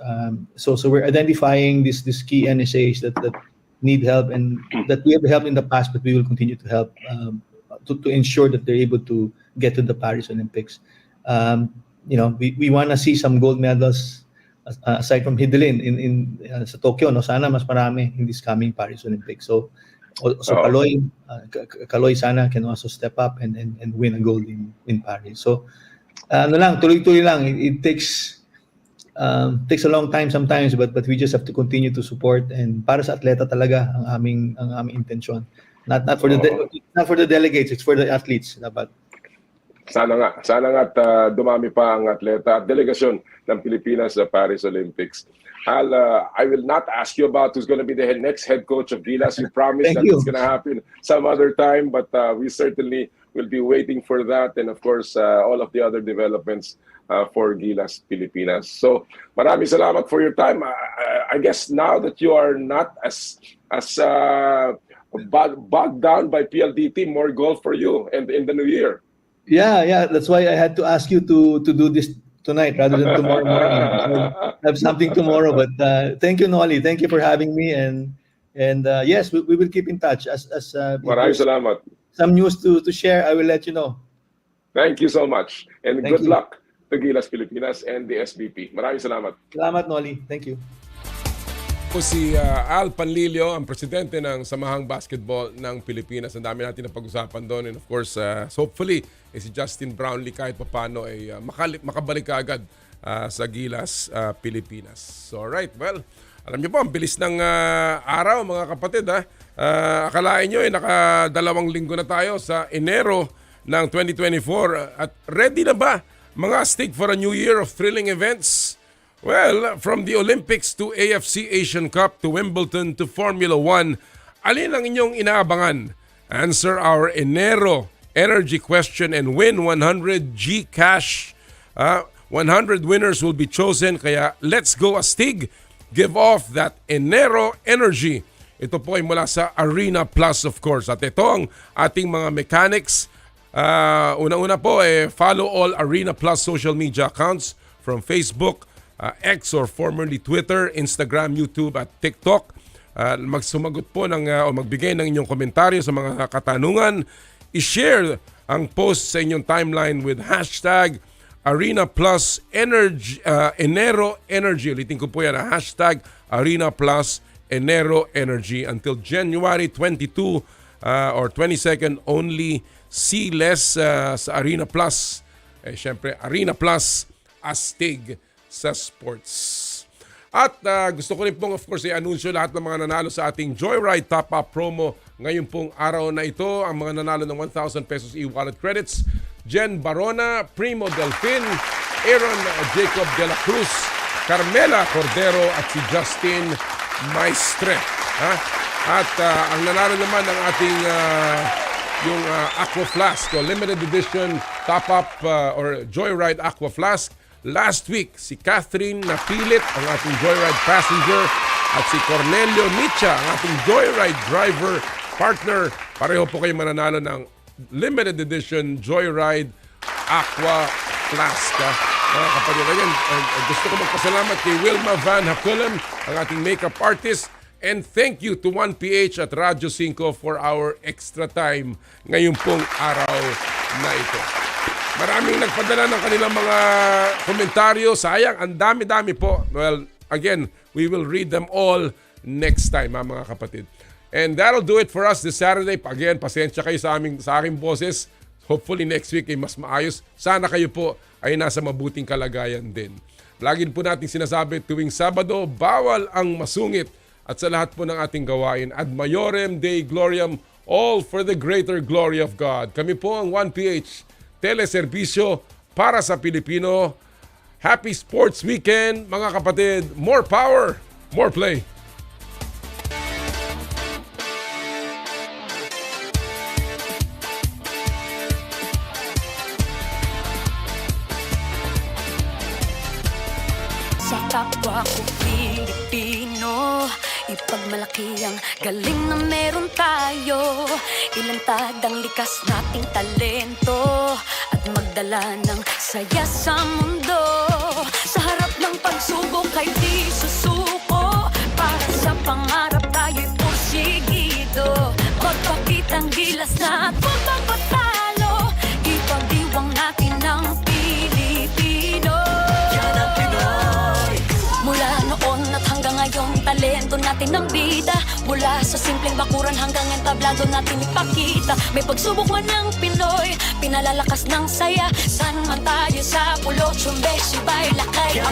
So we're identifying these key NSAs that need help, and that we have helped in the past, but we will continue to help to ensure that they're able to get to the Paris Olympics. We want to see some gold medals aside from Hidlin in sa Tokyo. No, sana mas marami in this coming Paris Olympics. So Kaloy sana can also step up and win a gold in Paris. So tuloy-tuloy lang. It takes a long time sometimes, but we just have to continue to support, and para sa atleta talaga ang aming intensyon. Not for the delegates, it's for the athletes dapat. Sana nga dumami pa ang atleta at delegasyon ng Pilipinas sa Paris Olympics. I will not ask you about who's going to be the next head coach of Gilas. You promised it's going to happen some other time, but we certainly will be waiting for that, and of course all of the other developments for Gilas Pilipinas. So maraming salamat for your time. I guess now that you are not as bogged down by PLDT, more golf for you and in the new year. Yeah. That's why I had to ask you to do this tonight rather than tomorrow morning. I have something tomorrow, but thank you, Nolly. Thank you for having me, and yes, we will keep in touch. As maraming salamat. Some news to share, I will let you know. Thank you so much, and good luck to Gilas Pilipinas and the SBP. Maraming salamat. Salamat, Nolly. Thank you. Si Al Panlilio, ang presidente ng Samahang Basketbol ng Pilipinas. Ang dami natin na pag-usapan doon. And of course, hopefully, si Justin Brownlee kahit papano ay makabalik agad sa Gilas, Pilipinas. So, alright, well, alam niyo po, ang bilis ng araw, mga kapatid. Akalain nyo, naka2 linggo na tayo sa Enero ng 2024. At ready na ba, mga astig, for a new year of thrilling events? Well, from the Olympics to AFC Asian Cup to Wimbledon to Formula 1, alin ang inyong inaabangan? Answer our Enero energy question and win 100 Gcash. 100 winners will be chosen, kaya let's go astig. Give off that Enero energy. Ito po ay mula sa Arena Plus, of course. At ito ang ating mga mechanics. Una-una po, follow all Arena Plus social media accounts from Facebook, X or formerly Twitter, Instagram, YouTube at TikTok. Magsumagot po o magbigay ng inyong komentaryo sa mga katanungan. I-share ang post sa inyong timeline with hashtag Arena Plus Energy, Enero Energy. Ulitin ko po yan, hashtag Arena Plus Enero Energy. Until January 22 or 22nd, only see less sa Arena Plus. Siyempre, Arena Plus astig sa sports. At gusto ko rin pong, of course, i-anunsyo lahat ng mga nanalo sa ating Joyride Top-Up promo ngayon pong araw na ito. Ang mga nanalo ng 1,000 pesos e-wallet credits: Jen Barona, Primo Delfin, Aaron Jacob de la Cruz, Carmela Cordero at si Justin Maestre. At ang nanalo naman ng ating yung Aqua Flask o limited edition Top-Up or Joyride Aqua Flask. Last week, si Catherine Napilit, ang ating Joyride passenger, at si Cornelio Nicha, ang ating Joyride driver partner. Pareho po kayo mananalo ng limited edition Joyride Aqua Flask. Kapatid, gusto ko magpasalamat kay Wilma Van Hakulam, ang ating makeup artist. And thank you to 1PH at Radyo 5 for our extra time ngayong pong araw na ito. Maraming nagpadala ng kanilang mga komentaryo. Sayang, ang dami-dami po. Well, again, we will read them all next time, mga kapatid. And that'll do it for us this Saturday. Again, pasensya kayo sa aking boses. Hopefully next week ay mas maayos. Sana kayo po ay nasa mabuting kalagayan din. Lagi po natin sinasabi, tuwing Sabado, bawal ang masungit. At sa lahat po ng ating gawain, Ad Maiorem Dei Gloriam, all for the greater glory of God. Kami po ang 1PH Teleserbisyo para sa Pilipino. Happy Sports Weekend, mga kapatid. More power, more play. kapwa ko Pilipino. Ipagmalaki ang galing na meron tayo. Ilantad ang likas nating talento at magdala ng saya sa mundo. Sa harap ng pagsubok ay di susuko. Para sa pangarap tayo'y porsigido. Magpakitang gilas na at magpapatalo. Ipagdiwang natin ang Pilipino. Yan ang Pinoy. Mula noon at hanggang ngayon, talento natin ang bida. Mula sa simpleng bakuran hanggang entablado natin ipakita. May pagsubok man ng Pinoy, pinalalakas ng saya. San man tayo sa pulo, Joble, Sibay, Lakay,